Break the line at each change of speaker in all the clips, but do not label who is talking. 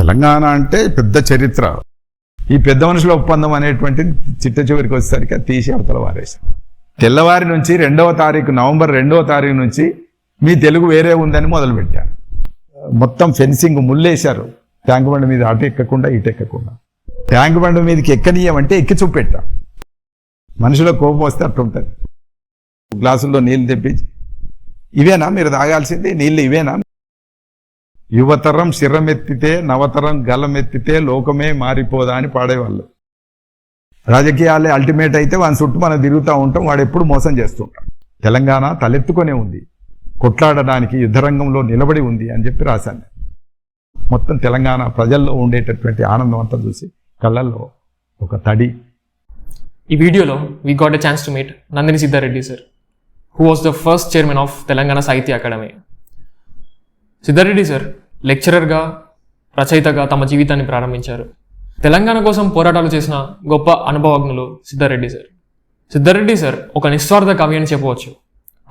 తెలంగాణ అంటే పెద్ద చరిత్ర. ఈ పెద్ద మనుషుల ఒప్పందం అనేటువంటిది చిట్ట చివరికి వచ్చేసరికి తీసి అవతల వారేశారు. తెల్లవారి నుంచి నవంబర్ 2వ తారీఖు నుంచి మీ తెలుగు వేరే ఉందని మొదలుపెట్టారు. మొత్తం ఫెన్సింగ్ ముల్లేశారు. ట్యాంక్ బండ్ మీద అటు ఎక్కకుండా ఇటు ఎక్కకుండా. ట్యాంక్ బండ్ మీదకి ఎక్కనీయమంటే ఎక్కి చూపెట్టా. మనుషుల కోపం వస్తే అట్టుంటుంది. గ్లాసుల్లో నీళ్ళు తెప్పించి, ఇవేనా మీరు తాగాల్సింది నీళ్ళు, ఇవేనా? యువతరం శిరమెత్తితే నవతరం గలమెత్తితే లోకమే మారిపోదా అని పాడేవాళ్ళు. రాజకీయాలే అల్టిమేట్ అయితే వాని చుట్టూ మనం తిరుగుతూ ఉంటాం, వాడు ఎప్పుడు మోసం చేస్తుంటాం. తెలంగాణ తలెత్తుకొనే ఉంది, కొట్లాడడానికి యుద్ధరంగంలో నిలబడి ఉంది అని చెప్పి రాశాను. మొత్తం తెలంగాణ ప్రజల్లో ఉండేటటువంటి ఆనందం అంతా చూసి కళ్ళల్లో ఒక తడి.
ఈ వీడియోలో we got a chance to meet Nandini Siddhareddy sir, who was the first chairman of Telangana Sahitya Akademi. Siddha Reddy sir లెక్చరర్గా, రచయితగా తమ జీవితాన్ని ప్రారంభించారు. తెలంగాణ కోసం పోరాటాలు చేసిన గొప్ప అనుభవజ్ఞులు సిద్ధారెడ్డి సార్. సిద్ధారెడ్డి సార్ ఒక నిస్వార్థ కవి అని చెప్పవచ్చు.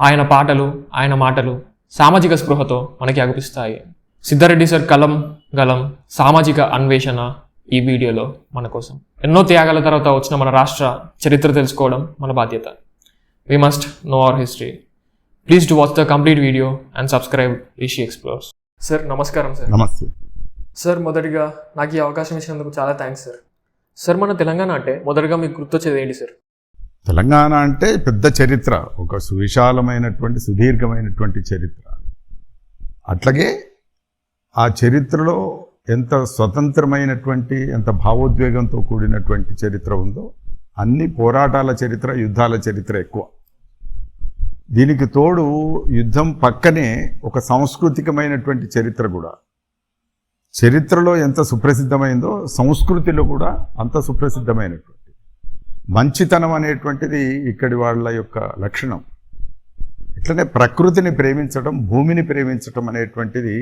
ఆయన పాటలు, ఆయన మాటలు సామాజిక స్పృహతో మనకి అగుపిస్తాయి. సిద్ధారెడ్డి సార్ కలం గలం సామాజిక అన్వేషణ ఈ వీడియోలో మన కోసం. ఎన్నో త్యాగాల తర్వాత వచ్చిన మన రాష్ట్ర చరిత్ర తెలుసుకోవడం మన బాధ్యత. We must know our history. Please do watch the complete video and subscribe Rishi Explores. Sir నమస్కారం సార్.
నమస్తే
సార్, మొదటిగా నాకు ఈ అవకాశం ఇచ్చినందుకు చాలా థ్యాంక్స్ సార్. సార్, మన తెలంగాణ అంటే మొదటగా మీకు గుర్తొచ్చేది ఏంటి సార్?
తెలంగాణ అంటే పెద్ద చరిత్ర, ఒక సువిశాలమైనటువంటి సుదీర్ఘమైనటువంటి చరిత్ర. అట్లాగే ఆ చరిత్రలో ఎంత స్వతంత్రమైనటువంటి, ఎంత భావోద్వేగంతో కూడినటువంటి చరిత్ర ఉందో, అన్ని పోరాటాల చరిత్ర, యుద్ధాల చరిత్ర ఎక్కువ. దీనికి తోడు యుద్ధం పక్కనే ఒక సాంస్కృతికమైనటువంటి చరిత్ర కూడా. చరిత్రలో ఎంత సుప్రసిద్ధమైందో సంస్కృతిలో కూడా అంత సుప్రసిద్ధమైనటువంటి మంచితనం అనేటువంటిది ఇక్కడి వాళ్ళ యొక్క లక్షణం. ఇట్లనే ప్రకృతిని ప్రేమించడం, భూమిని ప్రేమించడం అనేటువంటిది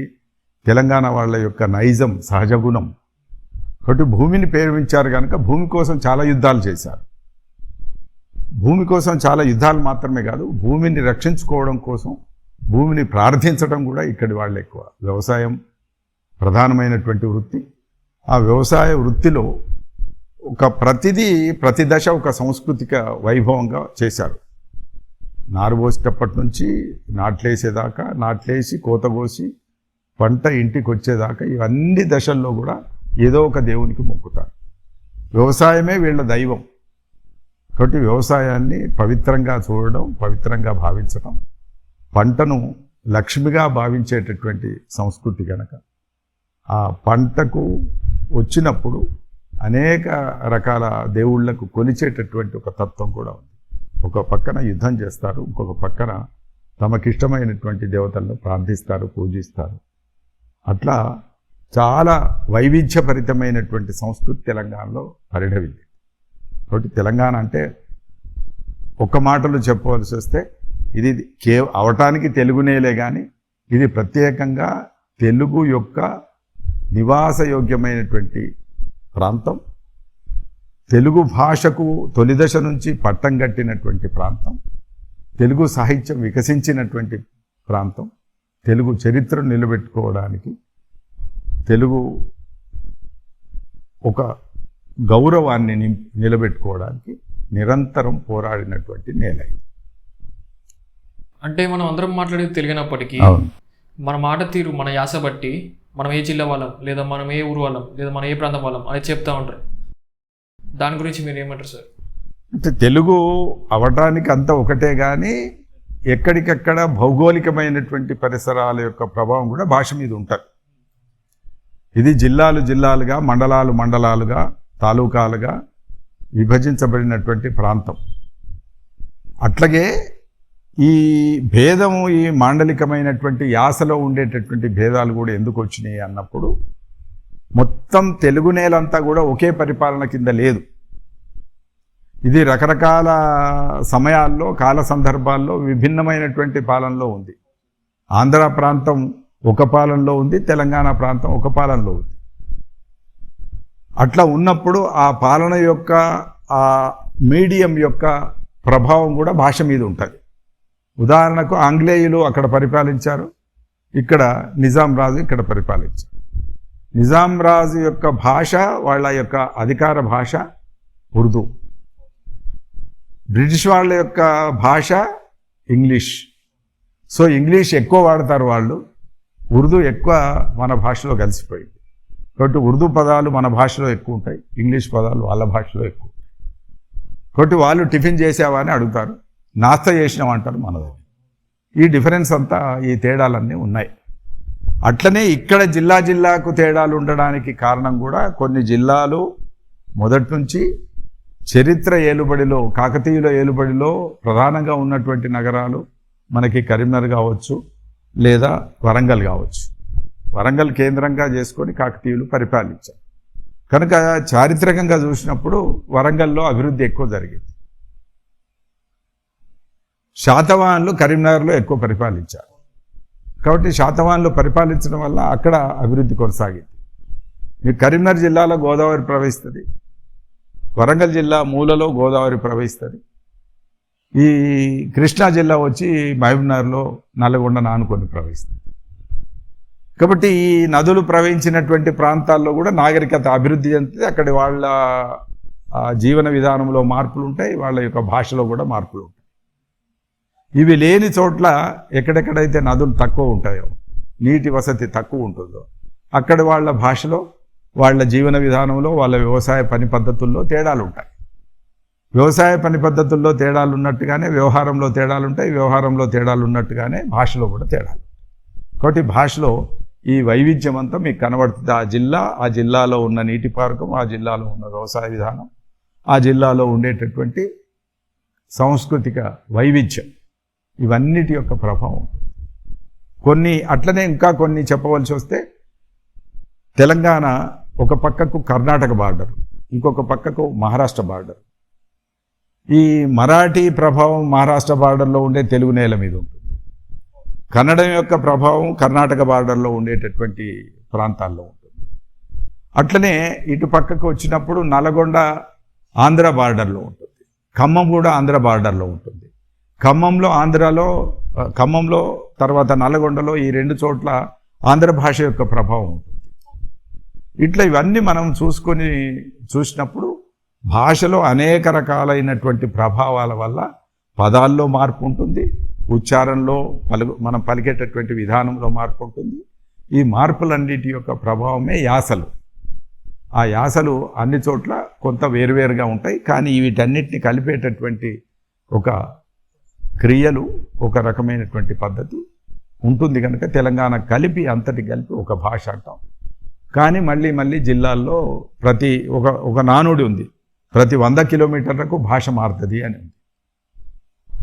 తెలంగాణ వాళ్ళ యొక్క నైజం, సహజ గుణం. కాబట్టి భూమిని ప్రేమించారు కనుక భూమి కోసం చాలా యుద్ధాలు చేశారు. భూమి కోసం చాలా యుద్ధాలు మాత్రమే కాదు, భూమిని రక్షించుకోవడం కోసం భూమిని ప్రార్థించడం కూడా ఇక్కడి వాళ్ళు ఎక్కువ. వ్యవసాయం ప్రధానమైనటువంటి వృత్తి. ఆ వ్యవసాయ వృత్తిలో ప్రతి దశ ఒక సాంస్కృతిక వైభవంగా చేశారు. నారు పోసేటప్పటి నుంచి నాట్లేసేదాకా, నాట్లేసి కోత కోసి పంట ఇంటికి వచ్చేదాకా ఇవన్నీ దశల్లో కూడా ఏదో ఒక దేవునికి మొక్కుతారు. వ్యవసాయమే వీళ్ళ దైవం. కాబట్టి వ్యవసాయాన్ని పవిత్రంగా చూడడం, పవిత్రంగా భావించడం, పంటను లక్ష్మిగా భావించేటటువంటి సంస్కృతి కనుక ఆ పంటకు వచ్చినప్పుడు అనేక రకాల దేవుళ్లకు కొలిచేటటువంటి ఒక తత్వం కూడా ఉంది. ఒక పక్కన యుద్ధం చేస్తారు, ఇంకొక పక్కన తమకిష్టమైనటువంటి దేవతలను ప్రార్థిస్తారు, పూజిస్తారు. అట్లా చాలా వైవిధ్యభరితమైనటువంటి సంస్కృతి తెలంగాణలో పరిఢవిల్లి. కాబట్టి తెలంగాణ అంటే ఒక మాటలో చెప్పవలసి వస్తే ఇది అవటానికి తెలుగునేలే కానీ ఇది ప్రత్యేకంగా తెలుగు యొక్క నివాసయోగ్యమైనటువంటి ప్రాంతం. తెలుగు భాషకు తొలి దశ నుంచి పట్టం కట్టినటువంటి ప్రాంతం. తెలుగు సాహిత్యం వికసించినటువంటి ప్రాంతం. తెలుగు చరిత్రను నిలబెట్టుకోవడానికి, తెలుగు ఒక గౌరవాన్ని నిలబెట్టుకోవడానికి నిరంతరం పోరాడినటువంటి నేల ఇది.
అంటే మనం అందరం మాట్లాడేది తెలియనప్పటికీ మన మాట తీరు, మన యాస బట్టి మనం ఏ జిల్లా వాళ్ళం, లేదా మనం ఏ ఊరు వాళ్ళం, లేదా మనం ఏ ప్రాంతం వాళ్ళం అనేది చెప్తా ఉంటారు. దాని గురించి మీరు ఏమంటారు సార్?
అంటే తెలుగు అవటానికి అంతా ఒకటే కానీ ఎక్కడికక్కడ భౌగోళికమైనటువంటి పరిసరాల యొక్క ప్రభావం కూడా భాష మీద ఉంటుంది. ఇది జిల్లాలుగా, మండలాలుగా, తాలూకాలుగా విభజించబడినటువంటి ప్రాంతం. అట్లాగే ఈ భేదము, ఈ మాండలికమైనటువంటి యాసలో ఉండేటటువంటి భేదాలు కూడా ఎందుకు వచ్చినాయి అన్నప్పుడు మొత్తం తెలుగు నేలంతా కూడా ఒకే పరిపాలన కింద లేదు. ఇది రకరకాల సమయాల్లో, కాల సందర్భాల్లో విభిన్నమైనటువంటి పాలనలో ఉంది. ఆంధ్ర ప్రాంతం ఒక పాలనలో ఉంది, తెలంగాణ ప్రాంతం ఒక పాలనలో ఉంది. అట్లా ఉన్నప్పుడు ఆ పాలన యొక్క ఆ మీడియం యొక్క ప్రభావం కూడా భాష మీద ఉంటుంది. ఉదాహరణకు ఆంగ్లేయులు అక్కడ పరిపాలించారు, ఇక్కడ నిజాం రాజు ఇక్కడ పరిపాలించారు. నిజాం రాజు యొక్క భాష, వాళ్ళ యొక్క అధికార భాష ఉర్దూ. బ్రిటిష్ వాళ్ళ యొక్క భాష ఇంగ్లీష్. సో ఇంగ్లీష్ ఎక్కువ వాడతారు వాళ్ళు, ఉర్దూ ఎక్కువ మన భాషలో కలిసిపోయింది. కాబట్టి ఉర్దూ పదాలు మన భాషలో ఎక్కువ ఉంటాయి, ఇంగ్లీష్ పదాలు వాళ్ళ భాషలో ఎక్కువ. కాబట్టి వాళ్ళు టిఫిన్ చేసావా అని అడుగుతారు, నాస్తా చేసినామంటారు మనది. ఈ డిఫరెన్స్ అంతా, ఈ తేడాలన్నీ ఉన్నాయి. అట్లనే ఇక్కడ జిల్లాకు తేడాలు ఉండడానికి కారణం కూడా కొన్ని జిల్లాలు మొదటి నుంచి చరిత్ర ఏలుబడిలో, కాకతీయుల ఏలుబడిలో ప్రధానంగా ఉన్నటువంటి నగరాలు మనకి కరీంనగర్ కావచ్చు, లేదా వరంగల్ కావచ్చు. వరంగల్ కేంద్రంగా చేసుకొని కాకతీయులు పరిపాలించారు కనుక చారిత్రకంగా చూసినప్పుడు వరంగల్లో అభివృద్ధి ఎక్కువ జరిగింది. శాతవాహనులు కరీంనగర్లో ఎక్కువ పరిపాలించారు. కాబట్టి శాతవాహనులు పరిపాలించడం వల్ల అక్కడ అభివృద్ధి కొనసాగింది. మీ కరీంనగర్ జిల్లాలో గోదావరి ప్రవహిస్తుంది, వరంగల్ జిల్లా మూలలో గోదావరి ప్రవహిస్తుంది. ఈ కృష్ణా జిల్లా వచ్చి మహబూబ్నగర్లో నల్లగొండ ఆనుకొని ప్రవహిస్తుంది. కాబట్టి ఈ నదులు ప్రవహించినటువంటి ప్రాంతాల్లో కూడా నాగరికత అభివృద్ధి చెందితే అక్కడి వాళ్ళ జీవన విధానంలో మార్పులు ఉంటాయి, వాళ్ళ యొక్క భాషలో కూడా మార్పులు ఉంటాయి. ఇవి లేని చోట్ల ఎక్కడెక్కడైతే నదులు తక్కువ ఉంటాయో, నీటి వసతి తక్కువ ఉంటుందో, అక్కడ వాళ్ళ భాషలో, వాళ్ళ జీవన విధానంలో, వాళ్ళ వ్యవసాయ పని పద్ధతుల్లో తేడాలు ఉంటాయి. వ్యవసాయ పని పద్ధతుల్లో తేడాలు ఉన్నట్టుగానే వ్యవహారంలో తేడాలు ఉంటాయి, వ్యవహారంలో తేడాలు ఉన్నట్టుగానే భాషలో కూడా తేడాలు. కాబట్టి భాషలో ఈ వైవిధ్యం అంతా మీకు కనబడుతుంది. ఆ జిల్లాలో ఉన్న నీటిపారకం, ఆ జిల్లాలో ఉన్న వ్యవసాయ విధానం, ఆ జిల్లాలో ఉండేటటువంటి సాంస్కృతిక వైవిధ్యం, ఇవన్నిటి యొక్క ప్రభావం. కొన్ని అట్లనే ఇంకా కొన్ని చెప్పవలసి వస్తే, తెలంగాణ ఒక పక్కకు కర్ణాటక బార్డర్, ఇంకొక పక్కకు మహారాష్ట్ర బార్డర్. ఈ మరాఠీ ప్రభావం మహారాష్ట్ర బార్డర్లో ఉండే తెలుగు నేల మీద ఉంటుంది. కన్నడం యొక్క ప్రభావం కర్ణాటక బార్డర్లో ఉండేటటువంటి ప్రాంతాల్లో ఉంటుంది. అట్లనే ఇటు పక్కకు వచ్చినప్పుడు నల్గొండ ఆంధ్ర బార్డర్లో ఉంటుంది, ఖమ్మం కూడా ఆంధ్ర బార్డర్లో ఉంటుంది. ఖమ్మంలో తర్వాత నల్గొండలో ఈ రెండు చోట్ల ఆంధ్ర భాష యొక్క ప్రభావం ఉంటుంది. ఇట్లా ఇవన్నీ మనం చూసినప్పుడు భాషలో అనేక రకాలైనటువంటి ప్రభావాల వల్ల పదాల్లో మార్పు ఉంటుంది, ఉచ్చారణలో మనం పలికేటటువంటి విధానంలో మార్పు ఉంటుంది. ఈ మార్పులన్నిటి యొక్క ప్రభావమే యాసలు. ఆ యాసలు అన్ని చోట్ల కొంత వేరువేరుగా ఉంటాయి, కానీ వీటన్నిటిని కలిపేటటువంటి ఒక క్రియలు, ఒక రకమైనటువంటి పద్ధతి ఉంటుంది. కనుక తెలంగాణ అంతటి కలిపి ఒక భాష అంటాం. కానీ మళ్ళీ జిల్లాల్లో ఒక నానుడి ఉంది, ప్రతి 100 కిలోమీటర్లకు భాష మారుతుంది అని ఉంది.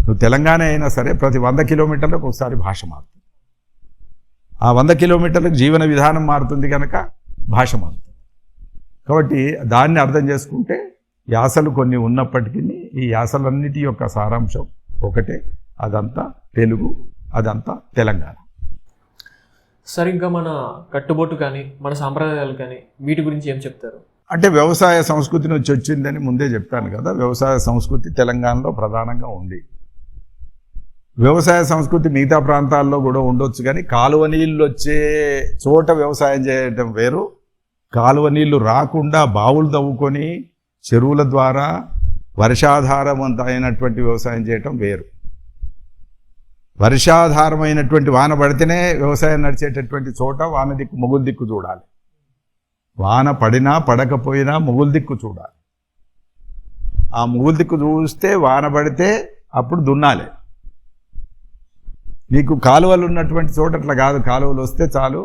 నువ్వు తెలంగాణ అయినా సరే ప్రతి 100 కిలోమీటర్లకు ఒకసారి భాష మారుతుంది. ఆ 100 కిలోమీటర్లకు జీవన విధానం మారుతుంది కనుక భాష మారుతుంది. కాబట్టి దాన్ని అర్థం చేసుకుంటే యాసలు కొన్ని ఉన్నప్పటికీ ఈ యాసలన్నిటి యొక్క సారాంశం ఒకటే, అదంతా తెలుగు, అదంతా తెలంగాణ.
సరిగ్గా మన కట్టుబొట్టు కానీ మన సాంప్రదాయాలు కానీ వీటి గురించి ఏం చెప్తారు?
అంటే వ్యవసాయ సంస్కృతి నుంచి వచ్చిందని ముందే చెప్పాను కదా. వ్యవసాయ సంస్కృతి తెలంగాణలో ప్రధానంగా ఉంది. వ్యవసాయ సంస్కృతి మిగతా ప్రాంతాల్లో కూడా ఉండొచ్చు, కానీ కాలువ నీళ్ళు వచ్చే చోట వ్యవసాయం చేయడం వేరు, కాలువ నీళ్లు రాకుండా బావులు తవ్వుకొని చెరువుల ద్వారా వర్షాధారమైనటువంటి వ్యవసాయం చేయటం వేరు. వర్షాధారమైనటువంటి వాన పడితేనే వ్యవసాయం నడిచేటటువంటి చోట వాన దిక్కు మొగులు దిక్కు చూడాలి. వాన పడినా పడకపోయినా మొగులు దిక్కు చూడాలి. ఆ మొగులు దిక్కు చూస్తే వాన పడితే అప్పుడు దున్నాలి. నీకు కాలువలు ఉన్నటువంటి చోట అట్లా కాదు, కాలువలు వస్తే చాలు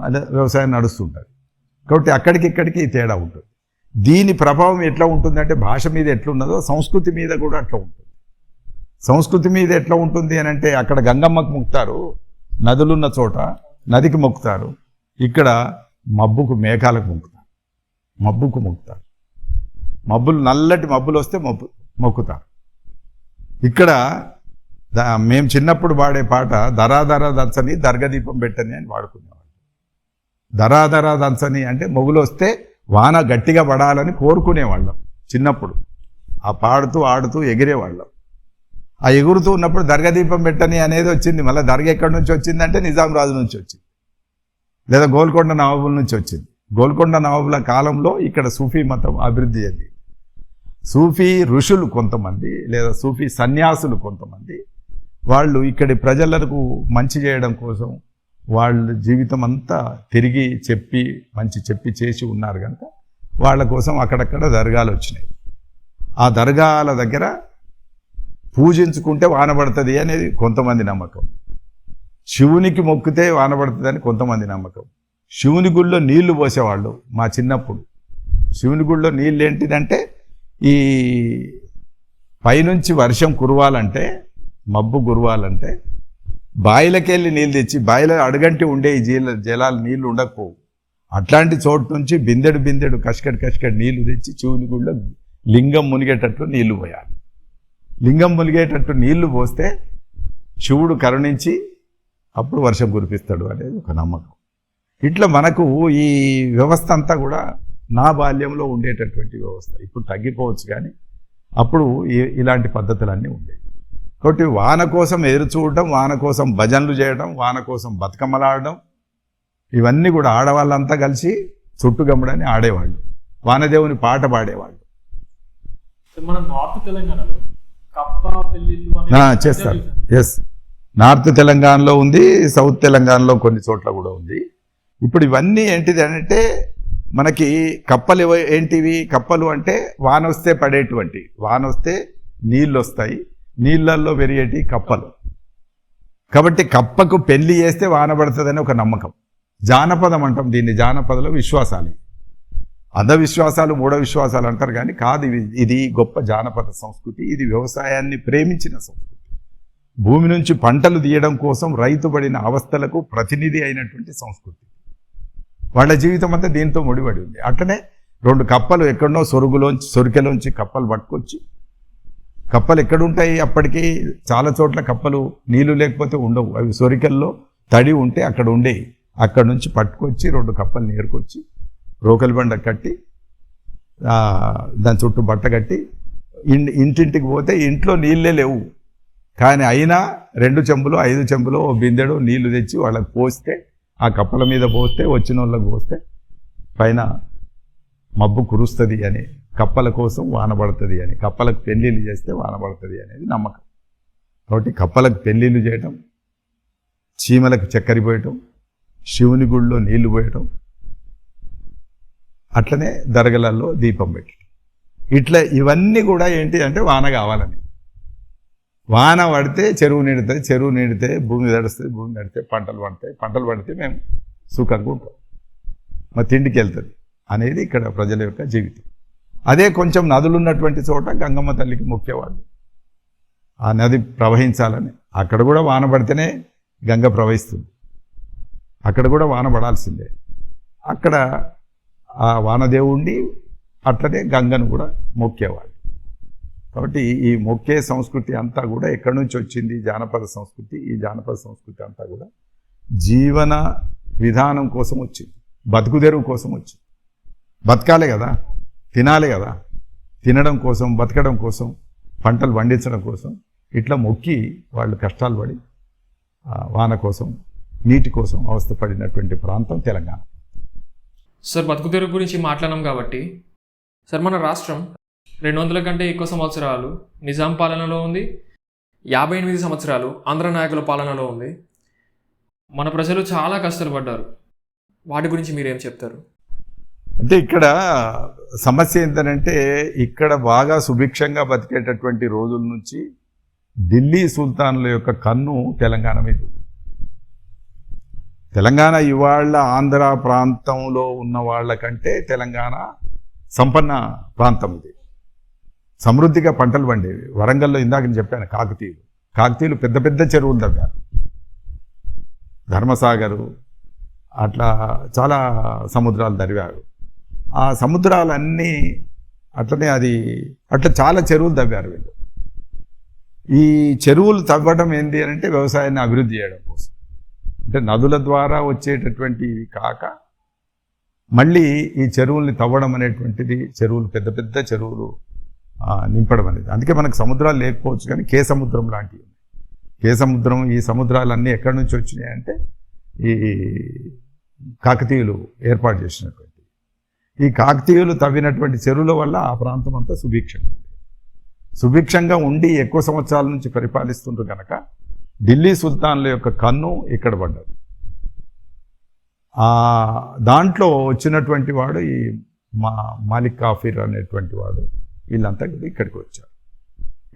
అదే వ్యవసాయం నడుస్తుంటుంది. కాబట్టి అక్కడికి తేడా ఉంటుంది. దీని ప్రభావం ఎట్లా ఉంటుందంటే భాష మీద ఎట్లున్నదో సంస్కృతి మీద కూడా అట్లా ఉంటుంది. సంస్కృతి మీద ఎట్లా ఉంటుంది అని అంటే, అక్కడ గంగమ్మకు మొక్కుతారు, నదులున్న చోట నదికి మొక్కుతారు. ఇక్కడ మబ్బుకు, మేఘాలకు మొక్కుతారు. మబ్బులు, నల్లటి మబ్బులు వస్తే మొక్కుతారు. ఇక్కడ మేము చిన్నప్పుడు పాడే పాట దరాదర దంచని దర్గదీపం పెట్టని అని వాడుకునేవాళ్ళు. దరాదర దంచని అంటే మొగులు వస్తే వాన గట్టిగా పడాలని కోరుకునేవాళ్ళం చిన్నప్పుడు. ఆ పాడుతూ ఆడుతూ ఎగిరేవాళ్ళం. ఆ ఎగురుతూ ఉన్నప్పుడు దర్గదీపం పెట్టని అనేది వచ్చింది. మళ్ళీ దర్గ ఎక్కడి నుంచి వచ్చిందంటే నిజాం రాజు నుంచి వచ్చింది. లేదా గోల్కొండ నవాబుల నుంచి వచ్చింది. గోల్కొండ నవాబుల కాలంలో ఇక్కడ సూఫీ మతం అభివృద్ధి చెంది సూఫీ ఋషులు కొంతమంది లేదా సూఫీ సన్యాసులు కొంతమంది వాళ్ళు ఇక్కడి ప్రజలకు మంచి చేయడం కోసం వాళ్ళ జీవితం అంతా తిరిగి చెప్పి చేసి ఉన్నారు కనుక వాళ్ళ కోసం అక్కడక్కడ దర్గాలు వచ్చినాయి. ఆ దర్గాల దగ్గర పూజించుకుంటే వాన పడుతుంది అనేది కొంతమంది నమ్మకం. శివునికి మొక్కితే వాన పడుతుంది అని కొంతమంది నమ్మకం. శివుని గుళ్ళో నీళ్లు పోసేవాళ్ళు మా చిన్నప్పుడు. శివుని గుళ్ళో నీళ్ళు ఏంటిదంటే ఈ పైనుంచి వర్షం కురవాలంటే మబ్బు కురవాలంటే బాయిలకెళ్ళి నీళ్ళు తెచ్చి బాయిలో అడుగంటి ఉండే ఈ జలాలు నీళ్లు ఉండకపోవు. అట్లాంటి చోటు నుంచి బిందెడు కష్కడి నీళ్లు తెచ్చి శివుని గుళ్ళో లింగం మునిగేటట్లు నీళ్లు పోయాలి. లింగం మునిగేటట్టు నీళ్లు పోస్తే శివుడు కరుణించి అప్పుడు వర్షం కురిపిస్తాడు అనేది ఒక నమ్మకం. ఇట్లా మనకు ఈ వ్యవస్థ అంతా కూడా నా బాల్యంలో ఉండేటటువంటి వ్యవస్థ. ఇప్పుడు తగ్గిపోవచ్చు కానీ అప్పుడు ఇలాంటి పద్ధతులన్నీ ఉండేవి. కాబట్టి వాన కోసం ఎదురు చూడడం, వాన కోసం భజనలు చేయడం, వాన కోసం బతుకమ్మలాడడం, ఇవన్నీ కూడా ఆడవాళ్ళంతా కలిసి చుట్టుగమ్మడని ఆడేవాళ్ళు. వానదేవుని పాట పాడేవాళ్ళు.
మన నార్త్ తెలంగాణలో కప్ప పెళ్ళిళ్ళు
చేస్తారు. ఎస్, నార్త్ తెలంగాణలో ఉంది, సౌత్ తెలంగాణలో కొన్ని చోట్ల కూడా ఉంది. ఇప్పుడు ఇవన్నీ ఏంటిది అంటే మనకి కప్పలు ఏంటివి? కప్పలు అంటే వాన వస్తే పడేటువంటి, వాన వస్తే నీళ్ళు వస్తాయి, నీళ్ళల్లో పెరిగేటి కప్పలు. కాబట్టి కప్పకు పెళ్లి చేస్తే వాన పడుతుందని ఒక నమ్మకం. జానపదం అంటాం దీన్ని. జానపదలో విశ్వాసాలు, అంధవిశ్వాసాలు, మూఢ విశ్వాసాలు అంటారు కానీ కాదు. ఇది గొప్ప జానపద సంస్కృతి. ఇది వ్యవసాయాన్ని ప్రేమించిన సంస్కృతి. భూమి నుంచి పంటలు తీయడం కోసం రైతు పడిన అవస్థలకు ప్రతినిధి అయినటువంటి సంస్కృతి. వాళ్ళ జీవితం అంతా దీంతో ముడిపడి ఉంది. అట్లనే 2 కప్పలు ఎక్కడనో సొరికెలోంచి కప్పలు పట్టుకొచ్చి, కప్పలు ఎక్కడుంటాయి అప్పటికి చాలా చోట్ల కప్పలు నీళ్లు లేకపోతే ఉండవు. అవి సొరికెల్లో తడి ఉంటే అక్కడ ఉండేవి. అక్కడ నుంచి పట్టుకొచ్చి 2 కప్పలు నేర్కొచ్చి రోకలి బండ కట్టి దాని చుట్టూ బట్ట కట్టి ఇంటింటికి పోతే ఇంట్లో నీళ్ళే లేవు. కానీ అయినా 2 చెంబులు 5 చెంబులు బిందెడు నీళ్లు తెచ్చి వాళ్ళకి పోస్తే, ఆ కప్పల మీద పోస్తే, వచ్చిన వాళ్ళకి పోస్తే పైన మబ్బు కురుస్తుంది అని, కప్పల కోసం వాన పడుతుంది అని, కప్పలకు పెళ్ళిళ్ళు చేస్తే వాన పడుతుంది అనేది నమ్మకం. కాబట్టి కప్పలకు పెళ్ళిళ్ళు చేయటం, చీమలకు చక్కెర పోయటం, శివుని గుళ్ళో నీళ్లు పోయటం, అట్లనే దర్గలలో దీపం పెట్టడం, ఇట్లా ఇవన్నీ కూడా ఏంటి అంటే వాన కావాలని. వాన పడితే చెరువు నిండుతుంది, చెరువు నిండితే భూమి తడుస్తుంది, భూమి తడితే పంటలు పండుతాయి, పంటలు పడితే మేము సుఖంగా ఉంటాం, మా తిండికి వెళ్తుంది అనేది ఇక్కడ ప్రజల యొక్క జీవితం. అదే కొంచెం నదులు ఉన్నటువంటి చోట గంగమ్మ తల్లికి మొక్కేవాళ్ళు. ఆ నది ప్రవహించాలని. అక్కడ కూడా వాన పడితేనే గంగ ప్రవహిస్తుంది. అక్కడ కూడా వాన పడాల్సిందే. అక్కడ ఆ వానదేవుణ్ణి అట్లనే గంగను కూడా మొక్కేవాళ్ళు. కాబట్టి ఈ మొక్కే సంస్కృతి అంతా కూడా ఎక్కడి నుంచి వచ్చింది? జానపద సంస్కృతి. ఈ జానపద సంస్కృతి అంతా కూడా జీవన విధానం కోసం వచ్చింది, బతుకుదెరువు కోసం వచ్చింది. బతకాలి కదా, తినాలి కదా, తినడం కోసం, బతకడం కోసం, పంటలు పండించడం కోసం ఇట్లా మొక్కి వాళ్ళు కష్టాలు పడి వాన కోసం, నీటి కోసం అవస్థపడినటువంటి ప్రాంతం తెలంగాణ.
సార్, బతుకుదెరువు గురించి మాట్లాడినాం కాబట్టి సార్, మన రాష్ట్రం 200 కంటే ఎక్కువ సంవత్సరాలు నిజాం పాలనలో ఉంది, 58 సంవత్సరాలు ఆంధ్ర నాయకుల పాలనలో ఉంది. మన ప్రజలు చాలా కష్టాలు పడ్డారు. వాటి గురించి మీరేం చెప్తారు?
అంటే ఇక్కడ సమస్య ఏంటంటే ఇక్కడ బాగా సుభిక్షంగా బతికేటటువంటి రోజుల నుంచి ఢిల్లీ సుల్తాన్ల యొక్క కన్ను తెలంగాణ మీద. తెలంగాణ ఇవాళ ఆంధ్ర ప్రాంతంలో ఉన్న వాళ్ళకంటే తెలంగాణ సంపన్న ప్రాంతం ఇది. సమృద్ధిగా పంటలు పండేవి. వరంగల్లో ఇందాక నేను చెప్పాను, కాకతీయులు పెద్ద పెద్ద చెరువులు తవ్వారు. ధర్మసాగరు అట్లా చాలా సముద్రాలు తవ్వారు. ఆ సముద్రాలన్నీ అట్లనే అట్లా చాలా చెరువులు తవ్వారు వీళ్ళు. ఈ చెరువులు తవ్వడం ఏంటి అంటే వ్యవసాయాన్ని అభివృద్ధి చేయడం కోసం. అంటే నదుల ద్వారా వచ్చేటటువంటివి కాక మళ్ళీ ఈ చెరువుల్ని తవ్వడం అనేటువంటిది, చెరువులు పెద్ద పెద్ద చెరువులు నింపడం అనేది. అందుకే మనకు సముద్రాలు లేకపోవచ్చు కానీ కే సముద్రం లాంటివి. కే సముద్రం, ఈ సముద్రాలన్నీ ఎక్కడి నుంచి వచ్చినాయి అంటే ఈ కాకతీయులు ఏర్పాటు చేసినటువంటి. ఈ కాకతీయులు తవ్వినటువంటి చెరువుల వల్ల ఆ ప్రాంతం అంతా సుభిక్షంగా ఉండి ఎక్కువ సంవత్సరాల నుంచి పరిపాలిస్తుంటారు కనుక ఢిల్లీ సుల్తాన్ల యొక్క కన్ను ఇక్కడ పడ్డది. దాంట్లో వచ్చినటువంటి వాడు ఈ మాలిక్ కాఫీర్ అనేటువంటి వాడు, వీళ్ళంతా ఇక్కడికి వచ్చారు.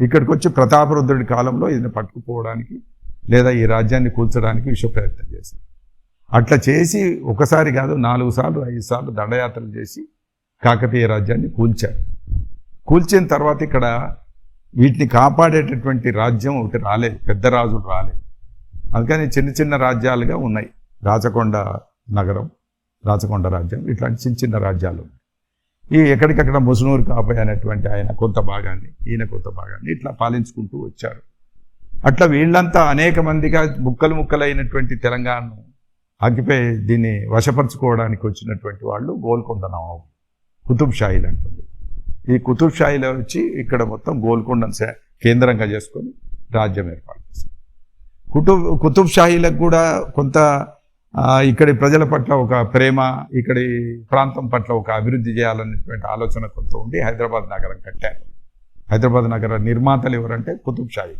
ఇక్కడికి వచ్చి ప్రతాపరుద్రుడి కాలంలో ఈయన పట్టుకుపోవడానికి లేదా ఈ రాజ్యాన్ని కూల్చడానికి విశ్వ ప్రయత్నం చేశారు. అట్లా చేసి ఒకసారి కాదు 4 సార్లు 5 సార్లు దండయాత్రలు చేసి కాకతీయ రాజ్యాన్ని కూల్చారు. కూల్చిన తర్వాత ఇక్కడ వీటిని కాపాడేటటువంటి రాజ్యం ఒకటి రాలేదు, పెద్ద రాజులు రాలేదు. అందుకని చిన్న చిన్న రాజ్యాలుగా ఉన్నాయి. రాచకొండ నగరం, రాచకొండ రాజ్యం, ఇట్లాంటి చిన్న చిన్న రాజ్యాలు ఉన్నాయి. ఈ ఎక్కడికక్కడ ముసునూరు కాపై అనేటువంటి ఆయన కొంత భాగాన్ని, ఈయన కొంత భాగాన్ని ఇట్లా పాలించుకుంటూ వచ్చారు. అట్లా వీళ్ళంతా అనేక మందిగా ముక్కలైనటువంటి తెలంగాణను ఆక్యుపై దీన్ని వశపరచుకోవడానికి వచ్చినటువంటి వాళ్ళు గోల్కొండ నవాబు, కుతుబ్ షాహీలు అంటుంది. ఈ కుతుబ్ షాహీలో వచ్చి ఇక్కడ మొత్తం గోల్కొండను కేంద్రంగా చేసుకొని రాజ్యం ఏర్పాటు చేశారు. కుతుబ్ షాహీలకు కూడా కొంత ఇక్కడి ప్రజల పట్ల ఒక ప్రేమ, ఇక్కడి ప్రాంతం పట్ల ఒక అభివృద్ధి చేయాలనేటువంటి ఆలోచన కొంత ఉండి హైదరాబాద్ నగరం కట్టారు. హైదరాబాద్ నగర నిర్మాతలు ఎవరంటే కుతుబ్ షాహీ,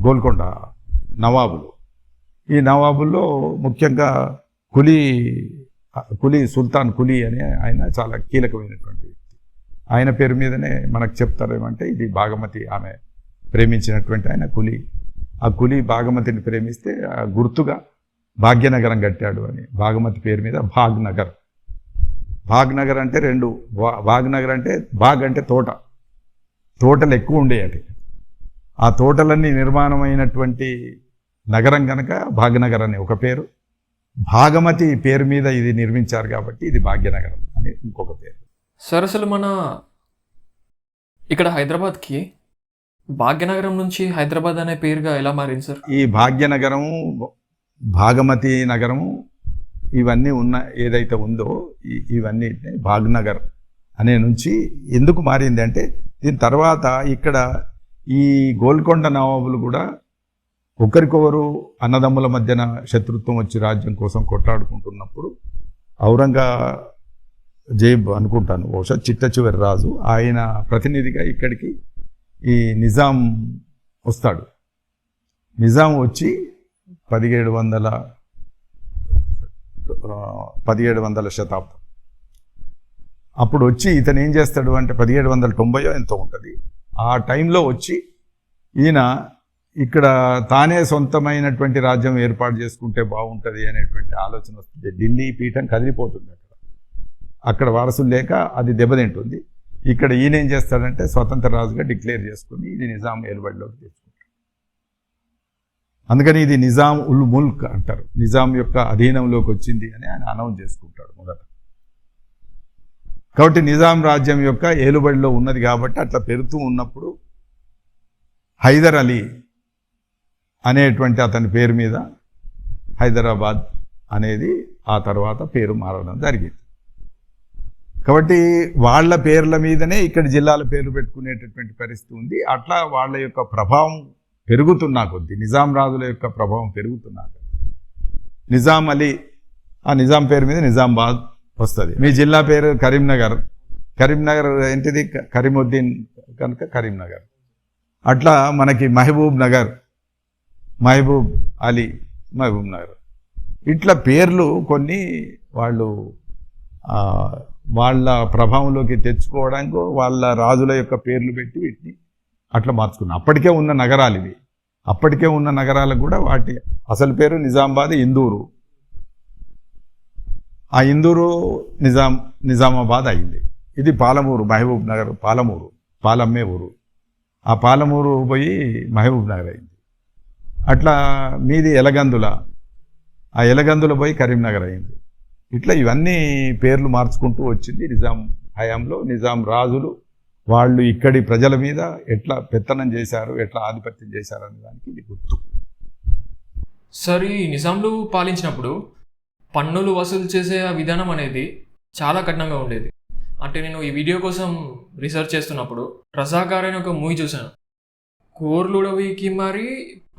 గోల్కొండ నవాబులు. ఈ నవాబుల్లో ముఖ్యంగా కులీ సుల్తాన్ కులీ అనే ఆయన చాలా కీలకమైనటువంటి వ్యక్తి. ఆయన పేరు మీదనే మనకు చెప్తారు ఏమంటే ఇది భాగమతి ఆమె ప్రేమించినటువంటి ఆయన కులీ. ఆ కులీ భాగమతిని ప్రేమిస్తే గుర్తుగా భాగ్యనగరం కట్టాడు అని భాగమతి పేరు మీద భాగ్నగర్. భాగ్నగర్ అంటే రెండు, భాగ్నగర్ అంటే భాగ్ అంటే తోటలు ఎక్కువ ఉండేవి. ఆ తోటలన్నీ నిర్మాణమైనటువంటి నగరం కనుక భాగ్యనగర్ అనే ఒక పేరు, భాగమతి పేరు మీద ఇది నిర్మించారు కాబట్టి ఇది భాగ్యనగరం అని ఇంకొక పేరు.
సార్ అసలు మన ఇక్కడ హైదరాబాద్కి భాగ్యనగరం నుంచి హైదరాబాద్ అనే పేరుగా ఎలా మారింది సార్?
ఈ భాగ్యనగరము, భాగమతి నగరము ఇవన్నీ ఉన్న ఏదైతే ఉందో ఇవన్నీ భాగ్నగర్ అనే నుంచి ఎందుకు మారింది అంటే దీని తర్వాత ఇక్కడ ఈ గోల్కొండ నవాబులు కూడా ఒకరికొకరు అన్నదమ్ముల మధ్యన శత్రుత్వం వచ్చి రాజ్యం కోసం కొట్లాడుకుంటున్నప్పుడు ఔరంగజేబ్ అనుకుంటాను, బహుశా చిట్ట చివరి రాజు, ఆయన ప్రతినిధిగా ఇక్కడికి ఈ నిజాం వస్తాడు. నిజాం వచ్చి 1700 శతాబ్దం అప్పుడు వచ్చి ఇతను ఏం చేస్తాడు అంటే 1790 ఎంతో ఉంటుంది. ఆ టైంలో వచ్చి ఈయన ఇక్కడ తానే సొంతమైనటువంటి రాజ్యం ఏర్పాటు చేసుకుంటే బాగుంటుంది అనేటువంటి ఆలోచన వస్తుంది. ఢిల్లీ పీఠం కదిలిపోతుంది, అక్కడ వారసులు లేక అది దెబ్బతింటుంది. ఇక్కడ ఈయన ఏం చేస్తాడంటే స్వతంత్ర రాజుగా డిక్లేర్ చేసుకుని ఇది నిజాం ఏలుబడిలోకి తెచ్చుకుంటాడు. అందుకని ఇది నిజాం ఉల్ ముల్క్ అంటారు, నిజాం యొక్క అధీనంలోకి వచ్చింది అని ఆయన అనౌన్స్ చేసుకుంటాడు మొదట. కాబట్టి నిజాం రాజ్యం యొక్క ఏలుబడిలో ఉన్నది కాబట్టి అట్లా పెరుగుతూ ఉన్నప్పుడు హైదర్ అలీ అనేటువంటి అతని పేరు మీద హైదరాబాద్ అనేది ఆ తర్వాత పేరు మారడం జరిగింది. కాబట్టి వాళ్ళ పేర్ల మీదనే ఇక్కడ జిల్లాల పేర్లు పెట్టుకునేటటువంటి పరిస్థితి ఉంది. అట్లా వాళ్ళ యొక్క ప్రభావం పెరుగుతున్నా కొద్దీ, నిజాం రాజుల యొక్క ప్రభావం పెరుగుతున్నా కొద్దీ నిజాం అలీ, ఆ నిజాం పేరు మీద నిజామాబాద్ వస్తుంది. మీ జిల్లా పేరు కరీంనగర్, కరీంనగర్ ఏంటిది కరీముద్దీన్ కనుక కరీంనగర్. అట్లా మనకి మహబూబ్ నగర్, మహబూబ్ అలీ, మహబూబ్ నగర్. ఇట్లా పేర్లు కొన్ని వాళ్ళు వాళ్ళ ప్రభావంలోకి తెచ్చుకోవడానికి వాళ్ళ రాజుల యొక్క పేర్లు పెట్టి వీటిని అట్లా మార్చుకున్నారు. అప్పటికే ఉన్న నగరాలు ఇవి. అప్పటికే ఉన్న నగరాలకు కూడా వాటి అసలు పేరు నిజామాబాద్, ఇందూరు. ఆ ఇందూరు నిజామాబాద్ అయింది. ఇది పాలమూరు, మహబూబ్ నగర్ పాలమూరు, పాలమ్మే ఊరు. ఆ పాలమూరు పోయి మహబూబ్ నగర్ అయింది. అట్లా మీది ఎలగందుల, ఆ ఎలగందుల పోయి కరీంనగర్ అయింది. ఇట్లా ఇవన్నీ పేర్లు మార్చుకుంటూ వచ్చింది నిజాం హయాంలో. నిజాం రాజులు వాళ్ళు ఇక్కడి ప్రజల మీద ఎట్లా పెత్తనం చేశారు, ఎట్లా ఆధిపత్యం చేశారు అనే దానికి ఇది గుర్తు.
సార్ ఈ నిజాంలు పాలించినప్పుడు పన్నులు వసూలు చేసే ఆ విధానం అనేది చాలా కఠినంగా ఉండేది. అంటే నేను ఈ వీడియో కోసం రీసెర్చ్ చేస్తున్నప్పుడు రజాకార్ అనే ఒక మూవీ చూశాను. కోర్లుడవికి మరి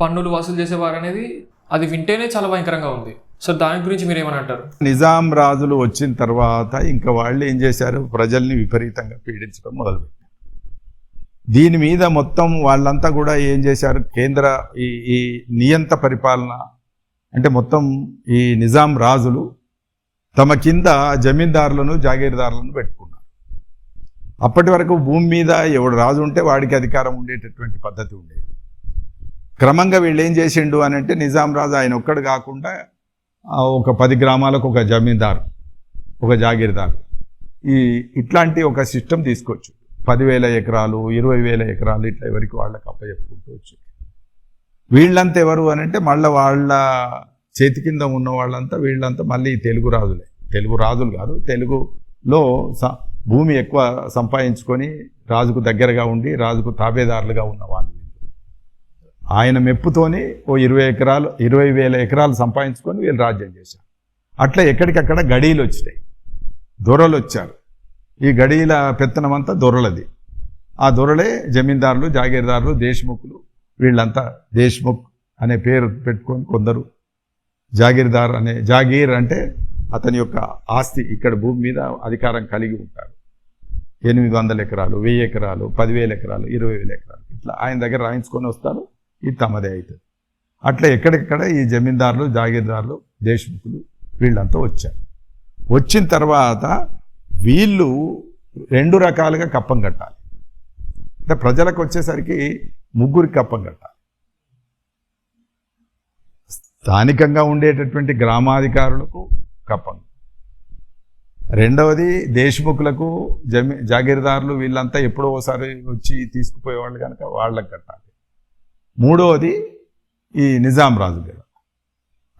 పన్నులు వసూలు చేసేవారు అనేది అది వింటేనే చాలా భయంకరంగా ఉంది. సో దాని గురించి మీరు ఏమని అంటారు?
నిజాం రాజులు వచ్చిన తర్వాత ఇంకా వాళ్ళు ఏం చేశారు, ప్రజల్ని విపరీతంగా పీడించడం మొదలుపెట్టారు. దీని మీద మొత్తం వాళ్ళంతా కూడా ఏం చేశారు, కేంద్ర ఈ నియంత పరిపాలన అంటే మొత్తం ఈ నిజాం రాజులు తమ కింద జమీందారులను జాగీర్దారులను పెట్టుకున్నారు. అప్పటి వరకు భూమి మీద ఎవడు రాజు ఉంటే వాడికి అధికారం ఉండేటటువంటి పద్ధతి ఉండేది. క్రమంగా వీళ్ళు ఏం చేసిండు అని అంటే, నిజాం రాజు ఆయన ఒక్కడు కాకుండా ఒక 10 గ్రామాలకు ఒక జమీందారు, ఒక జాగీర్దారు, ఇట్లాంటి ఒక సిస్టమ్ తీసుకొచ్చు. 10,000 ఎకరాలు, 20,000 ఎకరాలు ఇట్లా ఎవరికి వాళ్ళకి అప్పచెప్పుకుంటూ వచ్చి, వీళ్ళంతా ఎవరు అని అంటే మళ్ళీ వాళ్ళ చేతి కింద ఉన్న వాళ్ళంతా వీళ్ళంతా మళ్ళీ తెలుగు రాజులే. తెలుగు రాజులు కాదు, తెలుగులో భూమి ఎక్కువ సంపాదించుకొని రాజుకు దగ్గరగా ఉండి రాజుకు తాబేదారులుగా ఉన్న వాళ్ళు. ఆయన మెప్పుతోని ఓ 20,000 ఎకరాలు సంపాదించుకొని వీళ్ళు రాజ్యం చేశారు. అట్లా ఎక్కడికక్కడ గడీలు వచ్చినాయి, దొరలు వచ్చారు. ఈ గడీల పెత్తనం అంతా దొరలది. ఆ దొరలే జమీందారులు, జాగీర్దారులు, దేశ్ముఖులు. వీళ్ళంతా దేశ్ముఖ్ అనే పేరు పెట్టుకొని కొందరు జాగీర్దార్ అనే, జాగీర్ అంటే అతని యొక్క ఆస్తి, ఇక్కడ భూమి మీద అధికారం కలిగి ఉంటారు. 800 ఎకరాలు, 1000 ఎకరాలు, 10,000 ఎకరాలు, 20,000 ఎకరాలు ఇట్లా ఆయన దగ్గర రాయించుకొని వస్తారు. ఇది తమదే అవుతుంది. అట్లా ఎక్కడెక్కడ ఈ జమీందారులు, జాగీర్దారులు, దేశ్ముఖులు వీళ్ళంతా వచ్చారు. వచ్చిన తర్వాత వీళ్ళు 2 రకాలుగా కప్పం కట్టాలి. అంటే ప్రజలకు వచ్చేసరికి 3 కప్పం కట్టాలి. స్థానికంగా ఉండేటటువంటి గ్రామాధికారులకు కప్పం, రెండవది దేశ్ముఖులకు, జాగీర్దారులు వీళ్ళంతా ఎప్పుడో ఒకసారి వచ్చి తీసుకుపోయేవాళ్ళు కనుక వాళ్ళకి కట్టాలి. మూడవది ఈ నిజాం రాజు మీద.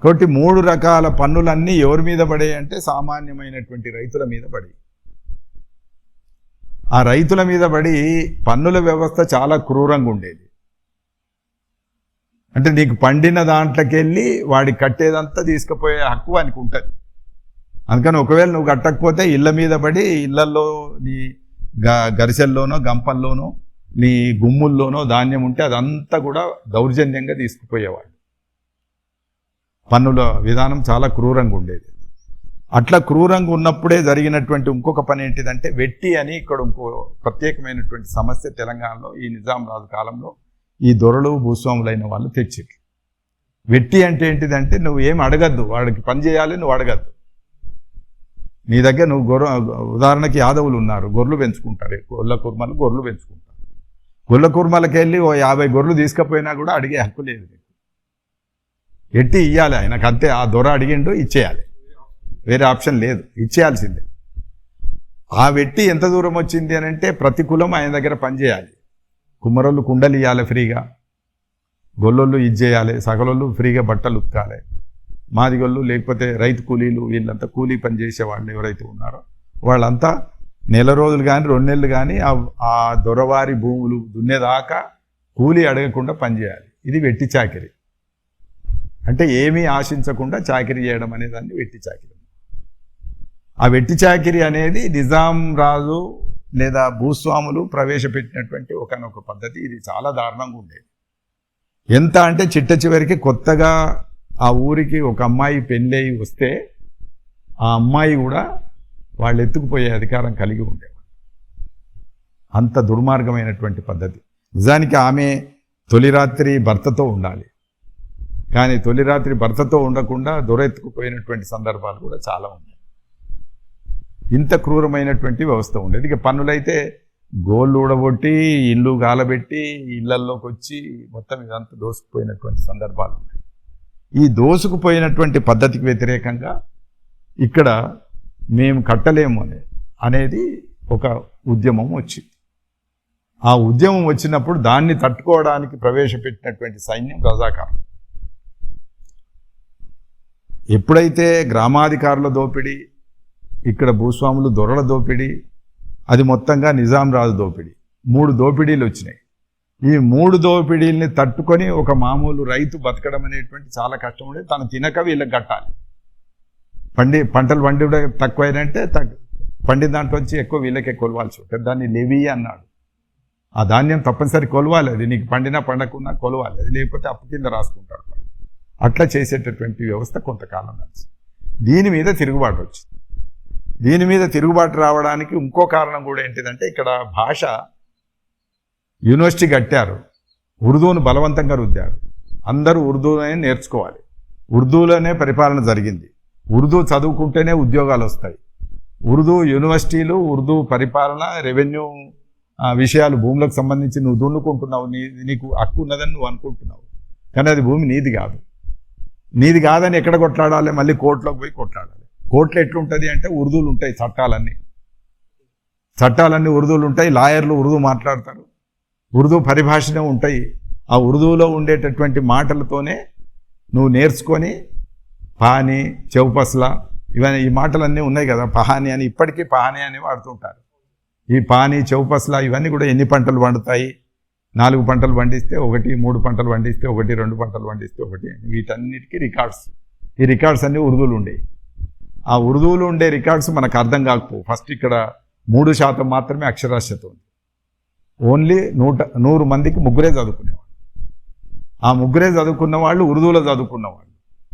కాబట్టి 3 రకాల పన్నులన్నీ ఎవరి మీద పడాయి అంటే సామాన్యమైనటువంటి రైతుల మీద పడి, ఆ రైతుల మీద పడి పన్నుల వ్యవస్థ చాలా క్రూరంగా ఉండేది. అంటే నీకు పండిన దాంట్లోకి వెళ్ళి వాడికి కట్టేదంతా తీసుకుపోయే హక్కు వానికి ఉంటుంది. అందుకని ఒకవేళ నువ్వు కట్టకపోతే ఇళ్ళ మీద పడి, ఇళ్లల్లో నీ గరిసెల్లోనో గంపల్లోనో నీ గుమ్ముల్లోనో ధాన్యం ఉంటే అదంతా కూడా దౌర్జన్యంగా తీసుకుపోయేవాడు. పన్నుల విధానం చాలా క్రూరంగా ఉండేది. అట్లా క్రూరంగా ఉన్నప్పుడే జరిగినటువంటి ఇంకొక పని ఏంటిదంటే వెట్టి అని, ఇక్కడ ఇంకో ప్రత్యేకమైనటువంటి సమస్య తెలంగాణలో ఈ నిజాం రాజు కాలంలో ఈ దొరలు భూస్వాములైన వాళ్ళు తెచ్చారు. వెట్టి అంటే ఏంటిదంటే నువ్వు ఏం అడగద్దు, వాడికి పని చేయాలి, నువ్వు అడగద్దు. నీ దగ్గర నువ్వు ఉదాహరణకి యాదవులు ఉన్నారు, గొర్రెలు పెంచుకుంటారు, గొల్ల కుర్మలు గొర్రెలు పెంచుకుంటారు. గొల్ల కుర్మలకి వెళ్ళి ఓ 50 గొర్రెలు తీసుకుపోయినా కూడా అడిగే హక్కు లేదు. ఎట్టి ఇయ్యాలి ఆయనకు, అంతే. ఆ దొర అడిగిండు ఇచ్చేయాలి, వేరే ఆప్షన్ లేదు, ఇచ్చేయాల్సిందే. ఆ వెట్టి ఎంత దూరం వచ్చింది అని అంటే ప్రతి కులం ఆయన దగ్గర పనిచేయాలి. కుమ్మరోళ్ళు కుండలు ఇవ్వాలి ఫ్రీగా, గొల్లోళ్ళు ఇచ్చేయాలి, సగలోళ్ళు ఫ్రీగా బట్టలు ఉతకాలి, మాదిగోళ్ళు లేకపోతే రైతు కూలీలు వీళ్ళంతా కూలీ పని చేసే వాళ్ళు ఎవరైతే ఉన్నారో వాళ్ళంతా నెల రోజులు కానీ 2 నెలలు కానీ ఆ దొరవారి భూములు దున్నేదాకా కూలీ అడగకుండా పనిచేయాలి. ఇది వెట్టి చాకిరి. అంటే ఏమీ ఆశించకుండా చాకిరీ చేయడం అనేదాన్ని వెట్టి చాకిరి. ఆ వెట్టి చాకిరి అనేది నిజాం రాజు లేదా భూస్వాములు ప్రవేశపెట్టినటువంటి ఒకనొక పద్ధతి. ఇది చాలా దారుణంగా ఉండేది. ఎంత అంటే చిట్ట చివరికి కొత్తగా ఆ ఊరికి ఒక అమ్మాయి పెళ్ళై వస్తే ఆ అమ్మాయి కూడా వాళ్ళు ఎత్తుకుపోయే అధికారం కలిగి ఉండేవాడు. అంత దుర్మార్గమైనటువంటి పద్ధతి. నిజానికి ఆమె తొలి రాత్రి భర్తతో ఉండాలి, కానీ తొలి రాత్రి భర్తతో ఉండకుండా దొరెత్తుకుపోయినటువంటి సందర్భాలు కూడా చాలా ఉన్నాయి. ఇంత క్రూరమైనటువంటి వ్యవస్థ ఉండేది. ఇక పన్నులైతే గోళ్ళు ఊడగొట్టి ఇల్లు గాలబెట్టి ఇళ్లల్లోకి వచ్చి మొత్తం ఇదంతా దోసుకుపోయినటువంటి సందర్భాలు ఉన్నాయి. ఈ దోసుకుపోయినటువంటి పద్ధతికి వ్యతిరేకంగా ఇక్కడ మేము కట్టలేము అనేది ఒక ఉద్యమం వచ్చింది. ఆ ఉద్యమం వచ్చినప్పుడు దాన్ని తట్టుకోవడానికి ప్రవేశపెట్టినటువంటి సైన్యం రజాకారులు. ఎప్పుడైతే గ్రామాధికారుల దోపిడీ, ఇక్కడ భూస్వాములు దొరల దోపిడీ, అది మొత్తంగా నిజాం రాజు దోపిడీ, 3 దోపిడీలు వచ్చినాయి. ఈ 3 దోపిడీల్ని తట్టుకొని ఒక మామూలు రైతు బతకడం అనేటువంటి చాలా కష్టం ఉండేది. తను తినక వీళ్ళకి కట్టాలి. పంటలు పండి తక్కువైనంటే పండిన దాంట్లోంచి ఎక్కువ వీళ్ళకే కొలవాల్సి ఉంటుంది. దాన్ని లెవీ అన్నాడు. ఆ ధాన్యం తప్పనిసరి కొలవాలి, అది నీకు పండినా పండకున్నా కొలవాలి, అది లేకపోతే అప్పు కింద రాసుకుంటాడు. అట్లా చేసేటటువంటి వ్యవస్థ కొంతకాలం నడిచింది. దీని మీద తిరుగుబాటు వచ్చింది. దీని మీద తిరుగుబాటు రావడానికి ఇంకో కారణం కూడా ఏంటిదంటే, ఇక్కడ భాష యూనివర్సిటీ కట్టారు, ఉర్దూను బలవంతంగా రుద్దారు. అందరూ ఉర్దూనే నేర్చుకోవాలి, ఉర్దూలోనే పరిపాలన జరిగింది. ఉర్దూ చదువుకుంటేనే ఉద్యోగాలు వస్తాయి. ఉర్దూ యూనివర్సిటీలు, ఉర్దూ పరిపాలన, రెవెన్యూ విషయాలు, భూములకు సంబంధించి నువ్వు దున్నుకుంటున్నావు, నీకు హక్కు ఉన్నదని నువ్వు అనుకుంటున్నావు, కానీ అది భూమి నీది కాదు. నీది కాదని ఎక్కడ కొట్లాడాలి? మళ్ళీ కోర్టులోకి పోయి కొట్లాడాలి. కోర్టులో ఎట్లుంటుంది అంటే, ఉర్దూలు ఉంటాయి, చట్టాలన్నీ ఉర్దూలు ఉంటాయి, లాయర్లు ఉర్దూ మాట్లాడతారు, ఉర్దూ పరిభాషనే ఉంటాయి. ఆ ఉర్దూలో ఉండేటటువంటి మాటలతోనే నువ్వు నేర్చుకొని పాని, చౌపస్లా, ఇవన్నీ ఈ మాటలన్నీ ఉన్నాయి కదా, పహాని అని, ఇప్పటికీ పహాని అని వాడుతుంటారు. ఈ పాని, చౌపస్లా ఇవన్నీ కూడా ఎన్ని పంటలు పండుతాయి, 4 పంటలు పండిస్తే ఒకటి, 3 పంటలు పండిస్తే ఒకటి, 2 పంటలు పండిస్తే ఒకటి, వీటన్నిటికీ రికార్డ్స్. ఈ రికార్డ్స్ అన్నీ ఉర్దూలు ఉండేవి. ఆ ఉర్దూలు ఉండే రికార్డ్స్ మనకు అర్థం కాకపోవు. ఫస్ట్ ఇక్కడ 3% మాత్రమే అక్షరాస్యత ఉంది. ఓన్లీ 100 మందికి 3 చదువుకునేవాళ్ళు. ఆ 3 చదువుకున్న వాళ్ళు ఉర్దూలో చదువుకున్న వాళ్ళు.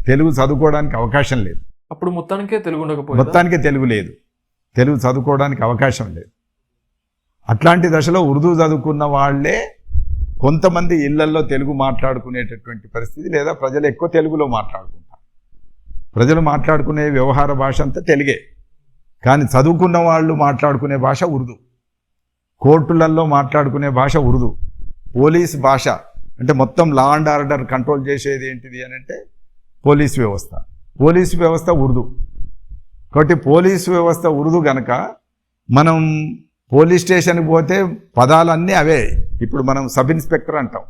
తెలుగు చదువుకోవడానికి అవకాశం లేదు.
అప్పుడు మొత్తానికే తెలుగు ఉండకపోయిందా?
మొత్తానికే తెలుగు లేదు, తెలుగు చదువుకోవడానికి అవకాశం లేదు. అట్లాంటి దశలో ఉర్దూ చదువుకున్న వాళ్ళే కొంతమంది ఇళ్లల్లో తెలుగు మాట్లాడుకునేటటువంటి పరిస్థితి, లేదా ప్రజలు ఎక్కువ తెలుగులో మాట్లాడుకుంటారు. ప్రజలు మాట్లాడుకునే వ్యవహార భాష అంతా తెలుగే, కానీ చదువుకున్న వాళ్ళు మాట్లాడుకునే భాష ఉర్దూ. కోర్టులలో మాట్లాడుకునే భాష ఉర్దూ. పోలీస్ భాష అంటే మొత్తం లా అండ్ ఆర్డర్ కంట్రోల్ చేసేది ఏంటిది అని అంటే పోలీస్ వ్యవస్థ. పోలీసు వ్యవస్థ ఉర్దూ. కాబట్టి పోలీసు వ్యవస్థ ఉర్దూ గనక మనం పోలీస్ స్టేషన్కి పోతే పదాలన్నీ అవే. ఇప్పుడు మనం సబ్ ఇన్స్పెక్టర్ అంటాం,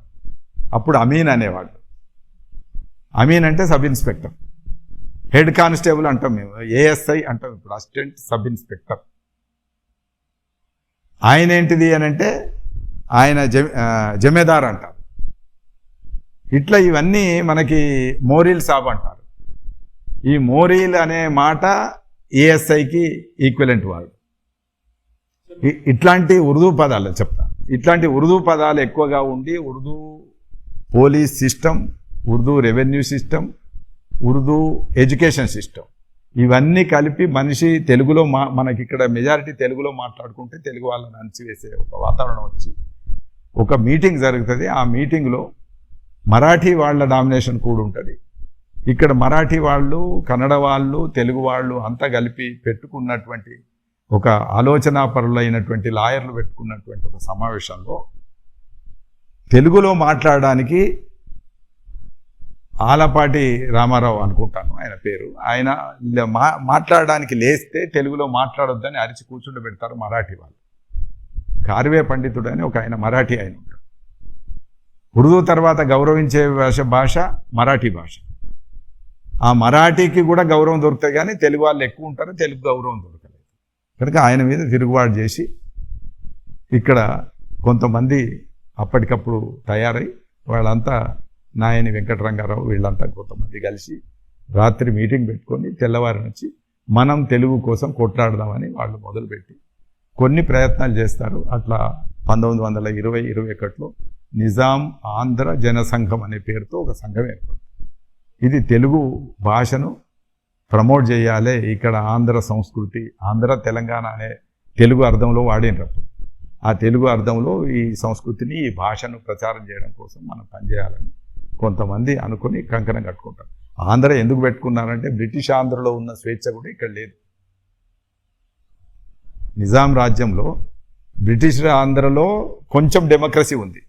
అప్పుడు అమీన్ అనేవాళ్ళు. అమీన్ అంటే సబ్ ఇన్స్పెక్టర్. హెడ్ కానిస్టేబుల్ అంటాం మేము, ఏఎస్ఐ అంటాం ఇప్పుడు, అసిస్టెంట్ సబ్ ఇన్స్పెక్టర్. ఆయన ఏంటిది అని అంటే ఆయన జమేదార్ అంటారు. ఇట్లా ఇవన్నీ మనకి మోరీల్ సాబ్ అంటారు. ఈ మోరీల్ అనే మాట ఏఎస్ఐకి ఈక్వలెంట్ వాడు. ఇట్లాంటి ఉర్దూ పదాలు చెప్తా. ఇట్లాంటి ఉర్దూ పదాలు ఎక్కువగా ఉండి Urdu police system, Urdu revenue system, Urdu education system ఇవన్నీ కలిపి మనిషి తెలుగులో మనకి ఇక్కడ మెజారిటీ తెలుగులో మాట్లాడుకుంటే తెలుగు వాళ్ళని అణచివేసే ఒక వాతావరణం వచ్చి ఒక మీటింగ్ జరుగుతుంది. ఆ మీటింగ్లో మరాఠీ వాళ్ళ డామినేషన్ కూడా ఉంటుంది. ఇక్కడ మరాఠీ వాళ్ళు, కన్నడ వాళ్ళు, తెలుగు వాళ్ళు అంతా కలిపి పెట్టుకున్నటువంటి ఒక ఆలోచనాపరులైనటువంటి లాయర్లు పెట్టుకున్నటువంటి ఒక సమావేశంలో తెలుగులో మాట్లాడడానికి ఆలపాటి రామారావు అనుకుంటాను ఆయన పేరు, ఆయన మాట్లాడడానికి లేస్తే తెలుగులో మాట్లాడొద్దని అరిచి కూర్చుండబెడతారు మరాఠీ వాళ్ళు. కార్వే పండితుడు అని ఒక ఆయన మరాఠీ ఆయన ఉంటాడు. ఉర్దూ తర్వాత గౌరవించే భాష మరాఠీ భాష. ఆ మరాఠీకి కూడా గౌరవం దొరుకుతాయి, కానీ తెలుగు వాళ్ళు ఎక్కువ ఉంటారు, తెలుగు గౌరవం దొరకలేదు. కనుక ఆయన మీద తిరుగుబాటు చేసి ఇక్కడ కొంతమంది అప్పటికప్పుడు తయారై వాళ్ళంతా నాయని వెంకటరంగారావు వీళ్ళంతా కొంతమంది కలిసి రాత్రి మీటింగ్ పెట్టుకొని తెల్లవారి నుంచి మనం తెలుగు కోసం కొట్లాడదామని వాళ్ళు మొదలుపెట్టి కొన్ని ప్రయత్నాలు చేస్తారు. అట్లా 1920-21లో నిజాం ఆంధ్ర జనసంఘం అనే పేరుతో ఒక సంఘం ఏర్పడింది. ఇది తెలుగు భాషను ప్రమోట్ చేయాలి, ఇక్కడ ఆంధ్ర సంస్కృతి, ఆంధ్ర తెలంగాణ అనే తెలుగు అర్థంలో వాడినప్పుడు ఆ తెలుగు అర్థంలో ఈ సంస్కృతిని, ఈ భాషను ప్రచారం చేయడం కోసం మనం పనిచేయాలని కొంతమంది అనుకుని కంకణం కట్టుకుంటారు. ఆంధ్ర ఎందుకు పెట్టుకున్నారంటే బ్రిటిష్ ఆంధ్రలో ఉన్న స్వేచ్ఛ కూడా ఇక్కడ లేదు. నిజాం రాజ్యంలో బ్రిటిష్ ఆంధ్రలో కొంచెం డెమోక్రసీ ఉంది,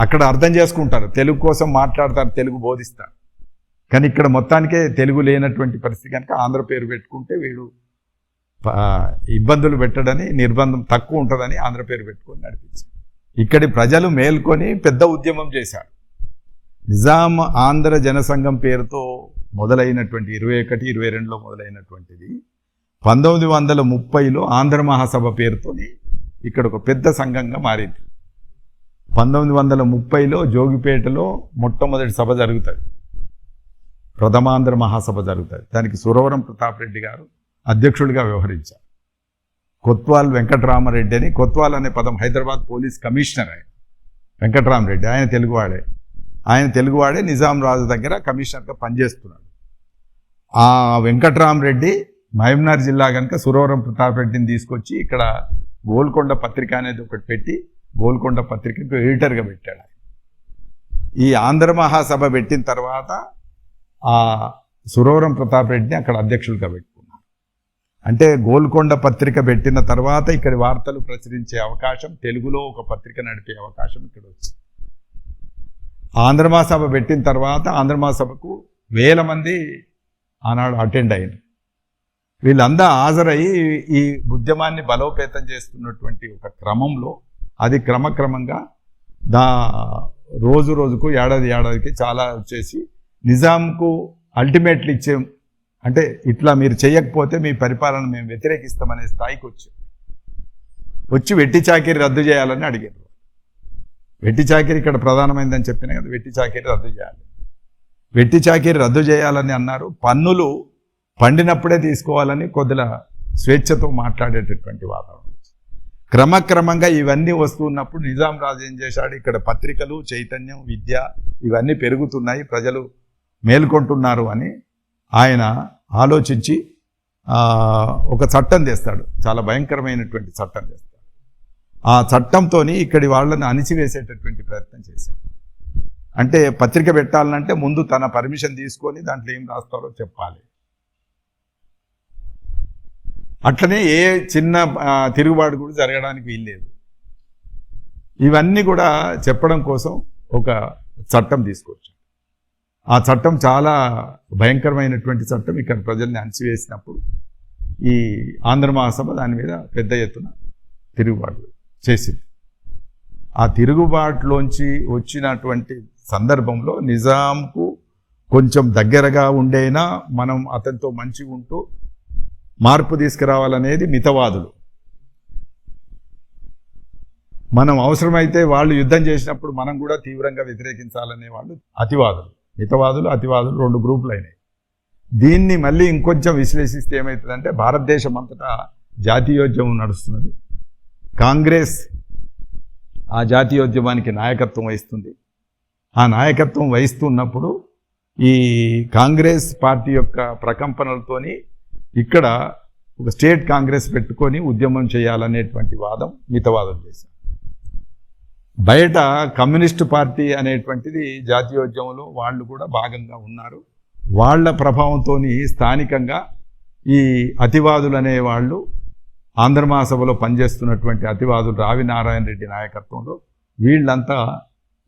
అక్కడ అర్థం చేసుకుంటారు, తెలుగు కోసం మాట్లాడతారు, తెలుగు బోధిస్తారు. కానీ ఇక్కడ మొత్తానికే తెలుగు లేనటువంటి పరిస్థితి కనుక ఆంధ్ర పేరు పెట్టుకుంటే వీడు ఇబ్బందులు పెట్టడని, నిర్బంధం తక్కువ ఉంటుందని ఆంధ్ర పేరు పెట్టుకొని నడిపించారు. ఇక్కడి ప్రజలు మేల్కొని పెద్ద ఉద్యమం చేశారు. నిజాం ఆంధ్ర జనసంఘం పేరుతో మొదలైనటువంటి 21-22లో మొదలైనటువంటిది 1930లో ఆంధ్ర మహాసభ పేరుతోని ఇక్కడ ఒక పెద్ద సంఘంగా మారింది. 1930లో జోగిపేటలో మొట్టమొదటి సభ జరుగుతుంది, ప్రథమాంధ్ర మహాసభ జరుగుతుంది. దానికి సురవరం ప్రతాప్ రెడ్డి గారు అధ్యక్షుడిగా వ్యవహరించారు. కొత్వాల్ వెంకటరామరెడ్డి అని, కొత్వాల్ అనే పదం హైదరాబాద్ పోలీస్ కమిషనర్ ఆయన వెంకటరామరెడ్డి, ఆయన తెలుగువాడే. ఆయన తెలుగువాడే, నిజాం రాజు దగ్గర కమిషనర్గా పనిచేస్తున్నాడు. ఆ వెంకట్రామరెడ్డి మహబూబ్నగర్ జిల్లా కనుక సురవరం ప్రతాప్ రెడ్డిని తీసుకొచ్చి ఇక్కడ గోల్కొండ పత్రిక అనేది ఒకటి పెట్టి గోల్కొండ పత్రికకు ఎడిటర్గా పెట్టాడు. ఈ ఆంధ్ర మహాసభ పెట్టిన తర్వాత ఆ సురవరం ప్రతాప్ రెడ్డిని అక్కడ అధ్యక్షులుగా పెట్టుకున్నారు. అంటే గోల్కొండ పత్రిక పెట్టిన తర్వాత ఇక్కడ వార్తలు ప్రచురించే అవకాశం, తెలుగులో ఒక పత్రిక నడిపే అవకాశం ఇక్కడ వచ్చింది. ఆంధ్ర మహాసభ పెట్టిన తర్వాత ఆంధ్ర మహాసభకు 1000 మంది ఆనాడు అటెండ్ అయ్యారు. వీళ్ళంతా హాజరయ్యి ఈ ఉద్యమాన్ని బలోపేతం చేస్తున్నటువంటి ఒక క్రమంలో అది క్రమక్రమంగా రోజు రోజుకు ఏడాదికి చాలా వచ్చేసి నిజాంకు అల్టిమేట్లీ ఇచ్చాం, అంటే ఇట్లా మీరు చేయకపోతే మీ పరిపాలన మేము వ్యతిరేకిస్తామనే స్థాయికి వచ్చి వెట్టి చాకిరి రద్దు చేయాలని అడిగారు. వెట్టి చాకిరి ఇక్కడ ప్రధానమైందని చెప్పినా కదా, వెట్టి చాకిరి రద్దు చేయాలి, వెట్టి చాకిరి రద్దు చేయాలని అన్నారు. పన్నులు పండినప్పుడే తీసుకోవాలని కొద్దిగా స్వేచ్ఛతో మాట్లాడేటటువంటి వాతావరణం. క్రమక్రమంగా ఇవన్నీ వస్తున్నప్పుడు నిజాం రాజు ఏం చేశాడు, ఇక్కడ పత్రికలు, చైతన్యం, విద్య ఇవన్నీ పెరుగుతున్నాయి, ప్రజలు మేల్కొంటున్నారు అని ఆయన ఆలోచించి ఒక చట్టం తెస్తాడు. చాలా భయంకరమైనటువంటి చట్టం తెస్తాడు. ఆ చట్టంతో ఇక్కడి వాళ్ళని అణిచివేసేటటువంటి ప్రయత్నం చేశాడు. అంటే పత్రిక పెట్టాలంటే ముందు తన పర్మిషన్ తీసుకొని దాంట్లో ఏం రాస్తారో చెప్పాలి. అట్లనే ఏ చిన్న తిరుగుబాటు కూడా జరగడానికి వీల్లేదు. ఇవన్నీ కూడా చెప్పడం కోసం ఒక చట్టం తీసుకొచ్చాడు. ఆ చట్టం చాలా భయంకరమైనటువంటి చట్టం. ఇక్కడ ప్రజల్ని అణిచివేసినప్పుడు ఈ ఆంధ్ర మహాసభ దాని మీద పెద్ద ఎత్తున తిరుగుబాటు చేసింది. ఆ తిరుగుబాటులోంచి వచ్చినటువంటి సందర్భంలో నిజాంకు కొంచెం దగ్గరగా ఉండేనా మనం అతనితో మంచిగా ఉంటూ మార్పు తీసుకురావాలనేది మితవాదులు. మనం అవసరమైతే వాళ్ళు యుద్ధం చేసినప్పుడు మనం కూడా తీవ్రంగా వ్యతిరేకించాలనే వాళ్ళు అతివాదులు. అతివాదులు 2 గ్రూపులు అయినాయి. దీన్ని మళ్ళీ ఇంకొంచెం విశ్లేషిస్తే ఏమవుతుందంటే భారతదేశం అంతటా జాతీయోద్యమం నడుస్తున్నది. కాంగ్రెస్ ఆ జాతీయోద్యమానికి నాయకత్వం వహిస్తుంది. ఆ నాయకత్వం వహిస్తున్నప్పుడు ఈ కాంగ్రెస్ పార్టీ యొక్క ప్రకంపనలతోని ఇక్కడ ఒక స్టేట్ కాంగ్రెస్ పెట్టుకొని ఉద్యమం చేయాలనేటువంటి వాదం మితవాదం చేశారు. బయట కమ్యూనిస్టు పార్టీ అనేటువంటిది జాతీయోద్యమంలో వాళ్ళు కూడా భాగంగా ఉన్నారు. వాళ్ళ ప్రభావంతో స్థానికంగా ఈ అతివాదులు అనేవాళ్ళు ఆంధ్ర మహాసభలో పనిచేస్తున్నటువంటి అతివాదులు రావి నారాయణ రెడ్డి నాయకత్వంలో వీళ్ళంతా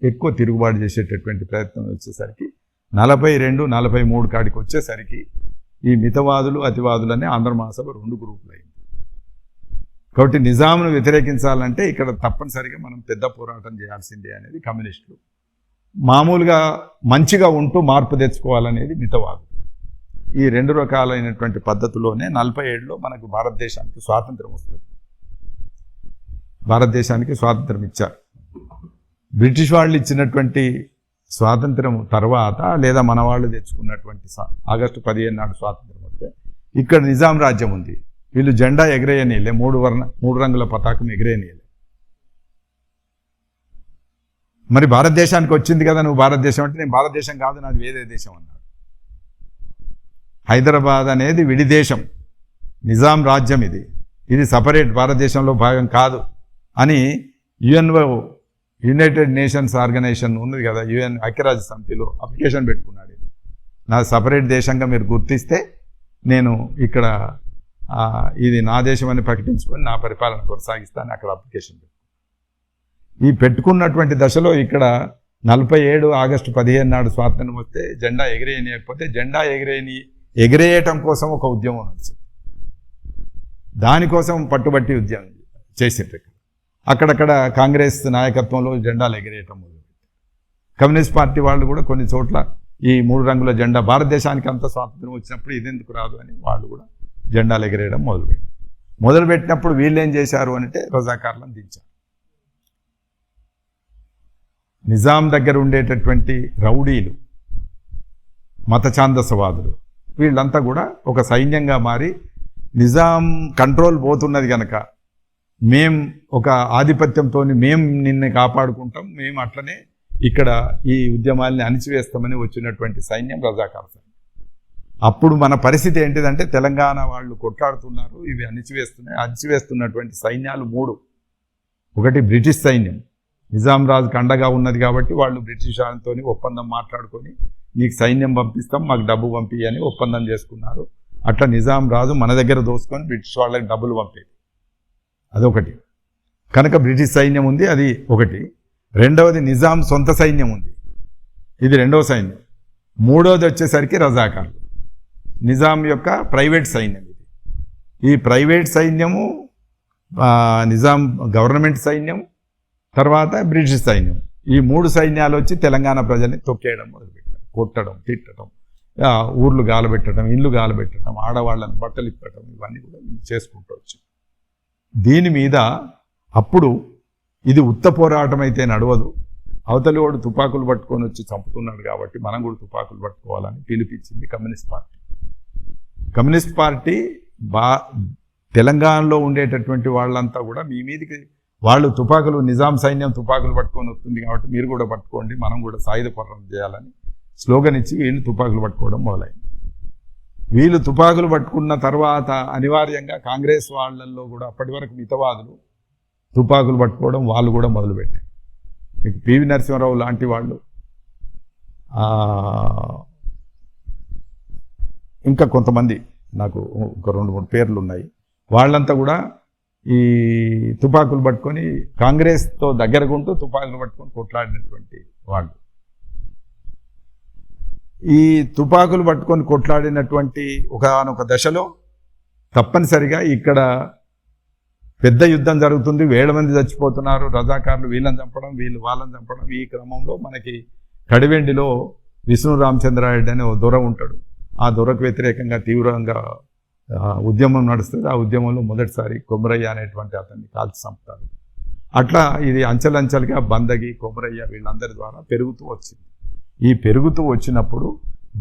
ఎక్కువ తిరుగుబాటు చేసేటటువంటి ప్రయత్నం వచ్చేసరికి 42, 43 కాడికి వచ్చేసరికి ఈ మితవాదులు అతివాదులనే ఆంధ్ర మహాసభ 2 గ్రూపులు అయింది. కాబట్టి నిజాంను వ్యతిరేకించాలంటే ఇక్కడ తప్పనిసరిగా మనం పెద్ద పోరాటం చేయాల్సిందే అనేది కమ్యూనిస్టులు. మామూలుగా మంచిగా ఉంటూ మార్పు తెచ్చుకోవాలనేది మితవాదులు. ఈ 2 రకాలైనటువంటి పద్ధతిలోనే 47లో మనకు భారతదేశానికి స్వాతంత్రం వస్తుంది. భారతదేశానికి స్వాతంత్రం ఇచ్చారు. బ్రిటిష్ వాళ్ళు ఇచ్చినటువంటి స్వాతంత్రం తర్వాత లేదా మన వాళ్ళు తెచ్చుకున్నటువంటి ఆగస్టు 15 నాడు స్వాతంత్రం వస్తే ఇక్కడ నిజాం రాజ్యం ఉంది. వీళ్ళు జెండా ఎగరేయనీయలే, 3 రంగుల పతాకం ఎగరేయనీయలే. మరి భారతదేశానికి వచ్చింది కదా నువ్వు భారతదేశం అంటే, నేను భారతదేశం కాదు నాది వేరే దేశం అన్నాడు. హైదరాబాద్ అనేది విడి దేశం, నిజాం రాజ్యం, ఇది సపరేట్, భారతదేశంలో భాగం కాదు అని యుఎన్ఓ, యునైటెడ్ నేషన్స్ ఆర్గనైజేషన్ ఉంది కదా, యుఎన్ ఐక్యరాజ్య సమితిలో అప్లికేషన్ పెట్టుకున్నాడు. నా సపరేట్ దేశంగా మీరు గుర్తిస్తే నేను ఇక్కడ ఇది నా దేశం అని ప్రకటించుకొని నా పరిపాలన కొనసాగిస్తాను అక్కడ అప్లికేషన్ ఈ పెట్టుకున్నటువంటి దశలో ఇక్కడ 47 ఆగస్టు 15 నాడు స్వాతంత్రం వస్తే జెండా ఎగిరేయనియకపోతే జెండా ఎగిరేయటం కోసం ఒక ఉద్యమం నడిచింది. దానికోసం పట్టుబట్టి ఉద్యమం చేసిండ్రు. అక్కడక్కడ కాంగ్రెస్ నాయకత్వంలో జెండాలు ఎగిరేయటం మొదలుపెట్టారు. కమ్యూనిస్ట్ పార్టీ వాళ్ళు కూడా కొన్ని చోట్ల ఈ 3 రంగుల జెండా, భారతదేశానికి అంత స్వాతంత్రం వచ్చినప్పుడు ఇదెందుకు రాదు అని వాళ్ళు కూడా జెండాలు ఎగిరేయడం మొదలుపెట్టినప్పుడు వీళ్ళు ఏం చేశారు అంటే రజాకార్లను దించారు. నిజాం దగ్గర ఉండేటటువంటి రౌడీలు, మత ఛాందసవాదులు వీళ్ళంతా కూడా ఒక సైన్యంగా మారి నిజాం కంట్రోల్ పోతున్నది కనుక మేం ఒక ఆధిపత్యంతో మేము నిన్ను కాపాడుకుంటాం, మేము అట్లనే ఇక్కడ ఈ ఉద్యమాల్ని అణిచివేస్తామని వచ్చినటువంటి సైన్యం రజాకార్ సైన్యం. అప్పుడు మన పరిస్థితి ఏంటిదంటే తెలంగాణ వాళ్ళు కొట్లాడుతున్నారు, ఇవి అణిచివేస్తున్నటువంటి సైన్యాలు 3. ఒకటి బ్రిటిష్ సైన్యం, నిజాం రాజుకు అండగా ఉన్నది కాబట్టి వాళ్ళు బ్రిటిష్ వాళ్ళతో ఒప్పందం మాట్లాడుకొని నీకు సైన్యం పంపిస్తాం, మాకు డబ్బు పంపి అని ఒప్పందం చేసుకున్నారు. అట్లా నిజాం రాజు మన దగ్గర దోసుకొని బ్రిటిష్ వాళ్ళకి డబ్బులు పంపేది. అదొకటి. కనుక బ్రిటిష్ సైన్యం ఉంది, అది ఒకటి. రెండవది నిజాం సొంత సైన్యం ఉంది, ఇది రెండవ సైన్యం. మూడవది వచ్చేసరికి రజాకార్లు, నిజాం యొక్క ప్రైవేట్ సైన్యం. ఇది ఈ ప్రైవేట్ సైన్యము నిజాం గవర్నమెంట్ సైన్యం, తర్వాత బ్రిటిష్ సైన్యం. ఈ 3 సైన్యాలు వచ్చి తెలంగాణ ప్రజల్ని తొక్కేయడం మొదలుపెట్టారు, కొట్టడం, తిట్టడం, ఊర్లు గాలబెట్టడం, ఇల్లు గాలబెట్టడం, ఆడవాళ్ళని బట్టలు ఇప్పటం, ఇవన్నీ కూడా చేసుకుంటూ వచ్చాం. దీని మీద అప్పుడు ఇది ఉత్త పోరాటం అయితే నడవదు, అవతలి వాడు తుపాకులు పట్టుకొని వచ్చి చంపుతున్నాడు కాబట్టి మనం కూడా తుపాకులు పట్టుకోవాలని పిలిపించింది కమ్యూనిస్ట్ పార్టీ. కమ్యూనిస్ట్ పార్టీ తెలంగాణలో ఉండేటటువంటి వాళ్ళంతా కూడా మీ మీదికి వాళ్ళు తుపాకులు, నిజాం సైన్యం తుపాకులు పట్టుకొని వస్తుంది కాబట్టి మీరు కూడా పట్టుకోండి, మనం కూడా సాయుధ పోరాటం చేయాలని స్లోగన్ ఇచ్చి వీళ్ళు తుపాకులు పట్టుకోవడం మొదలైంది. వీళ్ళు తుపాకులు పట్టుకున్న తర్వాత అనివార్యంగా కాంగ్రెస్ వాళ్ళల్లో కూడా అప్పటి వరకు మితవాదులు తుపాకులు పట్టుకోవడం వాళ్ళు కూడా మొదలుపెట్టారు. మీకు పివి నరసింహారావు లాంటి వాళ్ళు, ఇంకా కొంతమంది, నాకు ఒక 2-3 పేర్లు ఉన్నాయి, వాళ్ళంతా కూడా ఈ తుపాకులు పట్టుకొని కాంగ్రెస్తో దగ్గరకుంటూ తుపాకులు పట్టుకొని కొట్లాడినటువంటి వాళ్ళు. ఈ తుపాకులు పట్టుకొని కొట్లాడినటువంటి ఒకనొక దశలో తప్పనిసరిగా ఇక్కడ పెద్ద యుద్ధం జరుగుతుంది, 1000 మంది చచ్చిపోతున్నారు, రజాకారులు వీళ్ళని చంపడం, వీళ్ళు వాళ్ళని చంపడం. ఈ క్రమంలో మనకి కడివెండిలో విష్ణు రామచంద్రారెడ్డి అనే ఓ దొర ఉంటాడు. ఆ దొరకు వ్యతిరేకంగా తీవ్రంగా ఉద్యమం నడుస్తుంది. ఆ ఉద్యమంలో మొదటిసారి కొమరయ్య అనేటువంటి అతన్ని కాల్చి చంపుతారు. అట్లా ఇది అంచెలంచెలుగా బందగి, కొమరయ్య వీళ్ళందరి ద్వారా పెరుగుతూ వచ్చింది. ఈ పెరుగుతూ వచ్చినప్పుడు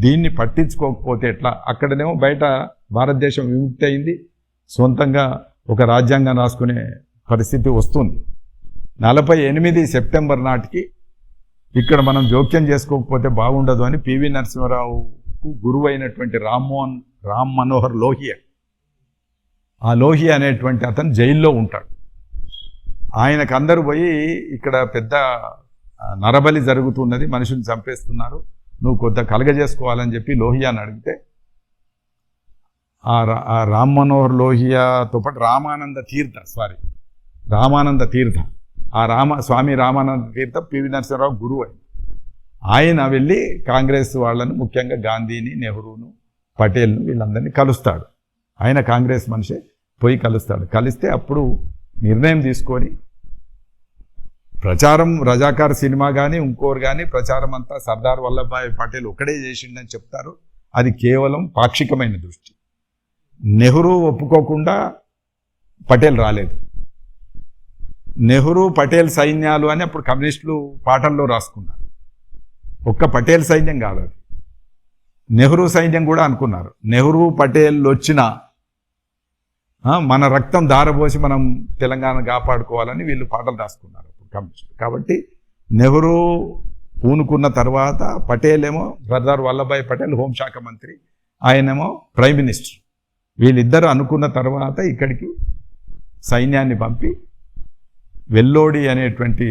దీన్ని పట్టించుకోకపోతే ఎట్లా? అక్కడనేమో బయట భారతదేశం విముక్తి అయింది, సొంతంగా ఒక రాజ్యాంగం రాసుకునే పరిస్థితి వస్తుంది. 48 సెప్టెంబర్ నాటికి ఇక్కడ మనం జోక్యం చేసుకోకపోతే బాగుండదు అని పివి నరసింహారావుకు గురువు అయినటువంటి రామ్ మనోహర్ లోహియా, ఆ లోహియా అనేటువంటి అతను జైల్లో ఉంటాడు. ఆయనకు అందరూ పోయి ఇక్కడ పెద్ద నరబలి జరుగుతున్నది, మనుషుల్ని చంపేస్తున్నారు, నువ్వు కొద్దిగా కలగజేసుకోవాలని చెప్పి లోహియాని అడిగితే ఆ రామ్ మనోహర్ లోహియాతో పాటు రామానంద తీర్థ స్వామి రామానంద తీర్థ పివి నరసింహారావు గురువు అయింది. ఆయన వెళ్ళి కాంగ్రెస్ వాళ్ళను, ముఖ్యంగా గాంధీని, నెహ్రూను, పటేల్ను వీళ్ళందరినీ కలుస్తాడు. ఆయన కాంగ్రెస్ మనిషి పోయి కలుస్తాడు. కలిస్తే అప్పుడు నిర్ణయం తీసుకొని ప్రచారం, రజాకార్ సినిమా కానీ ఇంకోరు కానీ ప్రచారం అంతా సర్దార్ వల్లభాయ్ పటేల్ ఒక్కడే చేసిండని చెప్తారు. అది కేవలం పాక్షికమైన దృష్టి. నెహ్రూ ఒప్పుకోకుండా పటేల్ రాలేదు. నెహ్రూ పటేల్ సైన్యాలు అని అప్పుడు కమ్యూనిస్టులు పాటల్లో రాసుకున్నారు. ఒక్క పటేల్ సైన్యం కాదు అది, నెహ్రూ సైన్యం కూడా అనుకున్నారు. నెహ్రూ పటేల్ వచ్చిన మన రక్తం దారబోసి మనం తెలంగాణ కాపాడుకోవాలని వీళ్ళు పాటలు రాసుకున్నారు కమ్యూనిస్టులు. కాబట్టి నెహ్రూ పూనుకున్న తర్వాత పటేల్ ఏమో, సర్దార్ వల్లభాయ్ పటేల్ హోంశాఖ మంత్రి, ఆయనేమో ప్రైమ్ మినిస్టర్. వీళ్ళిద్దరూ అనుకున్న తర్వాత ఇక్కడికి సైన్యాన్ని పంపి వెల్లోడి అనేటువంటి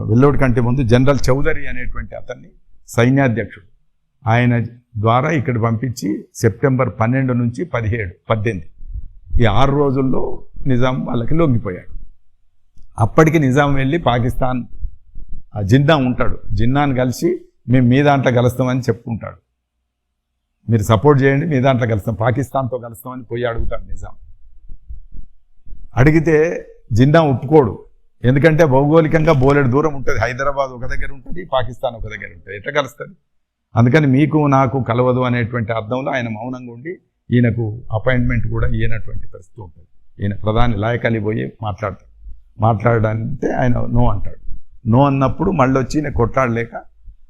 వెల్లోడి కంటే ముందు జనరల్ చౌదరి అనేటువంటి అతన్ని సైన్యాధ్యక్షుడు, ఆయన ద్వారా ఇక్కడ పంపించి సెప్టెంబర్ 12 నుంచి 18 ఈ 6 రోజుల్లో నిజాం వాళ్ళకి లొంగిపోయాడు. అప్పటికి నిజాం వెళ్ళి పాకిస్తాన్ జిన్నా ఉంటాడు, జిన్నాను కలిసి మేము మీ దాంట్లో కలుస్తామని చెప్పుకుంటాడు. మీరు సపోర్ట్ చేయండి, మీ దాంట్లో కలుస్తాం, పాకిస్తాన్తో కలుస్తామని పోయి అడుగుతాడు నిజాం. అడిగితే జిన్నా ఒప్పుకోడు, ఎందుకంటే భౌగోళికంగా బోలెడు దూరం ఉంటుంది. హైదరాబాద్ ఒక దగ్గర ఉంటుంది, పాకిస్తాన్ ఒక దగ్గర ఉంటుంది, ఎట్లా కలుస్తుంది? అందుకని మీకు నాకు కలవదు అనేటువంటి అర్థంలో ఆయన మౌనంగా ఉండి ఈయనకు అపాయింట్మెంట్ కూడా ఇయ్యనటువంటి పరిస్థితి ఉంటుంది. ఈయన ప్రధాని లాయకాలి పోయి మాట్లాడడానికి ఆయన నో అంటాడు. నో అన్నప్పుడు మళ్ళీ వచ్చి ఈయన కొట్లాడలేక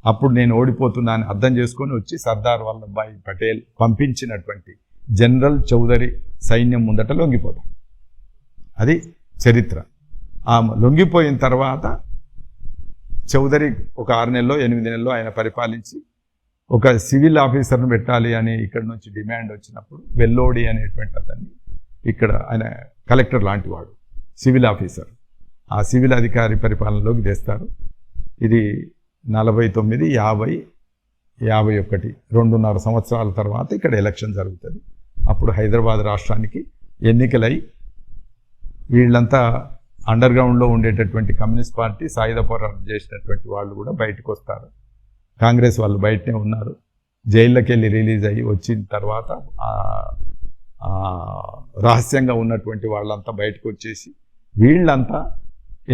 అప్పుడు నేను ఓడిపోతున్నా అని అర్థం చేసుకొని వచ్చి సర్దార్ వల్లభాయ్ పటేల్ పంపించినటువంటి జనరల్ చౌదరి సైన్యం ముందట లొంగిపోతాడు. అది చరిత్ర. ఆ లొంగిపోయిన తర్వాత చౌదరి ఒక 6 నెలలో 8 నెలల్లో ఆయన పరిపాలించి ఒక సివిల్ ఆఫీసర్ను పెట్టాలి అని ఇక్కడ నుంచి డిమాండ్ వచ్చినప్పుడు వెల్లోడి అనేటువంటి అతన్ని ఇక్కడ ఆయన కలెక్టర్ లాంటి వాడు సివిల్ ఆఫీసర్, ఆ సివిల్ అధికారి పరిపాలనలోకి తెస్తారు. ఇది 49, 50, 51 2.5 సంవత్సరాల తర్వాత ఇక్కడ ఎలక్షన్ జరుగుతుంది. అప్పుడు హైదరాబాద్ రాష్ట్రానికి ఎన్నికలై వీళ్ళంతా అండర్ గ్రౌండ్లో ఉండేటటువంటి కమ్యూనిస్ట్ పార్టీ సాయుధ పోరాటం చేసినటువంటి వాళ్ళు కూడా బయటకు వస్తారు. కాంగ్రెస్ వాళ్ళు బయటనే ఉన్నారు. జైల్లోకి వెళ్ళి రిలీజ్ అయ్యి వచ్చిన తర్వాత రహస్యంగా ఉన్నటువంటి వాళ్ళంతా బయటకు వచ్చేసి వీళ్ళంతా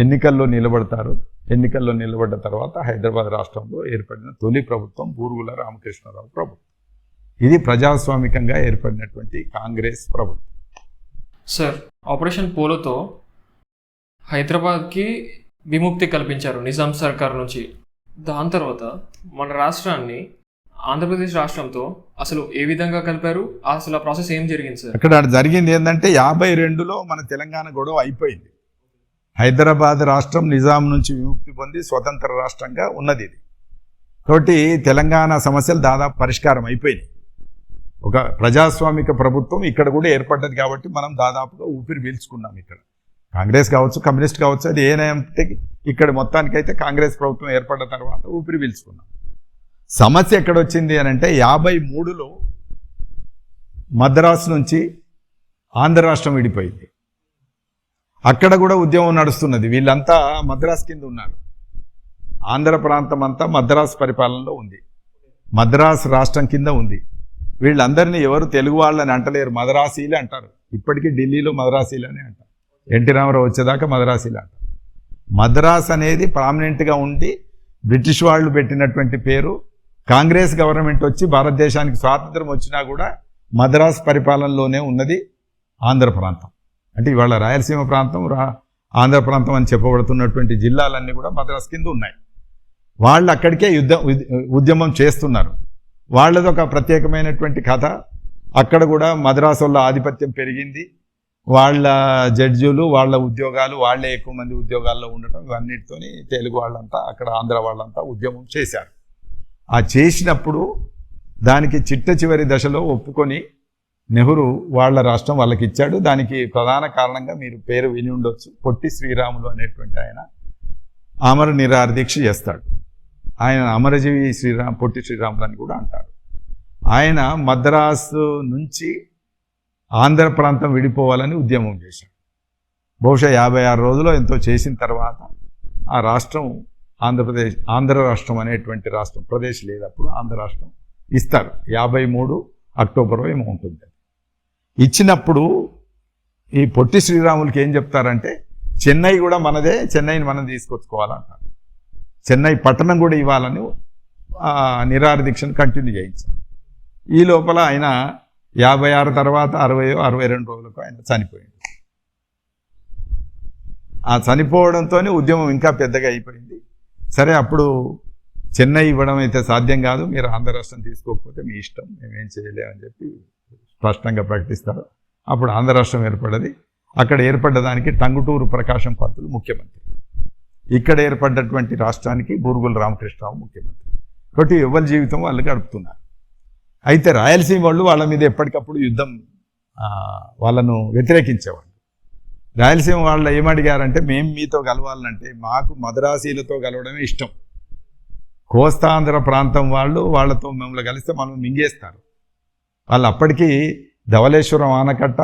ఎన్నికల్లో నిలబడతారు. ఎన్నికల్లో నిలబడ్డ తర్వాత హైదరాబాద్ రాష్ట్రంలో ఏర్పడిన తొలి ప్రభుత్వం బూరుగుల రామకృష్ణారావు ప్రభుత్వం. ఇది ప్రజాస్వామికంగా ఏర్పడినటువంటి కాంగ్రెస్ ప్రభుత్వం.
సార్, ఆపరేషన్ పోలోతో హైదరాబాద్కి విముక్తి కల్పించారు నిజాం సర్కార్ నుంచి. దాని తర్వాత మన రాష్ట్రాన్ని ఆంధ్రప్రదేశ్ రాష్ట్రంతో అసలు ఏ విధంగా కలిపారు, అసలు ఆ ప్రాసెస్ ఏం జరిగింది సార్?
అక్కడ జరిగింది ఏంటంటే 52లో మన తెలంగాణ గొడవ అయిపోయింది. హైదరాబాద్ రాష్ట్రం నిజాం నుంచి విముక్తి పొంది స్వతంత్ర రాష్ట్రంగా ఉన్నది. ఇది కాబట్టి తెలంగాణ సమస్యలు దాదాపు పరిష్కారం అయిపోయినాయి. ఒక ప్రజాస్వామిక ప్రభుత్వం ఇక్కడ కూడా ఏర్పడ్డది కాబట్టి మనం దాదాపుగా ఊపిరి పీల్చుకున్నాం. ఇక్కడ కాంగ్రెస్ కావచ్చు, కమ్యూనిస్ట్ కావచ్చు, అది ఏనంటే ఇక్కడ మొత్తానికైతే కాంగ్రెస్ ప్రభుత్వం ఏర్పడ్డ తర్వాత ఊపిరి పీల్చుకున్నాం. సమస్య ఎక్కడొచ్చింది అని అంటే 53లో మద్రాసు నుంచి ఆంధ్ర రాష్ట్రం విడిపోయింది. అక్కడ కూడా ఉద్యమం నడుస్తున్నది. వీళ్ళంతా మద్రాసు కింద ఉన్నారు. ఆంధ్ర ప్రాంతం అంతా మద్రాసు పరిపాలనలో ఉంది. మద్రాసు రాష్ట్రం కింద ఉంది. వీళ్ళందరినీ ఎవరు తెలుగు వాళ్ళని అంటలేరు, మద్రాసీలే అంటారు. ఇప్పటికీ ఢిల్లీలో మద్రాసీలనే అంటారు. ఎన్టీ రామారావు వచ్చేదాకా మద్రాసీలు అంటారు. మద్రాస్ అనేది ప్రామినెంట్గా ఉండి బ్రిటిష్ వాళ్ళు పెట్టినటువంటి పేరు. కాంగ్రెస్ గవర్నమెంట్ వచ్చి భారతదేశానికి స్వాతంత్రం వచ్చినా కూడా మద్రాస్ పరిపాలనలోనే ఉన్నది ఆంధ్ర ప్రాంతం. అంటే ఇవాళ రాయలసీమ ప్రాంతం, ఆంధ్ర ప్రాంతం అని చెప్పబడుతున్నటువంటి జిల్లాలన్నీ కూడా మద్రాస్ కింద ఉన్నాయి. వాళ్ళు అక్కడికే ఉద్యమం చేస్తున్నారు. వాళ్ళది ఒక ప్రత్యేకమైనటువంటి కథ. అక్కడ కూడా మద్రాసు వల్ల ఆధిపత్యం పెరిగింది. వాళ్ళ జడ్జీలు, వాళ్ళ ఉద్యోగాలు, వాళ్ళే ఎక్కువ మంది ఉద్యోగాల్లో ఉండటం, ఇవన్నిటితోని తెలుగు వాళ్ళంతా అక్కడ ఆంధ్ర వాళ్ళంతా ఉద్యమం చేశారు. ఆ చేసినప్పుడు దానికి చిట్ట చివరి దశలో ఒప్పుకొని నెహ్రూ వాళ్ళ రాష్ట్రం వాళ్ళకి ఇచ్చాడు. దానికి ప్రధాన కారణంగా మీరు పేరు విని ఉండొచ్చు, పొట్టి శ్రీరాములు అనేటువంటి ఆయన అమర నిరాహార దీక్ష చేస్తాడు. ఆయన అమరజీవి పొట్టి శ్రీరాములు అని కూడా అంటారు. ఆయన మద్రాసు నుంచి ఆంధ్ర ప్రాంతం విడిపోవాలని ఉద్యమం చేశాడు. బహుశా 56 రోజులు ఎంతో చేసిన తర్వాత ఆ రాష్ట్రం ఆంధ్ర రాష్ట్రం అనేటువంటి రాష్ట్రం, ప్రదేశ్ లేదు అప్పుడు, ఆంధ్ర రాష్ట్రం ఇస్తారు. 53 అక్టోబర్ ఏమో ఉంటుంది. ఇచ్చినప్పుడు ఈ పొట్టి శ్రీరాములకి ఏం చెప్తారంటే చెన్నై కూడా మనదే, చెన్నైని మనం తీసుకొచ్చుకోవాలంటారు. చెన్నై పట్టణం కూడా ఇవ్వాలని నిరాహార దీక్షను కంటిన్యూ చేయించారు. ఈ లోపల ఆయన 56 తర్వాత 62 రోజులకు ఆయన చనిపోయింది. ఆ చనిపోవడంతో ఉద్యమం ఇంకా పెద్దగా అయిపోయింది. సరే, అప్పుడు చెన్నై ఇవ్వడం అయితే సాధ్యం కాదు, మీరు ఆంధ్ర రాష్ట్రం తీసుకోకపోతే మీ ఇష్టం, మేమేం చేయలేమని చెప్పి స్పష్టంగా ప్రకటిస్తారు. అప్పుడు ఆంధ్ర రాష్ట్రం ఏర్పడ్డది. అక్కడ ఏర్పడ్డదానికి టంగుటూరు ప్రకాశం పంతులు ముఖ్యమంత్రి. ఇక్కడ ఏర్పడ్డటువంటి రాష్ట్రానికి బూరుగుల రామకృష్ణరావు ముఖ్యమంత్రి. కాబట్టి ఎవరి జీవితం వాళ్ళు గడుపుతున్నారు. అయితే రాయలసీమ వాళ్ళు వాళ్ళ మీద ఎప్పటికప్పుడు యుద్ధం, వాళ్ళను వ్యతిరేకించేవాళ్ళు. రాయలసీమ వాళ్ళు ఏమడిగారంటే, మేము మీతో కలవాలంటే మాకు మద్రాసీలతో కలవడమే ఇష్టం. కోస్తాంధ్ర ప్రాంతం వాళ్ళతో మమ్మల్ని కలిస్తే మనం మింగేస్తారు. వాళ్ళు అప్పటికీ ధవళేశ్వరం ఆనకట్ట,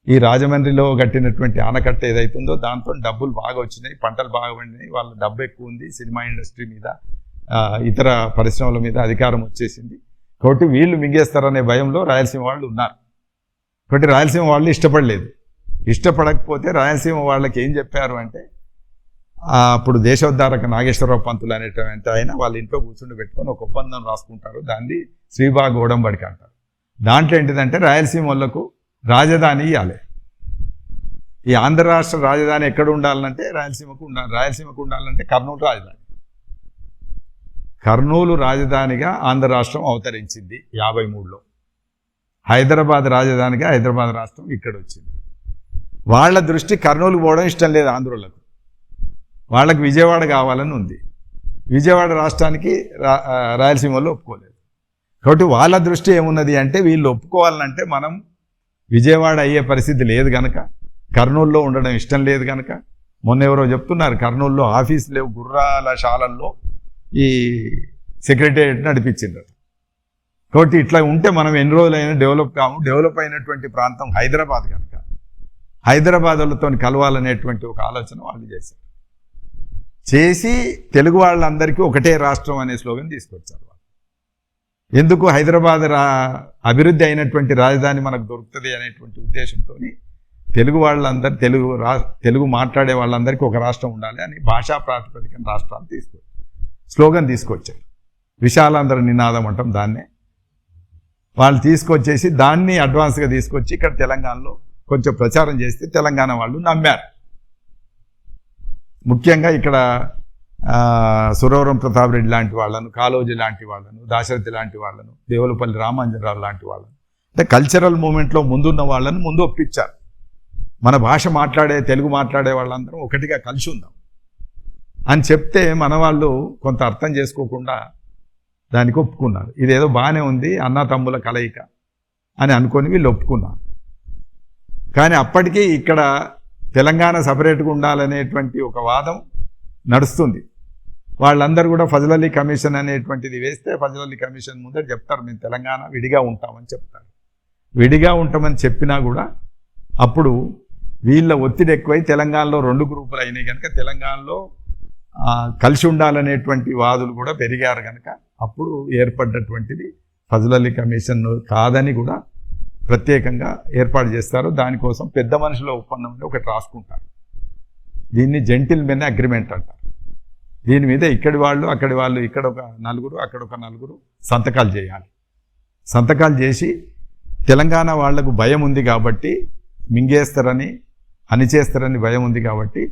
ఈ రాజమండ్రిలో కట్టినటువంటి ఆనకట్ట ఏదైతుందో దాంతో డబ్బులు బాగా వచ్చినాయి, పంటలు బాగా పండినాయి, వాళ్ళ డబ్బు ఎక్కువ ఉంది, సినిమా ఇండస్ట్రీ మీద, ఇతర పరిశ్రమల మీద అధికారం వచ్చేసింది. కాబట్టి వీళ్ళు మింగేస్తారనే భయంలో రాయలసీమ వాళ్ళు ఉన్నారు. కాబట్టి రాయలసీమ వాళ్ళు ఇష్టపడలేదు. ఇష్టపడకపోతే రాయలసీమ వాళ్ళకి ఏం చెప్పారు అంటే, అప్పుడు దేశోద్ధారక నాగేశ్వరరావు పంతులు అనేటువంటి ఆయన వాళ్ళ ఇంట్లో కూర్చుండి పెట్టుకొని ఒక ఒప్పందం రాసుకుంటారు. దాన్ని శ్రీబాగ్ ఓడంబడిక అంటారు. దాంట్లో ఏంటిదంటే రాయలసీమ వాళ్ళకు రాజధాని ఇవ్వాలి. ఈ ఆంధ్ర రాష్ట్ర రాజధాని ఎక్కడ ఉండాలంటే రాయలసీమకు ఉండాలి. రాయలసీమకు ఉండాలంటే కర్నూలు రాజధాని. కర్నూలు రాజధానిగా ఆంధ్ర రాష్ట్రం అవతరించింది 53లో. హైదరాబాద్ రాజధానిగా హైదరాబాద్ రాష్ట్రం ఇక్కడ వచ్చింది. వాళ్ళ దృష్టి కర్నూలుకు పోవడం ఇష్టం లేదు ఆంధ్రులకు. వాళ్ళకి విజయవాడ కావాలని ఉంది. విజయవాడ రాష్ట్రానికి రాయలసీమలో ఒప్పుకోలేదు. కాబట్టి వాళ్ళ దృష్టి ఏమున్నది అంటే వీళ్ళు ఒప్పుకోవాలంటే మనం విజయవాడ అయ్యే పరిస్థితి లేదు కనుక, కర్నూలులో ఉండడం ఇష్టం లేదు కనుక, మొన్న ఎవరో చెప్తున్నారు కర్నూలులో ఆఫీస్ లేవు, గుర్రాల శాలల్లో ఈ సెక్రటేరియట్ నడిపించిండ్రు. కాబట్టి ఇట్లా ఉంటే మనం ఎన్ని రోజులైనా డెవలప్ కాము. డెవలప్ అయినటువంటి ప్రాంతం హైదరాబాద్ కనుక హైదరాబాదులతో కలవాలనేటువంటి ఒక ఆలోచన వాళ్ళు చేశారు. చేసి తెలుగు వాళ్ళందరికీ ఒకటే రాష్ట్రం అనే స్లోగన్ తీసుకొచ్చారు. ఎందుకు హైదరాబాద్ అభివృద్ధి అయినటువంటి రాజధాని మనకు దొరుకుతుంది అనేటువంటి ఉద్దేశంతో తెలుగు వాళ్ళందరూ తెలుగు మాట్లాడే వాళ్ళందరికీ ఒక రాష్ట్రం ఉండాలి అని భాషా ప్రాతిపదికన రాష్ట్రాలు స్లోగన్ తీసుకొచ్చారు. విశాలాంధ్ర నినాదం అంటాం దాన్నే. వాళ్ళు తీసుకొచ్చేసి దాన్ని అడ్వాన్స్గా తీసుకొచ్చి ఇక్కడ తెలంగాణలో కొంచెం ప్రచారం చేస్తే తెలంగాణ వాళ్ళు నమ్మారు. ముఖ్యంగా ఇక్కడ సురవరం ప్రతాప్ రెడ్డి లాంటి వాళ్ళను, కాళోజీ లాంటి వాళ్ళను, దాశరథి లాంటి వాళ్ళను, దేవులపల్లి రామాంజనరావు లాంటి వాళ్ళను, అంటే కల్చరల్ మూమెంట్లో ముందున్న వాళ్ళను ముందు ఒప్పించారు. మన భాష తెలుగు మాట్లాడే వాళ్ళందరం ఒకటిగా కలిసి ఉందాం అని చెప్తే మన వాళ్ళు కొంత అర్థం చేసుకోకుండా దానికి ఒప్పుకున్నారు. ఇదేదో బాగానే ఉంది, అన్నా తమ్ముల కలయిక అని అనుకొని వీళ్ళు ఒప్పుకున్నారు. కానీ అప్పటికీ ఇక్కడ తెలంగాణ సపరేట్గా ఉండాలనేటువంటి ఒక వాదం నడుస్తుంది. వాళ్ళందరూ కూడా ఫజల్ అలీ కమిషన్ అనేటువంటిది వేస్తే ఫజల్ అలీ కమిషన్ ముందర చెప్తారు మేము తెలంగాణ విడిగా ఉంటామని చెప్తారు. విడిగా ఉంటామని చెప్పినా కూడా అప్పుడు వీళ్ళ ఒత్తిడి ఎక్కువై తెలంగాణలో 2 గ్రూపులు అయినాయి కనుక తెలంగాణలో కలిసి ఉండాలనేటువంటి వాదులు కూడా పెరిగారు కనుక అప్పుడు ఏర్పడ్డటువంటిది ఫజల్ అలీ కమిషన్ కాదని కూడా ప్రత్యేకంగా ఏర్పాటు చేస్తారు. దానికోసం పెద్ద మనుషుల ఒప్పందం ఒకటి రాసుకుంటారు. దీన్ని జెంటిల్మెన్ అగ్రిమెంట్ అంటారు. దీని మీద ఇక్కడి వాళ్ళు అక్కడి వాళ్ళు, ఇక్కడ ఒక 4 అక్కడ ఒక 4 సంతకాలు చేయాలి. సంతకాలు చేసి తెలంగాణ వాళ్లకు భయం ఉంది కాబట్టి, మింగేస్తారని అణిచేస్తారని భయం ఉంది కాబట్టి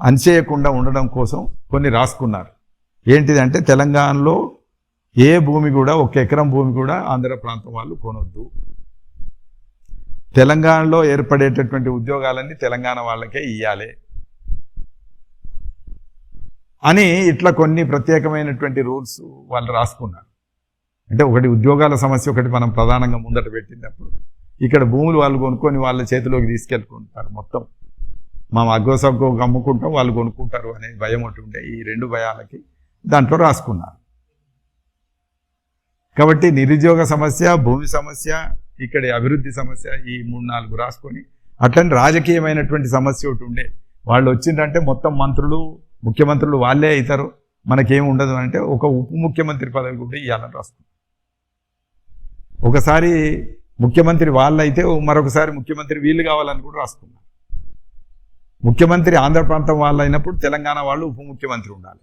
అణిచేయకుండా ఉండడం కోసం కొన్ని రాసుకున్నారు. ఏంటిదంటే తెలంగాణలో ఏ భూమి కూడా 1 ఎకరం భూమి కూడా ఆంధ్ర ప్రాంతం వాళ్ళు కొనొద్దు, తెలంగాణలో ఏర్పడేటటువంటి ఉద్యోగాలన్నీ తెలంగాణ వాళ్ళకే ఇవ్వాలి అని ఇట్లా కొన్ని ప్రత్యేకమైనటువంటి రూల్స్ వాళ్ళు రాసుకున్నారు. అంటే ఒకటి ఉద్యోగాల సమస్య ఒకటి మనం ప్రధానంగా ముందట పెట్టినప్పుడు ఇక్కడ భూములు వాళ్ళు కొనుక్కొని వాళ్ళ చేతిలోకి తీసుకెళ్ళుకుంటారు. మొత్తం మా అగ్గోసగ్గు అమ్ముకుంటాం, వాళ్ళు కొనుక్కుంటారు అనే భయం ఒకటి ఉండే. ఈ 2 భయాలకి దాంట్లో రాసుకున్నారు. కాబట్టి నిరుద్యోగ సమస్య, భూమి సమస్య, ఇక్కడి అభివృద్ధి సమస్య, ఈ 3-4 రాసుకొని అట్లని రాజకీయమైనటువంటి సమస్య ఒకటి ఉండే. వాళ్ళు వచ్చిందంటే మొత్తం మంత్రులు, ముఖ్యమంత్రులు వాళ్ళే అవుతారు, మనకేం ఉండదు అంటే ఒక ఉప ముఖ్యమంత్రి పదవి కూడా ఇవ్వాలని రాసుకున్నారు. ఒకసారి ముఖ్యమంత్రి వాళ్ళైతే మరొకసారి ముఖ్యమంత్రి వీళ్ళు కావాలని కూడా రాసుకున్నారు. ముఖ్యమంత్రి ఆంధ్ర ప్రాంతం వాళ్ళు అయినప్పుడు తెలంగాణ వాళ్ళు ఉప ముఖ్యమంత్రి ఉండాలి,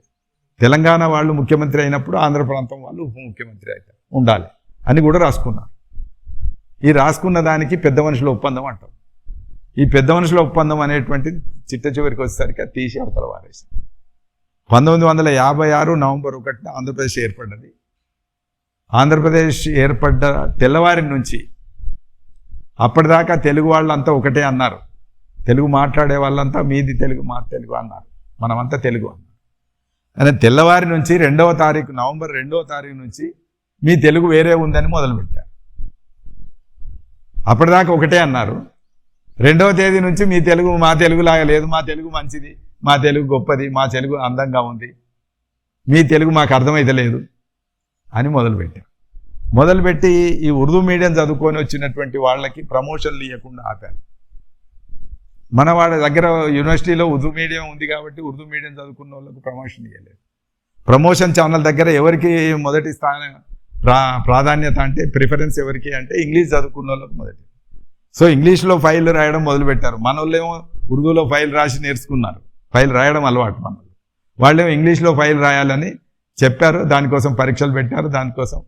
తెలంగాణ వాళ్ళు ముఖ్యమంత్రి అయినప్పుడు ఆంధ్ర ప్రాంతం వాళ్ళు ఉప ముఖ్యమంత్రి అయితే ఉండాలి అని కూడా రాసుకున్నారు. ఈ రాసుకున్న దానికి పెద్ద మనుషుల ఒప్పందం అంటాం. ఈ పెద్ద మనుషుల ఒప్పందం అనేటువంటిది చిట్ట చివరికి వచ్చేసరికి తీసి అవతల వారేసి 1956 నవంబర్ 1 ఆంధ్రప్రదేశ్ ఏర్పడ్డది. ఆంధ్రప్రదేశ్ ఏర్పడ్డ తెల్లవారి నుంచి అప్పటిదాకా తెలుగు వాళ్ళంతా ఒకటే అన్నారు. తెలుగు మాట్లాడే వాళ్ళంతా మీది తెలుగు, మా తెలుగు అన్నారు, మనమంతా తెలుగు అన్నారు. కానీ తెల్లవారి నుంచి నవంబర్ 2వ తారీఖు నుంచి మీ తెలుగు వేరే ఉందని మొదలుపెట్టారు. అప్పటిదాకా ఒకటే అన్నారు. 2వ తేదీ నుంచి మీ తెలుగు మా తెలుగులాగా లేదు, మా తెలుగు మంచిది, మా తెలుగు గొప్పది, మా తెలుగు అందంగా ఉంది, మీ తెలుగు మాకు అర్థమైతే లేదు అని మొదలుపెట్టారు. మొదలుపెట్టి ఈ ఉర్దూ మీడియం చదువుకొని వచ్చినటువంటి వాళ్ళకి ప్రమోషన్లు ఇవ్వకుండా ఆపారు. మన వాళ్ళ దగ్గర యూనివర్సిటీలో ఉర్దూ మీడియం ఉంది కాబట్టి ఉర్దూ మీడియం చదువుకున్న వాళ్ళకు ప్రమోషన్ ఇవ్వలేదు. ప్రమోషన్ ఛానల్ దగ్గర ఎవరికి మొదటి ప్రాధాన్యత అంటే ప్రిఫరెన్స్ ఎవరికి అంటే ఇంగ్లీష్ చదువుకున్న వాళ్ళకు మొదటి. సో ఇంగ్లీష్లో ఫైల్ రాయడం మొదలుపెట్టారు. మన వాళ్ళేమో ఉర్దూలో ఫైల్ రాసి నేర్చుకున్నారు, ఫైల్ రాయడం అలవాటు. మన వాళ్ళేమో ఇంగ్లీష్లో ఫైల్ రాయాలని చెప్పారు, దానికోసం పరీక్షలు పెట్టారు, దానికోసం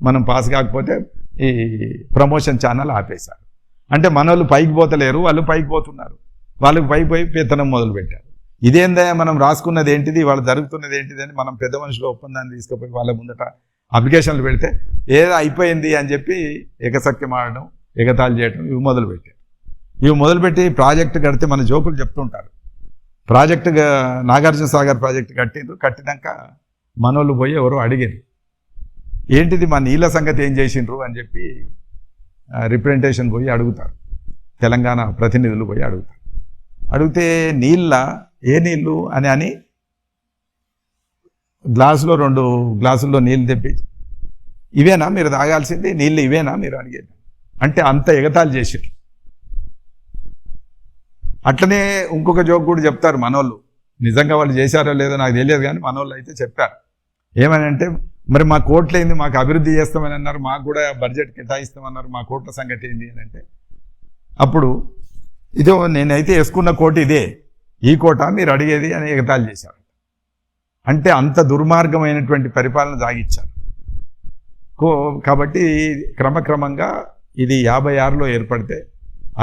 మనం పాస్ కాకపోతే ఈ ప్రమోషన్ ఛానల్ ఆపేశారు. అంటే మన వాళ్ళు పైకి పోతలేరు, వాళ్ళు పైకి పోతున్నారు, వాళ్ళకి పైకి పోయి పెత్తనం మొదలుపెట్టారు. ఇదేందా మనం రాసుకున్నది ఏంటిది, వాళ్ళు జరుగుతున్నది ఏంటిది అని మనం పెద్ద మనుషుల ఒప్పందాన్ని తీసుకుపోయి వాళ్ళ ముందట అప్లికేషన్లు పెడితే ఏదో అయిపోయింది అని చెప్పి ఎగసక్యం ఆడడం, ఎగతాళి చేయడం ఇవి మొదలుపెట్టారు. ఇవి మొదలుపెట్టి ప్రాజెక్టు కడితే మన జోకులు చెప్తుంటారు. నాగార్జున సాగర్ ప్రాజెక్టు కట్టినాక మనోళ్ళు పోయి ఎవరో అడిగారు, ఏంటిది మా నీళ్ళ సంగతి ఏం చేసిండ్రు అని చెప్పి రిప్రజెంటేషన్ పోయి అడుగుతారు, తెలంగాణ ప్రతినిధులు పోయి అడుగుతారు. అడిగితే ఏ నీళ్ళు అని గ్లాసులో 2 గ్లాసుల్లో నీళ్ళు తెప్పించి, ఇవేనా మీరు తాగాల్సింది, నీళ్ళు ఇవేనా మీరు అడిగేది అంటే అంత ఎగతాళి చేసారు. అట్లనే ఇంకొక జోక్ కూడా చెప్తారు మనోళ్ళు, నిజంగా వాళ్ళు చేశారో లేదో నాకు తెలియదు కానీ మనోళ్ళు అయితే చెప్పారు. ఏమని అంటే, మరి మా కోట్లు ఏంది, మాకు అభివృద్ధి చేస్తామని అన్నారు, మాకు కూడా బడ్జెట్ కేటాయిస్తామన్నారు, మా కోట్ల సంగతి ఏంది అని అంటే, అప్పుడు ఇదో నేనైతే వేసుకున్న కోట ఇదే, ఈ కోట మీరు అడిగేది అని ఎగతాళి చేశారు. అంటే అంత దుర్మార్గమైనటువంటి పరిపాలన సాగించారు. కాబట్టి క్రమక్రమంగా ఇది 56లో ఏర్పడితే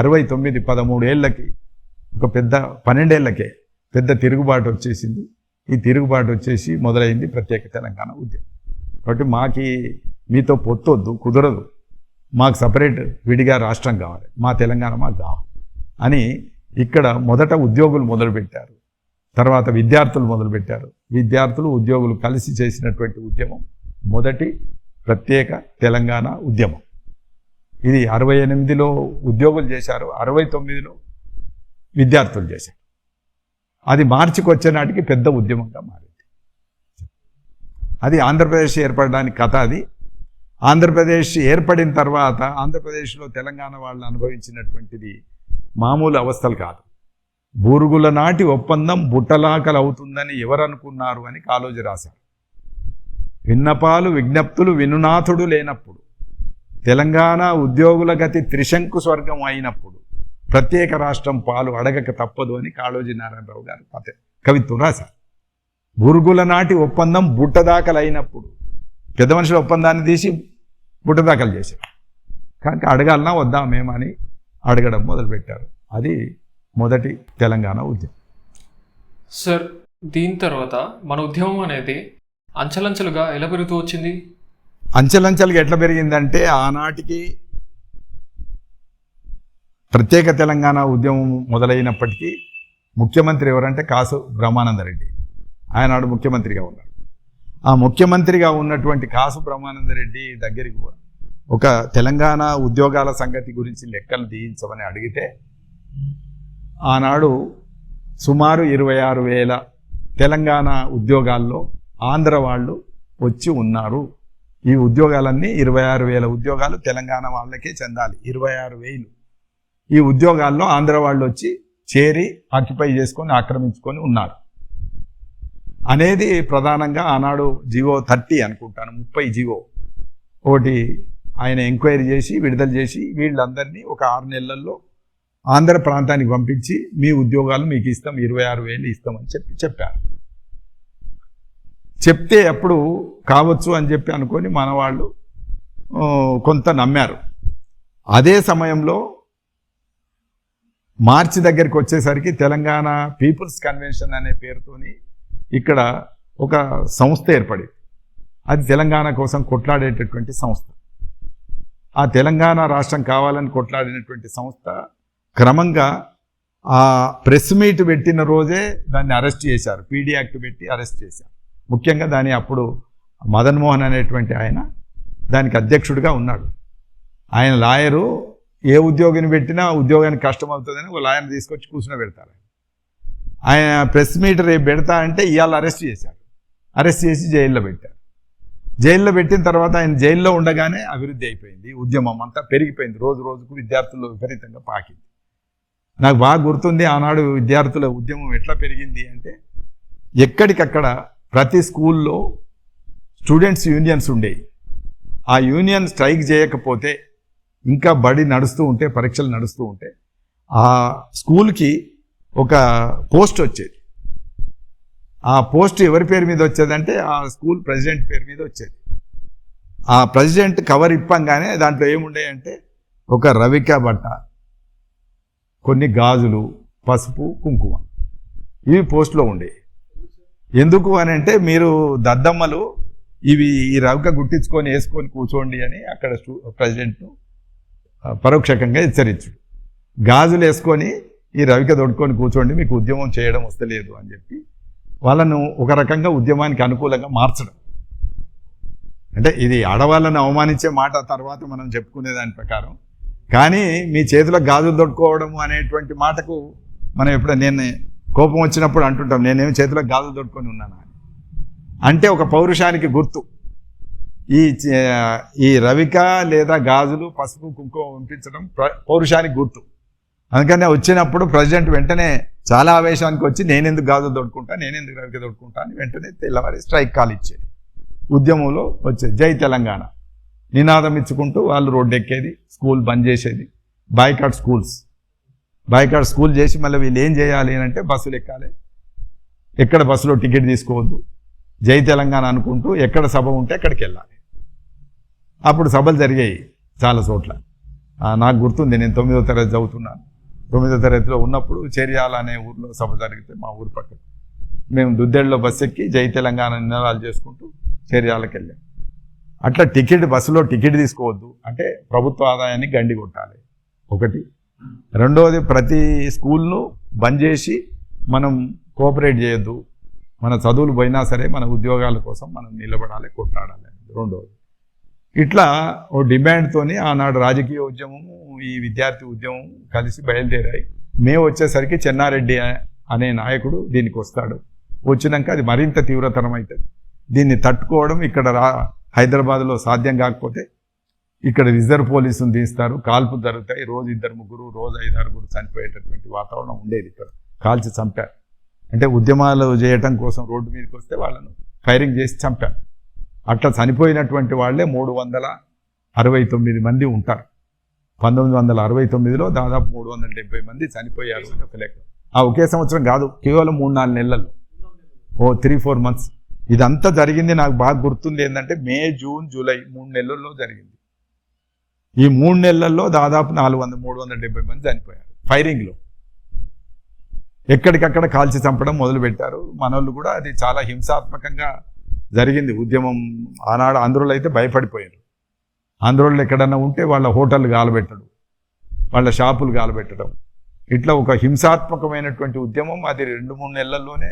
69 13 ఏళ్ళకి ఒక 12 ఏళ్ళకే పెద్ద తిరుగుబాటు వచ్చేసింది. ఈ తిరుగుబాటు వచ్చేసి మొదలైంది ప్రత్యేక తెలంగాణ ఉద్యమం. కాబట్టి మీతో పొత్తొద్దు, కుదరదు, మాకు సపరేట్ విడిగా రాష్ట్రం కావాలి, మా తెలంగాణ మాకు కావాలి అని ఇక్కడ మొదట ఉద్యోగులు మొదలుపెట్టారు, తర్వాత విద్యార్థులు మొదలుపెట్టారు. విద్యార్థులు ఉద్యోగులు కలిసి చేసినటువంటి ఉద్యమం మొదటి ప్రత్యేక తెలంగాణ ఉద్యమం. ఇది 68లో ఉద్యోగులు చేశారు, 69లో విద్యార్థులు చేశారు. అది మార్చికి వచ్చే నాటికి పెద్ద ఉద్యమంగా మారింది. అది ఆంధ్రప్రదేశ్ ఏర్పడడానికి కథ. అది ఆంధ్రప్రదేశ్ ఏర్పడిన తర్వాత ఆంధ్రప్రదేశ్లో తెలంగాణ వాళ్ళు అనుభవించినటువంటిది మామూలు అవస్థలు కాదు. బూరుగుల నాటి ఒప్పందం బుట్టలాకలు అవుతుందని ఎవరనుకున్నారు అని కాళోజీ రాశారు. విన్నపాలు విజ్ఞప్తులు వినునాథుడు లేనప్పుడు, తెలంగాణ ఉద్యోగుల గతి త్రిశంకు స్వర్గం అయినప్పుడు ప్రత్యేక రాష్ట్రం పాలు అడగక తప్పదు అని కాళోజీ నారాయణరావు గారు కవిత్వం రాశారు. బురుగుల నాటి ఒప్పందం బుట్టదాకలు అయినప్పుడు పెద్ద మనుషుల ఒప్పందాన్ని తీసి బుట్టదాకలు చేశారు. కనుక అడగాలన్నా వద్దా మేమని అడగడం మొదలుపెట్టారు. అది మొదటి తెలంగాణ ఉద్యమం.
సార్, దీని తర్వాత మన ఉద్యమం అనేది అంచెలంచెలుగా ఎలా పెరుగుతూ వచ్చింది?
అంచెలంచెలుగా ఎట్లా పెరిగిందంటే, ఆనాటికి ప్రత్యేక తెలంగాణ ఉద్యమం మొదలైనప్పటికీ ముఖ్యమంత్రి ఎవరంటే కాసు బ్రహ్మానందరెడ్డి. ఆయనాడు ముఖ్యమంత్రిగా ఉన్నారు. ఆ ముఖ్యమంత్రిగా ఉన్నటువంటి కాసు బ్రహ్మానందరెడ్డి దగ్గరికి ఒక తెలంగాణ ఉద్యోగాల సంగతి గురించి లెక్కలు తీయించమని అడిగితే, ఆనాడు సుమారు 26,000 తెలంగాణ ఉద్యోగాల్లో ఆంధ్ర వాళ్ళు వచ్చి ఉన్నారు. ఈ ఉద్యోగాలన్నీ 26,000 ఉద్యోగాలు తెలంగాణ వాళ్ళకే చెందాలి. 26,000 ఈ ఉద్యోగాల్లో ఆంధ్ర వాళ్ళు వచ్చి చేరి ఆక్యుపై చేసుకొని ఆక్రమించుకొని ఉన్నారు అనేది ప్రధానంగా ఆనాడు జీవో 30 అనుకుంటాను, 30 జీవో ఒకటి ఆయన ఎంక్వైరీ చేసి విడుదల చేసి వీళ్ళందరినీ ఒక 6 నెలల్లో ఆంధ్ర ప్రాంతానికి పంపించి మీ ఉద్యోగాలు మీకు ఇస్తాం, 26,000 ఇస్తామని చెప్పారు. చెప్తే అప్పుడు కావచ్చు అని చెప్పి అనుకొని మన వాళ్ళు కొంత నమ్మారు. అదే సమయంలో మార్చి దగ్గరికి వచ్చేసరికి తెలంగాణ పీపుల్స్ కన్వెన్షన్ అనే పేరుతోని ఇక్కడ ఒక సంస్థ ఏర్పడింది. అది తెలంగాణ కోసం కొట్లాడేటటువంటి సంస్థ. ఆ తెలంగాణ రాష్ట్రం కావాలని కొట్లాడినటువంటి సంస్థ క్రమంగా ఆ ప్రెస్ మీట్ పెట్టిన రోజే దాన్ని అరెస్ట్ చేశారు. పీడీ యాక్ట్ పెట్టి అరెస్ట్ చేశారు. ముఖ్యంగా దాని అప్పుడు మదన్ మోహన్ అనేటువంటి ఆయన దానికి అధ్యక్షుడిగా ఉన్నాడు. ఆయన లాయరు, ఏ ఉద్యోగిని పెట్టినా ఉద్యోగానికి కష్టం అవుతుందని ఒక లాయర్ని తీసుకొచ్చి కూర్చుని పెడతారు. ఆయన ప్రెస్ మీట్ రేపు పెడతా అంటే ఇవాళ అరెస్ట్ చేశారు. అరెస్ట్ చేసి జైల్లో పెట్టారు. జైల్లో పెట్టిన తర్వాత ఆయన జైల్లో ఉండగానే అభివృద్ధి అయిపోయింది. ఉద్యమం అంతా పెరిగిపోయింది. రోజు రోజుకు విద్యార్థులు విపరీతంగా పాకింది. నాకు బాగా గుర్తుంది ఆనాడు విద్యార్థుల ఉద్యమం ఎట్లా పెరిగింది అంటే, ఎక్కడికక్కడ ప్రతి స్కూల్లో స్టూడెంట్స్ యూనియన్స్ ఉండేవి. ఆ యూనియన్ స్ట్రైక్ చేయకపోతే, ఇంకా బడి నడుస్తూ ఉంటే, పరీక్షలు నడుస్తూ ఉంటే ఆ స్కూల్కి ఒక పోస్ట్ వచ్చేది. ఆ పోస్ట్ ఎవరి పేరు మీద వచ్చేదంటే ఆ స్కూల్ ప్రెసిడెంట్ పేరు మీద వచ్చేది. ఆ ప్రెసిడెంట్ కవర్ ఇప్పంగానే దాంట్లో ఏముండేయంటే ఒక రవిక బట్ట, కొన్ని గాజులు, పసుపు, కుంకుమ, ఇవి పోస్ట్లో ఉండేవి. ఎందుకు అని అంటే, మీరు దద్దమ్మలు ఇవి ఈ రవిక గుట్టించుకొని వేసుకొని కూర్చోండి అని అక్కడ ప్రెసిడెంట్ను పరోక్షకంగా హెచ్చరించుడు. గాజులు వేసుకొని ఈ రవిక దొడుకొని కూర్చోండి, మీకు ఉద్యమం చేయడం వస్తలేదు అని చెప్పి వాళ్ళను ఒక రకంగా ఉద్యమానికి అనుకూలంగా మార్చడం. అంటే ఇది ఆడవాళ్ళను అవమానించే మాట తర్వాత మనం చెప్పుకునే దాని ప్రకారం. కానీ మీ చేతిలో గాజులు దొడుకోవడము అనేటువంటి మాటకు మనం ఎప్పుడో నేను కోపం వచ్చినప్పుడు అంటుంటాం, నేనేమి చేతిలో గాజులు దొడుకొని ఉన్నాను అని. అంటే ఒక పౌరుషానికి గుర్తు. ఈ రవిక లేదా గాజులు పసుపు కుంకుమ పంపించడం పౌరుషానికి గుర్తు. అందుకనే వచ్చినప్పుడు ప్రెసిడెంట్ వెంటనే చాలా ఆవేశానికి వచ్చి నేనెందుకు గాజులు దొడుకుంటా, నేనెందుకు రవిక దొడుకుంటా అని వెంటనే తెల్లవారి స్ట్రైక్ కాల్ ఇచ్చేది. ఉద్యమంలో వచ్చేది జై తెలంగాణ నినాదం ఇచ్చుకుంటూ వాళ్ళు రోడ్డు ఎక్కేది, స్కూల్ బంద్ చేసేది, బాయ్కాట్ స్కూల్ చేసి మళ్ళీ వీళ్ళు ఏం చేయాలి అని అంటే బస్సులు ఎక్కాలి, ఎక్కడ బస్సులో టికెట్ తీసుకోవద్దు, జై తెలంగాణ అనుకుంటూ ఎక్కడ సభ ఉంటే అక్కడికి వెళ్ళాలి. అప్పుడు సభలు జరిగాయి చాలా చోట్ల. నాకు గుర్తుంది, నేను 9వ తరగతి చదువుతున్నాను. 9వ తరగతిలో ఉన్నప్పుడు చేర్యాల అనే ఊర్లో సభ జరిగితే మా ఊరు పక్కన మేము దుద్దేళ్ళలో బస్సు ఎక్కి జై తెలంగాణ నినాదాలు చేసుకుంటూ చేర్యాలకు వెళ్ళాం. అట్లా బస్సులో టికెట్ తీసుకోవద్దు అంటే ప్రభుత్వ ఆదాయాన్ని గండి కొట్టాలి ఒకటి. రెండవది ప్రతి స్కూల్ను బంద్ చేసి మనం కోఆపరేట్ చేయొద్దు, మన చదువులు పోయినా సరే మన ఉద్యోగాల కోసం మనం నిలబడాలి, కొట్లాడాలి రెండవది. ఇట్లా ఓ డిమాండ్తోని ఆనాడు రాజకీయ ఉద్యమము ఈ విద్యార్థి ఉద్యమం కలిసి బయలుదేరాయి. మేము వచ్చేసరికి చెన్నారెడ్డి అనే నాయకుడు దీనికి వస్తాడు. వచ్చినాక అది మరింత తీవ్రతరం అవుతుంది. దీన్ని తట్టుకోవడం ఇక్కడ హైదరాబాద్లో సాధ్యం కాకపోతే ఇక్కడ రిజర్వ్ పోలీసును తీస్తారు, కాల్పులు జరుగుతాయి, రోజు 2-3, రోజు 5-6 చనిపోయేటటువంటి వాతావరణం ఉండేది. ఇక్కడ కాల్చి చంపారు. అంటే ఉద్యమాలు చేయటం కోసం రోడ్డు మీదకి వస్తే వాళ్ళను ఫైరింగ్ చేసి చంపారు. అట్లా చనిపోయినటువంటి వాళ్ళే 369 మంది ఉంటారు. 1969లో దాదాపు 370 మంది చనిపోయారు ఒక లెక్క. ఒకే సంవత్సరం కాదు, కేవలం 3-4 నెలల్లో, 3-4 మంత్స్. ఇదంతా జరిగింది. నాకు బాగా గుర్తుంది ఏంటంటే మే, జూన్, జూలై 3 నెలల్లో జరిగింది. ఈ 3 నెలల్లో దాదాపు 370 మంది చనిపోయారు ఫైరింగ్లో. ఎక్కడికక్కడ కాల్చి చంపడం మొదలుపెట్టారు మనోళ్ళు కూడా. అది చాలా హింసాత్మకంగా జరిగింది ఉద్యమం. ఆనాడు ఆంధ్రులు అయితే భయపడిపోయారు. ఆంధ్రులు ఎక్కడన్నా ఉంటే వాళ్ళ హోటళ్ళు గాలబెట్టడం, వాళ్ళ షాపులు గాలబెట్టడం, ఇట్లా ఒక హింసాత్మకమైనటువంటి ఉద్యమం. అది 2-3 నెలల్లోనే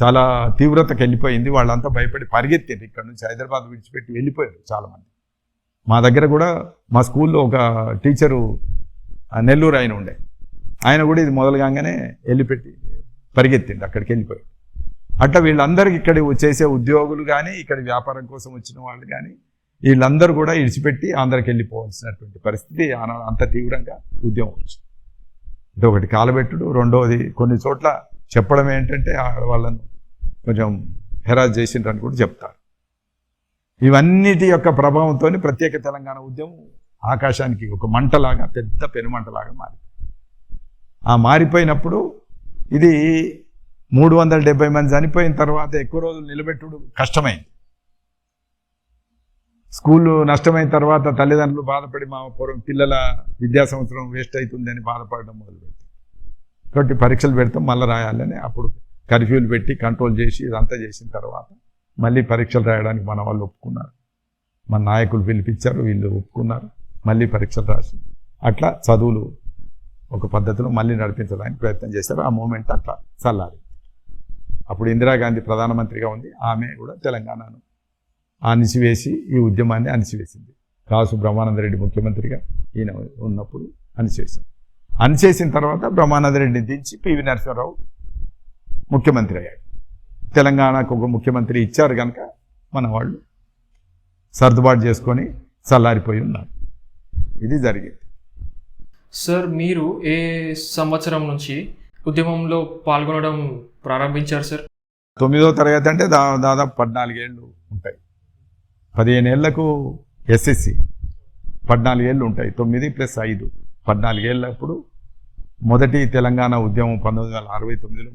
చాలా తీవ్రతకు వెళ్ళిపోయింది. వాళ్ళంతా భయపడి పరిగెత్తారు ఇక్కడ నుంచి, హైదరాబాద్ విడిచిపెట్టి వెళ్ళిపోయారు చాలామంది. మా దగ్గర కూడా మా స్కూల్లో ఒక టీచరు నెల్లూరు ఆయన ఉండే, ఆయన కూడా ఇది మొదలు కాగానే వెళ్ళిపెట్టి పరిగెత్తిండు, అక్కడికి వెళ్ళిపోయాడు. అట్లా వీళ్ళందరికీ ఇక్కడ చేసే ఉద్యోగులు కానీ ఇక్కడ వ్యాపారం కోసం వచ్చిన వాళ్ళు కానీ వీళ్ళందరూ కూడా ఇడిచిపెట్టి ఆంధ్రాకి వెళ్ళిపోవాల్సినటువంటి పరిస్థితి అంత తీవ్రంగా ఉద్యమం వచ్చింది. ఇది ఒకటి కాలబెట్టుడు. రెండవది కొన్ని చోట్ల చెప్పడం ఏంటంటే వాళ్ళను కొంచెం హెరాస్ చేసిండ్రని కూడా చెప్తారు. ఇవన్నిటి యొక్క ప్రభావంతో ప్రత్యేక తెలంగాణ ఉద్యమం ఆకాశానికి ఒక మంటలాగా, పెద్ద పెనుమంటలాగా మారిపోయింది. మారిపోయినప్పుడు ఇది 370 మంది చనిపోయిన తర్వాత ఎక్కువ రోజులు నిలబెట్టుడు కష్టమైంది. స్కూళ్ళు నష్టమైన తర్వాత తల్లిదండ్రులు బాధపడి మా పిల్లల విద్యా సంవత్సరం వేస్ట్ అవుతుందని బాధపడడం మొదలుపెట్టారు. కాబట్టి పరీక్షలు పెడతాం మళ్ళీ రాయాలని అప్పుడు కర్ఫ్యూలు పెట్టి కంట్రోల్ చేసి ఇదంతా చేసిన తర్వాత మళ్ళీ పరీక్షలు రాయడానికి మన వాళ్ళు ఒప్పుకున్నారు. మన నాయకులు పిలిపించారు, వీళ్ళు ఒప్పుకున్నారు, మళ్ళీ పరీక్షలు రాసి అట్లా చదువులు ఒక పద్ధతిలో మళ్ళీ నడిపించడానికి ప్రయత్నం చేశారు. ఆ మూమెంట్ అట్లా చల్లారి. అప్పుడు ఇందిరాగాంధీ ప్రధానమంత్రిగా ఉంది, ఆమె కూడా తెలంగాణను అణిచివేసి ఈ ఉద్యమాన్ని అణిచివేసింది. కాసు బ్రహ్మానందరెడ్డి ముఖ్యమంత్రిగా ఈయన ఉన్నప్పుడు అణిచివేశారు. అణిచేసిన తర్వాత బ్రహ్మానందరెడ్డిని దించి పివి నరసింహారావు ముఖ్యమంత్రి అయ్యాడు. తెలంగాణకు ఒక ముఖ్యమంత్రి ఇచ్చారు కనుక మన వాళ్ళు సర్దుబాటు చేసుకొని చల్లారిపోయి ఉన్నారు. ఇది జరిగింది.
సార్, మీరు ఏ సంవత్సరం నుంచి ఉద్యమంలో పాల్గొనడం ప్రారంభించారు సార్?
9వ తరగతి అంటే దాదాపు 14 ఏళ్ళు ఉంటాయి. 15 ఏళ్లకు ఎస్ఎస్సి 14 ఏళ్ళు ఉంటాయి. 9 + 5 14 ఏళ్ళప్పుడు మొదటి తెలంగాణ ఉద్యమం 1969లో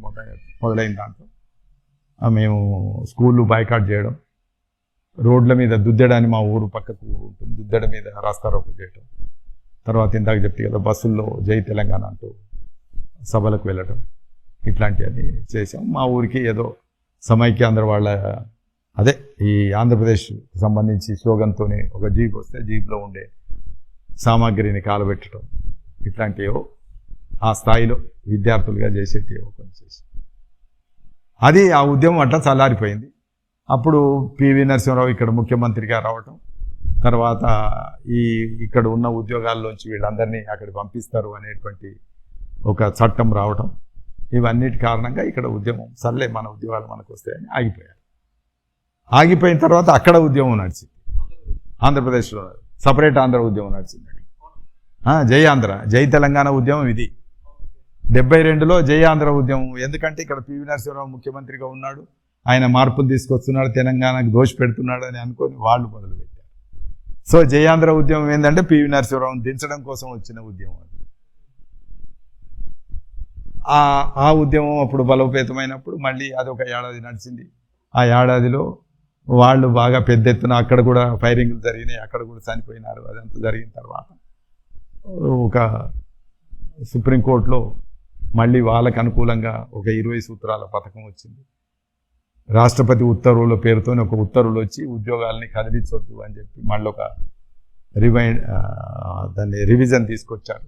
మొదలైన దాంట్లో మేము స్కూళ్ళు బాయ్కాట్ చేయడం, రోడ్ల మీద దుద్దెడని మా ఊరు పక్కకు ఉంటుంది, దుద్దెడ మీద రాస్తారోకో చేయడం, తర్వాత ఇందాక చెప్తే కదా బస్సుల్లో జై తెలంగాణ అంటూ సభలకు వెళ్ళటం, ఇట్లాంటివన్నీ చేసాం. మా ఊరికి ఏదో సమైక్యాంధ్ర వాళ్ళ అదే ఈ ఆంధ్రప్రదేశ్ సంబంధించి స్లోగన్తోనే ఒక జీప్ వస్తే జీప్లో ఉండే సామాగ్రిని కాలబెట్టడం, ఇట్లాంటివో ఆ స్థాయిలో విద్యార్థులుగా చేసేటివో కొన్ని చేసి అది ఆ ఉద్యమం అట్లా చల్లారిపోయింది. అప్పుడు పివి నరసింహారావు ఇక్కడ ముఖ్యమంత్రిగా రావటం, తర్వాత ఇక్కడ ఉన్న ఉద్యోగాల్లోంచి వీళ్ళందరినీ అక్కడికి పంపిస్తారు అనేటువంటి ఒక చట్టం రావటం, ఇవన్నిటి కారణంగా ఇక్కడ ఉద్యమం సర్లే మన ఉద్యోగాలు మనకు వస్తాయని ఆగిపోయారు. ఆగిపోయిన తర్వాత అక్కడ ఉద్యమం నడిచింది. ఆంధ్రప్రదేశ్లో సపరేట్ ఆంధ్ర ఉద్యమం నడిచింది. జై ఆంధ్ర, జై తెలంగాణ ఉద్యమం ఇది 72లో జై ఆంధ్ర ఉద్యమం. ఎందుకంటే ఇక్కడ పివి నరసింహారావు ముఖ్యమంత్రిగా ఉన్నాడు, ఆయన మార్పులు తీసుకొస్తున్నాడు, తెలంగాణకు దోషి పెడుతున్నాడు అని అనుకొని వాళ్ళు మొదలుపెట్టారు. సో జై ఆంధ్ర ఉద్యమం ఏంటంటే పివి నరసింహారావుని దించడం కోసం వచ్చిన ఉద్యమం అది. ఆ ఉద్యమం అప్పుడు బలోపేతమైనప్పుడు మళ్ళీ అదొక ఏడాది నడిచింది. ఆ ఏడాదిలో వాళ్ళు బాగా పెద్ద ఎత్తున అక్కడ కూడా ఫైరింగ్లు జరిగినాయి, అక్కడ కూడా చనిపోయినారు. అదంతా జరిగిన తర్వాత ఒక సుప్రీంకోర్టులో మళ్ళీ వాళ్ళకు అనుకూలంగా ఒక 20 సూత్రాల పథకం వచ్చింది. రాష్ట్రపతి ఉత్తర్వుల పేరుతో ఒక ఉత్తర్వులు వచ్చి ఉద్యోగాల్ని కదిలించొద్దు అని చెప్పి మళ్ళీ ఒక దాన్ని రివిజన్ తీసుకొచ్చారు.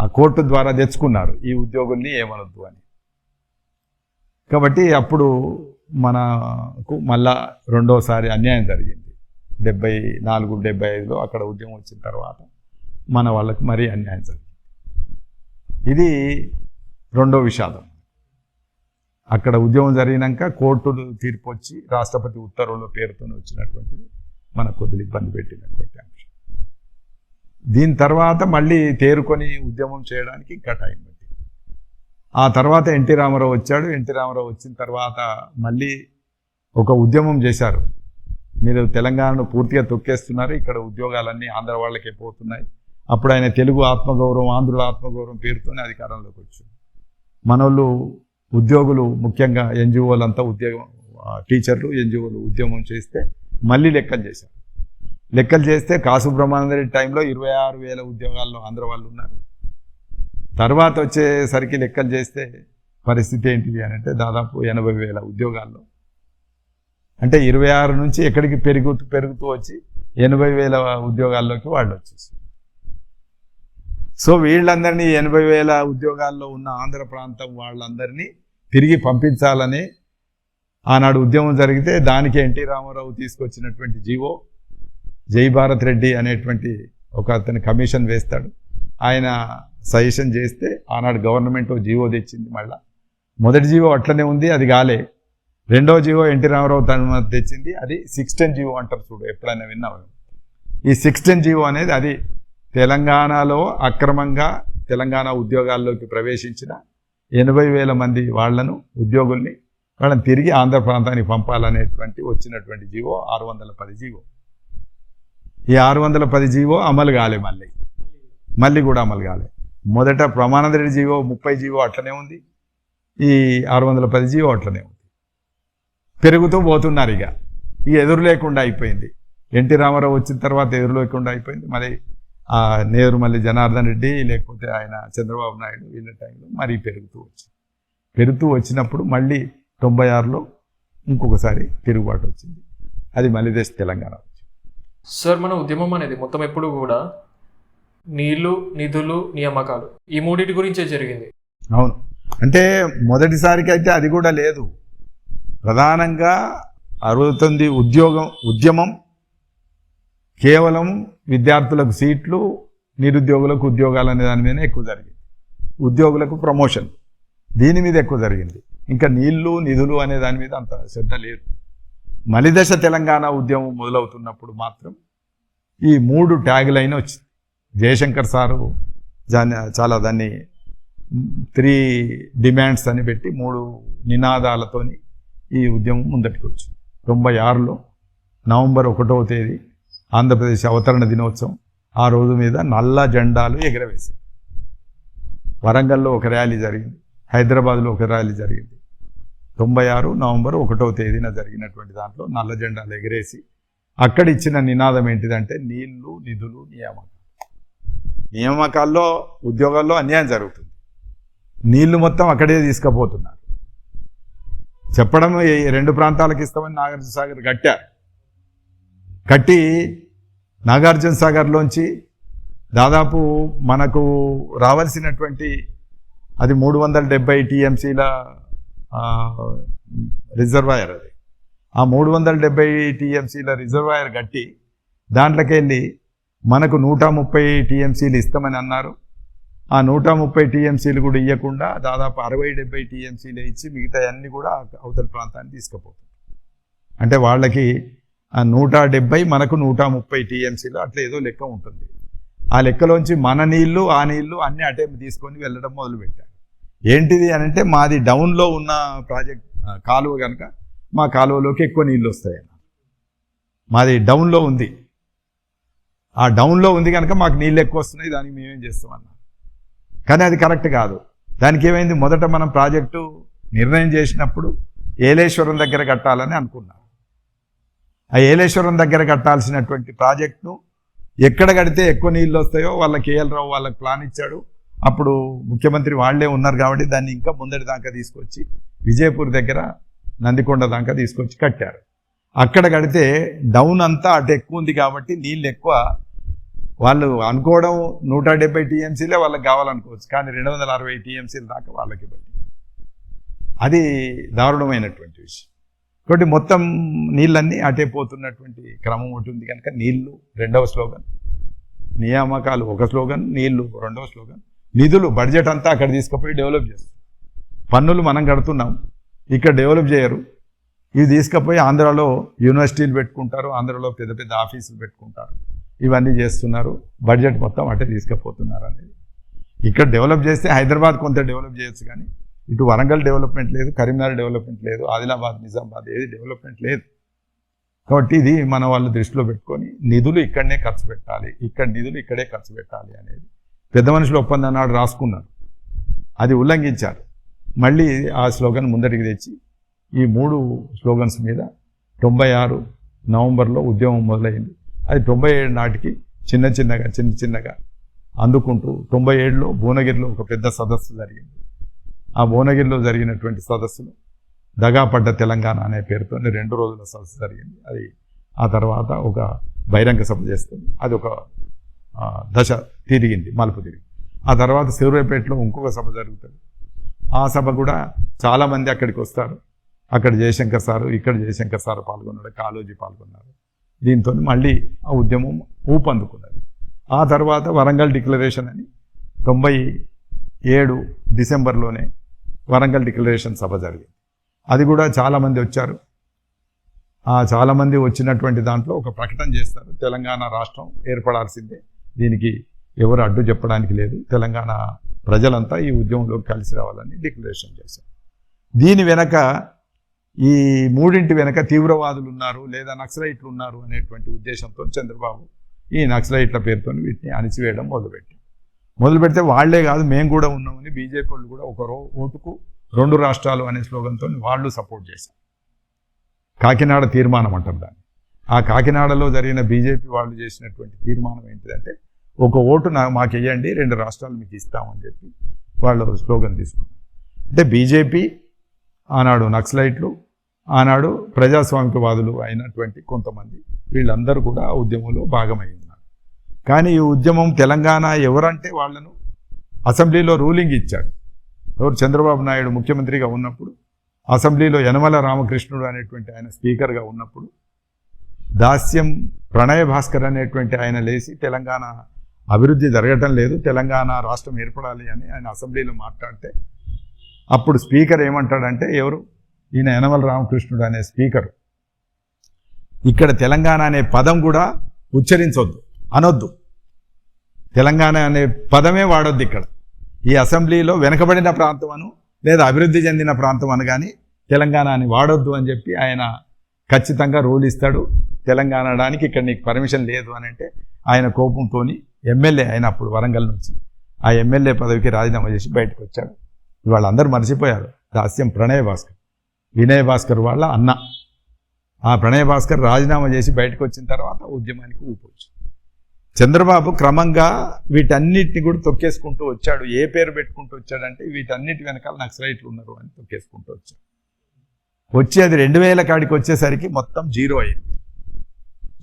ఆ కోర్టు ద్వారా తెచ్చుకున్నారు ఈ ఉద్యోగుల్ని ఏమనొద్దు అని. కాబట్టి అప్పుడు మనకు మళ్ళా రెండోసారి అన్యాయం జరిగింది. 74, 75లో అక్కడ ఉద్యమం వచ్చిన తర్వాత మన వాళ్ళకి మరీ అన్యాయం జరిగింది. ఇది రెండో విషాదం. అక్కడ ఉద్యమం జరిగినాక కోర్టులు తీర్పు వచ్చి రాష్ట్రపతి ఉత్తర్వుల పేరుతో వచ్చినటువంటిది మనకు కొద్దిగా ఇబ్బంది పెట్టినటువంటి అంశం. దీని తర్వాత మళ్ళీ తేరుకొని ఉద్యమం చేయడానికి ఇంకా టైం పట్టింది. ఆ తర్వాత ఎన్టీ రామారావు వచ్చాడు. ఎన్టీ రామారావు వచ్చిన తర్వాత మళ్ళీ ఒక ఉద్యమం చేశారు. మీరు తెలంగాణను పూర్తిగా తొక్కేస్తున్నారు, ఇక్కడ ఉద్యోగాలన్నీ ఆంధ్ర వాళ్ళకే పోతున్నాయి. అప్పుడు ఆయన తెలుగు ఆత్మగౌరవం, ఆంధ్రుల ఆత్మగౌరవం పేరుతోనే అధికారంలోకి వచ్చారు. మనోళ్ళు ఉద్యోగులు ముఖ్యంగా ఎన్జిఓలంతా ఉద్యోగం, టీచర్లు ఎన్జిఓలు ఉద్యమం చేస్తే మళ్ళీ లెక్కలు చేశారు. లెక్కలు చేస్తే కాసు బ్రహ్మానందరెడ్డి టైంలో 26,000 ఉద్యోగాల్లో ఆంధ్ర వాళ్ళు ఉన్నారు. తర్వాత వచ్చేసరికి లెక్కలు చేస్తే పరిస్థితి ఏంటిది అని అంటే దాదాపు 80,000 ఉద్యోగాల్లో, అంటే 26 నుంచి ఎక్కడికి పెరుగుతూ వచ్చి 80,000 ఉద్యోగాల్లోకి వాళ్ళు వచ్చేసారు. సో వీళ్ళందరినీ 80,000 ఉద్యోగాల్లో ఉన్న ఆంధ్ర ప్రాంతం వాళ్ళందరినీ తిరిగి పంపించాలని ఆనాడు ఉద్యమం జరిగితే దానికి ఎన్టీ రామారావు తీసుకొచ్చినటువంటి జీవో జై భారత్ రెడ్డి అనేటువంటి ఒక అతని కమిషన్ వేస్తాడు. ఆయన సజెషన్ చేస్తే ఆనాడు గవర్నమెంట్ జీవో తెచ్చింది. మళ్ళా మొదటి జీవో అట్లనే ఉంది, అది కాలే. రెండో జీవో ఎన్టీ రామారావు తన తెచ్చింది, అది 610 జీవో అంటారు చూడు, ఎప్పుడైనా విన్నావు? ఈ 610 జీవో అనేది అది తెలంగాణలో అక్రమంగా తెలంగాణ ఉద్యోగాల్లోకి ప్రవేశించిన 80,000 మంది ఉద్యోగుల్ని వాళ్ళని తిరిగి ఆంధ్ర ప్రాంతానికి పంపాలనేటువంటి వచ్చినటువంటి జీవో 610 జీవో. ఈ 610 జీవో అమలు కాలే, మళ్ళీ కూడా అమలు కాలే. మొదట బ్రహ్మానందరెడ్డి జీవో 30 జీవో అట్లనే ఉంది, ఈ 610 జీవో అట్లనే ఉంది. పెరుగుతూ పోతున్నారు. ఇక ఎదురు లేకుండా అయిపోయింది. ఎన్టీ రామారావు వచ్చిన తర్వాత ఎదురు లేకుండా అయిపోయింది. మళ్ళీ నేదురుమల్లి జనార్దన్ రెడ్డి లేకపోతే ఆయన చంద్రబాబు నాయుడు వీళ్ళ టైంలో మరీ పెరుగుతూ వచ్చినప్పుడు మళ్ళీ 96లో ఇంకొకసారి తిరుగుబాటు వచ్చింది. అది మళ్ళీ తెలంగాణ వచ్చింది.
సార్, మన ఉద్యమం అనేది మొత్తం ఎప్పుడు కూడా నీళ్లు, నిధులు, నియామకాలు ఈ మూడింటి గురించే జరిగింది.
అవును, అంటే మొదటిసారికి అయితే అది కూడా లేదు. ప్రధానంగా 69 ఉద్యమం కేవలం విద్యార్థులకు సీట్లు, నిరుద్యోగులకు ఉద్యోగాలు అనే దాని మీద ఎక్కువ జరిగింది. ఉద్యోగులకు ప్రమోషన్, దీని మీద ఎక్కువ జరిగింది. ఇంకా నీళ్లు, నిధులు అనే దాని మీద అంత శ్రద్ధ లేదు. మలిదశ తెలంగాణ ఉద్యమం మొదలవుతున్నప్పుడు మాత్రం ఈ 3 ట్యాగ్ లైన్ వచ్చింది. జయశంకర్ సారు చాలా దాన్ని 3 డిమాండ్స్ అని పెట్టి 3 నినాదాలతోని ఈ ఉద్యమం ముందటికి వచ్చింది. 96లో నవంబర్ 1వ తేదీ ఆంధ్రప్రదేశ్ అవతరణ దినోత్సవం. ఆ రోజు మీద నల్ల జెండాలు ఎగరవేశారు. వరంగల్లో ఒక ర్యాలీ జరిగింది, హైదరాబాద్లో ఒక ర్యాలీ జరిగింది. 96 నవంబర్ 1వ తేదీన జరిగినటువంటి దాంట్లో నల్ల జెండాలు ఎగరేసి అక్కడ ఇచ్చిన నినాదం ఏంటిదంటే నీళ్లు, నిధులు, నియామకాల్లో ఉద్యోగాల్లో అన్యాయం జరుగుతుంది, నీళ్లు మొత్తం అక్కడే తీసుకుపోతున్నారు. చెప్పడం 2 ప్రాంతాలకు ఇస్తామని నాగార్జున సాగర్ కట్టి నాగార్జున సాగర్లోంచి దాదాపు మనకు రావాల్సినటువంటి అది 370 టీఎంసీల రిజర్వాయర్ అది. ఆ 370 టీఎంసీల రిజర్వాయర్ కట్టి దాంట్లోకి వెళ్ళి మనకు 130 టీఎంసీలు ఇస్తామని అన్నారు. ఆ 130 టీఎంసీలు కూడా ఇవ్వకుండా దాదాపు 60-70 టీఎంసీలు ఇచ్చి మిగతా అన్ని కూడా అవతల ప్రాంతాన్ని తీసుకుపోతుంది. అంటే వాళ్ళకి ఆ 170 మనకు 130 టీఎంసీలు అట్లా ఏదో లెక్క ఉంటుంది. ఆ లెక్కలోంచి మన నీళ్లు ఆ నీళ్లు అన్ని అటే తీసుకొని వెళ్ళడం మొదలుపెట్టారు. ఏంటిది అని అంటే మాది డౌన్లో ఉన్న ప్రాజెక్ట్ కాలువ కనుక మా కాలువలోకి ఎక్కువ నీళ్ళు వస్తాయన్న. మాది డౌన్లో ఉంది, ఆ డౌన్లో ఉంది కనుక మాకు నీళ్ళు ఎక్కువ వస్తున్నాయి, దానికి మేమేం చేస్తామన్నా. కానీ అది కరెక్ట్ కాదు. దానికి ఏమైంది, మొదట మనం ప్రాజెక్టు నిర్ణయం చేసినప్పుడు ఏలేశ్వరం దగ్గర కట్టాలని అనుకున్నాం. ఆ ఏలేశ్వరం దగ్గర కట్టాల్సినటువంటి ప్రాజెక్టును ఎక్కడ కడితే ఎక్కువ నీళ్ళు వస్తాయో వాళ్ళ కేఎల్ రావు వాళ్ళకి ప్లాన్ ఇచ్చాడు. అప్పుడు ముఖ్యమంత్రి వాళ్లే ఉన్నారు కాబట్టి దాన్ని ఇంకా ముందటి దాకా తీసుకొచ్చి విజయపూర్ దగ్గర నందికొండ దాకా తీసుకొచ్చి కట్టారు. అక్కడ కడితే డౌన్ అంతా అటు ఎక్కువ ఉంది కాబట్టి నీళ్ళు ఎక్కువ. వాళ్ళు అనుకోవడం 170 టీఎంసీలే వాళ్ళకి కావాలనుకోవచ్చు, కానీ 260 టీఎంసీల దాకా వాళ్ళకి బట్టి. అది దారుణమైనటువంటి విషయం. కాబట్టి మొత్తం నీళ్ళన్నీ అటే పోతున్నటువంటి క్రమం ఉంటుంది కనుక నీళ్లు రెండవ స్లోగన్, నియామకాలు ఒక స్లోగన్, నీళ్లు రెండవ స్లోగన్, నిధులు బడ్జెట్ అంతా అక్కడ తీసుకుపోయి డెవలప్ చేస్తారు. పన్నులు మనం కడుతున్నాం, ఇక్కడ డెవలప్ చేయరు. ఇవి తీసుకుపోయి ఆంధ్రాలో యూనివర్సిటీలు పెట్టుకుంటారు, ఆంధ్రాలో పెద్ద పెద్ద ఆఫీసులు పెట్టుకుంటారు, ఇవన్నీ చేస్తున్నారు. బడ్జెట్ మొత్తం అటే తీసుకుపోతున్నారు అనేది. ఇక్కడ డెవలప్ చేస్తే హైదరాబాద్ కొంత డెవలప్ చేయొచ్చు, కానీ ఇటు వరంగల్ డెవలప్మెంట్ లేదు, కరీంనగర్ డెవలప్మెంట్ లేదు, ఆదిలాబాద్ నిజామాబాద్ ఏది డెవలప్మెంట్ లేదు. కాబట్టి ఇది మన వాళ్ళు దృష్టిలో పెట్టుకొని నిధులు ఇక్కడనే ఖర్చు పెట్టాలి, ఇక్కడ నిధులు ఇక్కడే ఖర్చు పెట్టాలి అనేది పెద్ద మనుషుల ఒప్పందం నాడు రాసుకున్నారు. అది ఉల్లంఘించారు. మళ్ళీ ఆ స్లోగన్ ముందటికి తెచ్చి ఈ 3 స్లోగన్స్ మీద 96 నవంబర్లో ఉద్యమం మొదలైంది. అది 97 నాటికి చిన్న చిన్నగా అందుకుంటూ 97లో భువనగిరిలో ఒక పెద్ద సదస్సు జరిగింది. ఆ భువనగిరిలో జరిగినటువంటి సదస్సులో దగాపడ్డ తెలంగాణ అనే పేరుతో 2 రోజుల సదస్సు జరిగింది. అది ఆ తర్వాత ఒక బహిరంగ సభ చేస్తుంది. అది ఒక దశ తిరిగింది, మలుపు తిరిగింది. ఆ తర్వాత సూర్యాపేటలో ఇంకొక సభ జరుగుతుంది. ఆ సభ కూడా చాలామంది అక్కడికి వస్తారు. అక్కడ జయశంకర్ సారు, ఇక్కడ జయశంకర్ సారు పాల్గొన్నాడు, కాళోజీ పాల్గొన్నారు. దీంతో మళ్ళీ ఆ ఉద్యమం ఊపందుకున్నది. ఆ తర్వాత వరంగల్ డిక్లరేషన్ అని 97 డిసెంబర్లోనే వరంగల్ డిక్లరేషన్ సభ జరిగింది. అది కూడా చాలామంది వచ్చారు. ఆ చాలామంది వచ్చినటువంటి దాంట్లో ఒక ప్రకటన చేస్తారు, తెలంగాణ రాష్ట్రం ఏర్పడాల్సిందే, దీనికి ఎవరు అడ్డు చెప్పడానికి లేదు, తెలంగాణ ప్రజలంతా ఈ ఉద్యమంలోకి కలిసి రావాలని డిక్లరేషన్ చేశారు. దీని వెనక ఈ 3 వెనక తీవ్రవాదులు ఉన్నారు లేదా నక్సలైట్లు ఉన్నారు అనేటువంటి ఉద్దేశంతో చంద్రబాబు ఈ నక్సలైట్ల పేరుతో వీటిని అణిచివేయడం మొదలుపెడితే వాళ్లే కాదు, మేము కూడా ఉన్నామని బీజేపీ వాళ్ళు కూడా ఒక ఓటుకు 2 రాష్ట్రాలు అనే స్లోగన్తో వాళ్ళు సపోర్ట్ చేశారు. కాకినాడ తీర్మానం అంటారు దాన్ని. ఆ కాకినాడలో జరిగిన బీజేపీ వాళ్ళు చేసినటువంటి తీర్మానం ఏంటిదంటే, ఒక ఓటు మాకు వేయండి, 2 రాష్ట్రాలు మీకు ఇస్తామని చెప్పి వాళ్ళు స్లోగన్ తీసుకున్నారు. అంటే బీజేపీ ఆనాడు నక్సలైట్లు, ఆనాడు ప్రజాస్వామికవాదులు అయినటువంటి కొంతమంది వీళ్ళందరూ కూడా ఆ ఉద్యమంలో భాగమై ఉన్నారు. కానీ ఈ ఉద్యమం తెలంగాణ ఎవరంటే వాళ్ళను అసెంబ్లీలో రూలింగ్ ఇచ్చాడు. ఎవరు, చంద్రబాబు నాయుడు ముఖ్యమంత్రిగా ఉన్నప్పుడు అసెంబ్లీలో యనమల రామకృష్ణుడు అనేటువంటి ఆయన స్పీకర్గా ఉన్నప్పుడు దాస్యం ప్రణయ భాస్కర్ అనేటువంటి ఆయన లేచి తెలంగాణ అభివృద్ధి జరగటం లేదు, తెలంగాణ రాష్ట్రం ఏర్పడాలి అని ఆయన అసెంబ్లీలో మాట్లాడితే అప్పుడు స్పీకర్ ఏమంటాడంటే, ఎవరు, ఈయన యనమల రామకృష్ణుడు అనే స్పీకర్, ఇక్కడ తెలంగాణ అనే పదం కూడా ఉచ్చరించొద్దు, అనొద్దు, తెలంగాణ అనే పదమే వాడొద్దు ఇక్కడ ఈ అసెంబ్లీలో, వెనకబడిన ప్రాంతం అను లేదా అభివృద్ధి చెందిన ప్రాంతం అను కానీ తెలంగాణ అని వాడొద్దు అని చెప్పి ఆయన ఖచ్చితంగా రూల్ ఇస్తాడు. తెలంగాణ అనడానికి ఇక్కడ నీకు పర్మిషన్ లేదు అని అంటే ఆయన కోపంతో ఎమ్మెల్యే ఆయన అప్పుడు వరంగల్ నుంచి ఆ ఎమ్మెల్యే పదవికి రాజీనామా చేసి బయటకు వచ్చాడు. వాళ్ళందరూ మర్చిపోయారు. దాస్యం ప్రణయ భాస్కర్, వినయ్ భాస్కర్ వాళ్ళ అన్న. ఆ ప్రణయ భాస్కర్ రాజీనామా చేసి బయటకు వచ్చిన తర్వాత ఉద్యమానికి ఊపొచ్చు. చంద్రబాబు క్రమంగా వీటన్నిటిని కూడా తొక్కేసుకుంటూ వచ్చాడు. ఏ పేరు పెట్టుకుంటూ వచ్చాడంటే, వీటన్నిటి వెనకాల నక్సలైట్లు ఉన్నారు అని తొక్కేసుకుంటూ వచ్చాడు. వచ్చి అది 2000 కాడికి వచ్చేసరికి మొత్తం జీరో అయింది.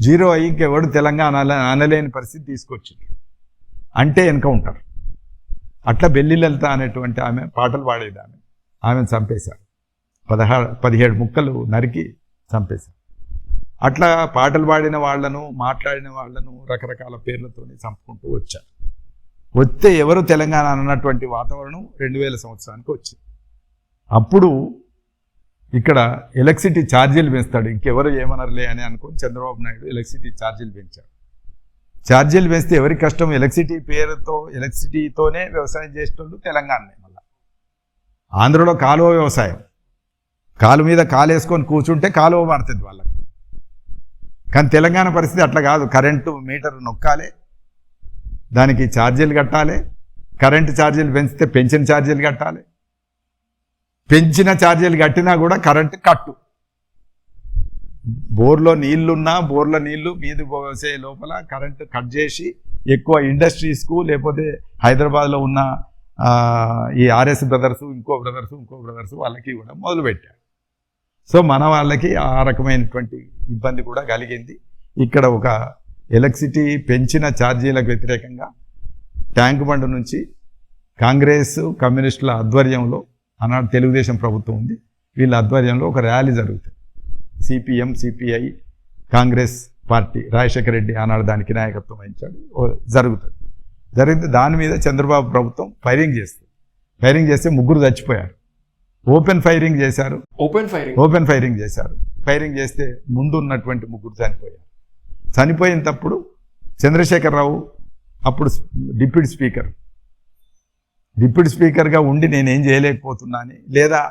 జీరో అయ్యి ఇంకెవడు తెలంగాణ అనలేని పరిస్థితి తీసుకొచ్చింది. అంటే ఎన్కౌంటర్. అట్లా బెల్లి లలిత అనేటువంటి ఆమె పాటలు పాడేది, ఆమెను చంపేశారు. 17 ముక్కలు నరికి చంపేశారు. అట్లా పాటలు పాడిన వాళ్ళను, మాట్లాడిన వాళ్ళను రకరకాల పేర్లతో చంపుకుంటూ వచ్చారు. వస్తే ఎవరు తెలంగాణ అన్నటువంటి వాతావరణం 2000 సంవత్సరానికి వచ్చింది. అప్పుడు ఇక్కడ ఎలక్ట్రిసిటీ ఛార్జీలు పెంచుతాడు, ఇంకెవరు ఏమనరులే అని అనుకుని చంద్రబాబు నాయుడు ఎలక్ట్రిసిటీ ఛార్జీలు పెంచాడు. ఛార్జీలు పెంచితే ఎవరికి కష్టం? ఎలక్ట్రిసిటీ పేరుతో ఎలక్ట్రిసిటీతోనే వ్యవసాయం చేసేటోళ్ళు తెలంగాణనే. మళ్ళీ ఆంధ్రలో కాలువ వ్యవసాయం, కాలు మీద కాలు వేసుకొని కూర్చుంటే కాలువ మారుతుంది వాళ్ళకి. కానీ తెలంగాణ పరిస్థితి అట్లా కాదు. కరెంటు మీటర్ నొక్కాలి, దానికి ఛార్జీలు కట్టాలి, కరెంటు ఛార్జీలు పెంచితే పెంచిన ఛార్జీలు కట్టాలి, పెంచిన ఛార్జీలు కట్టినా కూడా కరెంటు కట్టు. బోర్లో నీళ్లున్నా బోర్ల నీళ్లు మీది పోసే లోపల కరెంటు కట్ చేసి ఎక్కువ ఇండస్ట్రీస్కు, లేకపోతే హైదరాబాద్లో ఉన్న ఈ ఆర్ఎస్ బ్రదర్స్ ఇంకో బ్రదర్స్ వాళ్ళకి కూడా మొదలుపెట్టారు. సో మన వాళ్ళకి ఆ రకమైనటువంటి ఇబ్బంది కూడా కలిగింది. ఇక్కడ ఒక ఎలక్ట్రిసిటీ పెంచిన ఛార్జీలకు వ్యతిరేకంగా ట్యాంక్ బండ్ నుంచి కాంగ్రెస్ కమ్యూనిస్టుల ఆధ్వర్యంలో, ఆనాడు తెలుగుదేశం ప్రభుత్వం ఉంది, వీళ్ళ ఆధ్వర్యంలో ఒక ర్యాలీ జరుగుతుంది. CPM, CPI, Congress party, Rajasekhara Reddy ఆనాడు దానికి నాయకత్వం వహించాడు, జరిగితే దాని మీద చంద్రబాబు ప్రభుత్వం ఫైరింగ్ చేస్తే 3 చచ్చిపోయారు. ఓపెన్ ఫైరింగ్ చేశారు. ఫైరింగ్ చేస్తే ముందు ఉన్నటువంటి 3 చనిపోయారు. చనిపోయినప్పుడు చంద్రశేఖరరావు అప్పుడు డిప్యూటీ స్పీకర్గా ఉండి నేనేం చేయలేకపోతున్నా అని, లేదా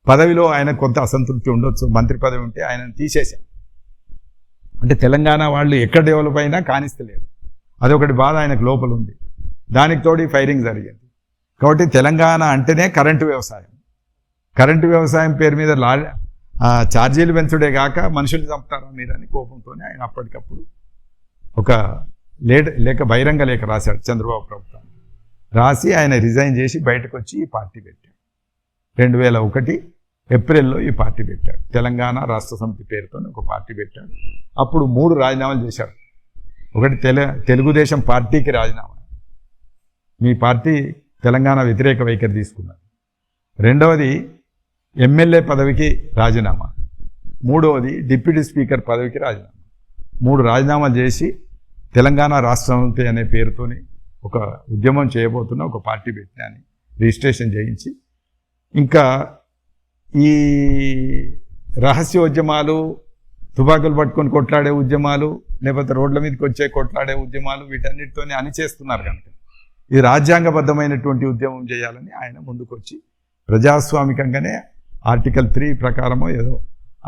పదవిలో ఆయన కొంత అసంతృప్తి ఉండొచ్చు, మంత్రి పదవి ఉంటే ఆయనను తీసేశాం. అంటే తెలంగాణ వాళ్ళు ఎక్కడ డెవలప్ అయినా కానిస్తలేరు, అదొకటి బాధ ఆయనకు లోపల ఉంది. దానికి తోడు ఫైరింగ్ జరిగింది. కాబట్టి తెలంగాణ అంటేనే కరెంటు వ్యవసాయం పేరు మీద ఛార్జీలు పెంచుడే కాక మనుషులు చంపుతారా మీరని కోపంతోనే ఆయన అప్పటికప్పుడు ఒక లేఖ, బహిరంగ లేఖ రాశాడు చంద్రబాబు ప్రభుత్వం. రాసి ఆయన రిజైన్ చేసి బయటకు వచ్చి ఈ పార్టీ పెట్టాడు. 2001 ఏప్రిల్లో ఈ పార్టీ పెట్టాడు. తెలంగాణ రాష్ట్ర సమితి పేరుతో ఒక పార్టీ పెట్టాడు. అప్పుడు 3 రాజీనామాలు చేశాడు. ఒకటి తెలుగుదేశం పార్టీకి రాజీనామా, మీ పార్టీ తెలంగాణ వ్యతిరేక వైఖరి తీసుకున్నారు. రెండవది ఎమ్మెల్యే పదవికి రాజీనామా. మూడవది డిప్యూటీ స్పీకర్ పదవికి రాజీనామా. 3 రాజీనామాలు చేసి తెలంగాణ రాష్ట్ర సమితి అనే పేరుతోని ఒక ఉద్యమం చేయబోతున్న ఒక పార్టీ పెట్టినా అని రిజిస్ట్రేషన్ చేయించి, ఇంకా ఈ రహస్యోద్యమాలు, తుపాకులు పట్టుకొని కొట్లాడే ఉద్యమాలు, లేకపోతే రోడ్ల మీదకి వచ్చే కొట్లాడే ఉద్యమాలు, వీటన్నిటితోనే చేస్తున్నారు కనుక ఇది రాజ్యాంగబద్ధమైనటువంటి ఉద్యమం చేయాలని ఆయన ముందుకొచ్చి ప్రజాస్వామికంగానే ఆర్టికల్ 3 ప్రకారమో ఏదో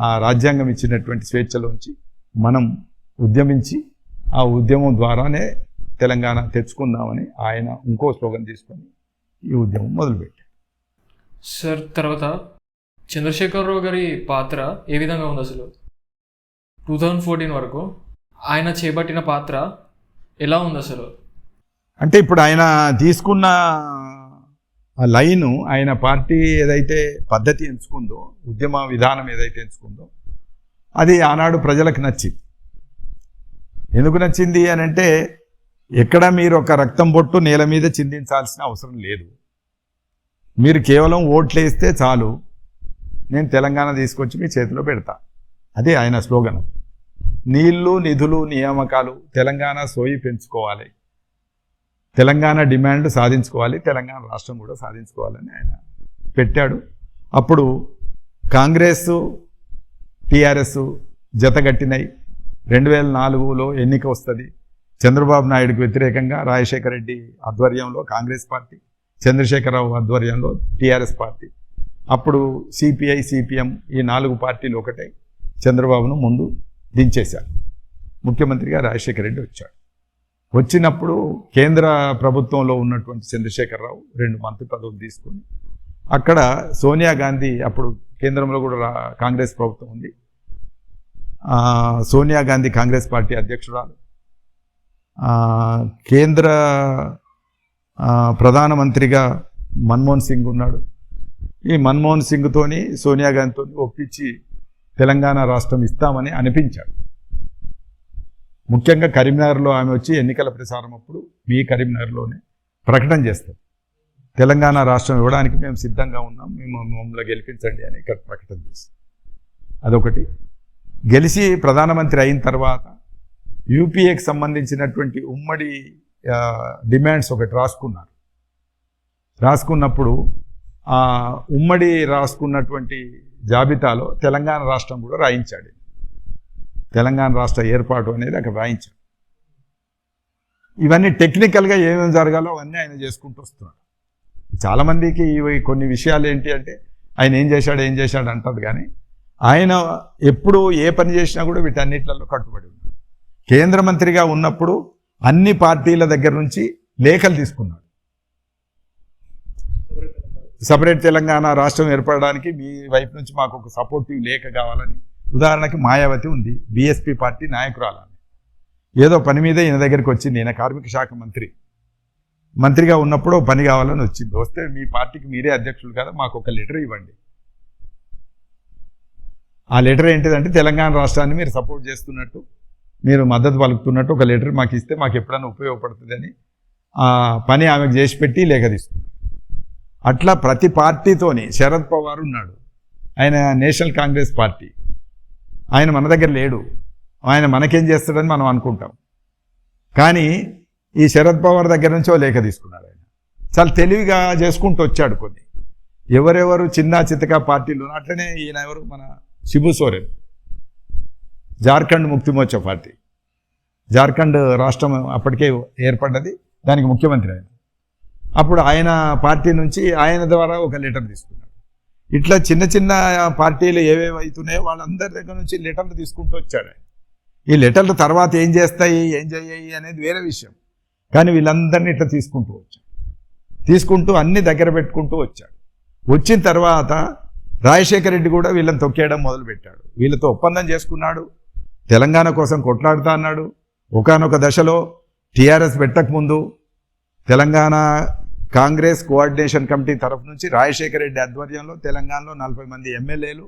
ఆ రాజ్యాంగం ఇచ్చినటువంటి స్వేచ్ఛలోంచి మనం ఉద్యమించి ఆ ఉద్యమం ద్వారానే తెలంగాణ తెచ్చుకుందామని ఆయన ఇంకో స్లోగన్ తీసుకొని ఈ ఉద్యమం మొదలుపెట్టారు.
సార్, తర్వాత చంద్రశేఖరరావు గారి పాత్ర ఏ విధంగా ఉంది అసలు? 2014 వరకు ఆయన చేపట్టిన పాత్ర ఎలా ఉంది అసలు?
అంటే ఇప్పుడు ఆయన తీసుకున్న లైను, ఆయన పార్టీ ఏదైతే పద్ధతి ఎంచుకుందో, ఉద్యమ విధానం ఏదైతే ఎంచుకుందో, అది ఆనాడు ప్రజలకు నచ్చింది. ఎందుకు నచ్చింది అని అంటే, ఎక్కడ మీరు ఒక రక్తం బొట్టు నేల మీద చిందించాల్సిన అవసరం లేదు, మీరు కేవలం ఓట్లు వేస్తే చాలు, నేను తెలంగాణ తీసుకొచ్చి మీ చేతిలో పెడతా. అదే ఆయన స్లోగన్. నీళ్లు, నిధులు, నియామకాలు, తెలంగాణ సోయి పెంచుకోవాలి, తెలంగాణ డిమాండ్ సాధించుకోవాలి, తెలంగాణ రాష్ట్రం కూడా సాధించుకోవాలని ఆయన పెట్టాడు. అప్పుడు కాంగ్రెస్, టీఆర్ఎస్ జతగట్టినాయి. 2004లో ఎన్నిక వస్తుంది. చంద్రబాబు నాయుడుకు వ్యతిరేకంగా రాజశేఖర రెడ్డి ఆధ్వర్యంలో కాంగ్రెస్ పార్టీ, చంద్రశేఖరరావు ఆధ్వర్యంలో టీఆర్ఎస్ పార్టీ. అప్పుడు సిపిఐ, సిపిఎం ఈ 4 పార్టీలు ఒకటే చంద్రబాబును ముందు దించేశారు. ముఖ్యమంత్రిగా రాజశేఖర రెడ్డి వచ్చాడు. వచ్చినప్పుడు కేంద్ర ప్రభుత్వంలో ఉన్నటువంటి చంద్రశేఖరరావు 2 మంత్రి పదవులు తీసుకొని, అక్కడ సోనియా గాంధీ, అప్పుడు కేంద్రంలో కూడా కాంగ్రెస్ ప్రభుత్వం ఉంది, సోనియా గాంధీ కాంగ్రెస్ పార్టీ అధ్యక్షురాలు, కేంద్ర ప్రధానమంత్రిగా మన్మోహన్ సింగ్ ఉన్నాడు. ఈ మన్మోహన్ సింగ్తోని సోనియా గాంధీతో ఒప్పించి తెలంగాణ రాష్ట్రం ఇస్తామని అనిపించాడు. ముఖ్యంగా కరీంనగర్లో ఆమె వచ్చి ఎన్నికల ప్రచారం అప్పుడు మీ కరీంనగర్లోనే ప్రకటన చేస్తారు, తెలంగాణ రాష్ట్రం ఇవ్వడానికి మేము సిద్ధంగా ఉన్నాం, మమ్మల్ని గెలిపించండి అని ఇక్కడ ప్రకటన చేశాం. అదొకటి. గెలిచి ప్రధానమంత్రి అయిన తర్వాత యూపీఏకి సంబంధించినటువంటి ఉమ్మడి డిమాండ్స్ ఒకటి రాసుకున్నప్పుడు ఆ ఉమ్మడి రాసుకున్నటువంటి జాబితాలో తెలంగాణ రాష్ట్రం కూడా రాయించాడు. తెలంగాణ రాష్ట్ర ఏర్పాటు అనేది అక్కడ రాయించాడు. ఇవన్నీ టెక్నికల్గా ఏమేమి జరగాలో అవన్నీ ఆయన చేసుకుంటూ వస్తున్నాడు. చాలామందికి ఇవి కొన్ని విషయాలు ఏంటి అంటే ఆయన ఏం చేశాడు అంటారు, కానీ ఆయన ఎప్పుడు ఏ పని చేసినా కూడా వీటన్నిట్లలో కట్టుబడి ఉన్నాడు. కేంద్ర మంత్రిగా ఉన్నప్పుడు అన్ని పార్టీల దగ్గర నుంచి లేఖలు తీసుకున్నాడు. సపరేట్ తెలంగాణ రాష్ట్రం ఏర్పడడానికి మీ వైపు నుంచి మాకు ఒక సపోర్టివ్ లేఖ కావాలని. ఉదాహరణకి మాయావతి ఉంది, బీఎస్పీ పార్టీ నాయకురాలని. ఏదో పని మీద ఈయన దగ్గరికి వచ్చింది. ఈయన కార్మిక శాఖ మంత్రిగా ఉన్నప్పుడు పని కావాలని వచ్చింది. వస్తే మీ పార్టీకి మీరే అధ్యక్షులు కదా, మాకు ఒక లెటర్ ఇవ్వండి. ఆ లెటర్ ఏంటిదంటే తెలంగాణ రాష్ట్రాన్ని మీరు సపోర్ట్ చేస్తున్నట్టు, మీరు మద్దతు పలుకుతున్నట్టు ఒక లెటర్ మాకు ఇస్తే మాకు ఎప్పుడైనా ఉపయోగపడుతుందని ఆ పని ఆమెకు చేసి పెట్టి లేఖ తీసుకున్నాడు. అట్లా ప్రతి పార్టీతోని శరద్ పవార్ ఉన్నాడు, ఆయన నేషనల్ కాంగ్రెస్ పార్టీ, ఆయన మన దగ్గర లేడు, ఆయన మనకేం చేస్తాడని మనం అనుకుంటాం. కానీ ఈ శరద్ పవార్ దగ్గర నుంచి ఓ లేఖ తీసుకున్నాడు. ఆయన చాలా తెలివిగా చేసుకుంటూ వచ్చాడు. కొన్ని ఎవరెవరు చిన్న చితక పార్టీలు, అట్లనే ఈయన ఎవరు మన శిబు సోరెన్, జార్ఖండ్ ముక్తి మోర్చా పార్టీ, జార్ఖండ్ రాష్ట్రం అప్పటికే ఏర్పడ్డది, దానికి ముఖ్యమంత్రి ఆయన. అప్పుడు ఆయన పార్టీ నుంచి ఆయన ద్వారా ఒక లెటర్ తీసుకున్నాడు. ఇట్లా చిన్న చిన్న పార్టీలు ఏవేవి అవుతున్నాయో వాళ్ళందరి దగ్గర నుంచి లెటర్లు తీసుకుంటూ వచ్చాడు. ఈ లెటర్లు తర్వాత ఏం చేస్తాయి ఏం చేయాయి అనేది వేరే విషయం, కానీ వీళ్ళందరినీ ఇట్లా తీసుకుంటూ అన్ని దగ్గర పెట్టుకుంటూ వచ్చాడు. వచ్చిన తర్వాత రాజశేఖర రెడ్డి కూడా వీళ్ళని తొక్కేయడం మొదలుపెట్టాడు. వీళ్ళతో ఒప్పందం చేసుకున్నాడు, తెలంగాణ కోసం కొట్లాడుతా అన్నాడు. ఒకానొక దశలో టీఆర్ఎస్ పెట్టకముందు తెలంగాణ కాంగ్రెస్ కోఆర్డినేషన్ కమిటీ తరఫు నుంచి రాజశేఖర రెడ్డి ఆధ్వర్యంలో తెలంగాణలో 40 మంది ఎమ్మెల్యేలు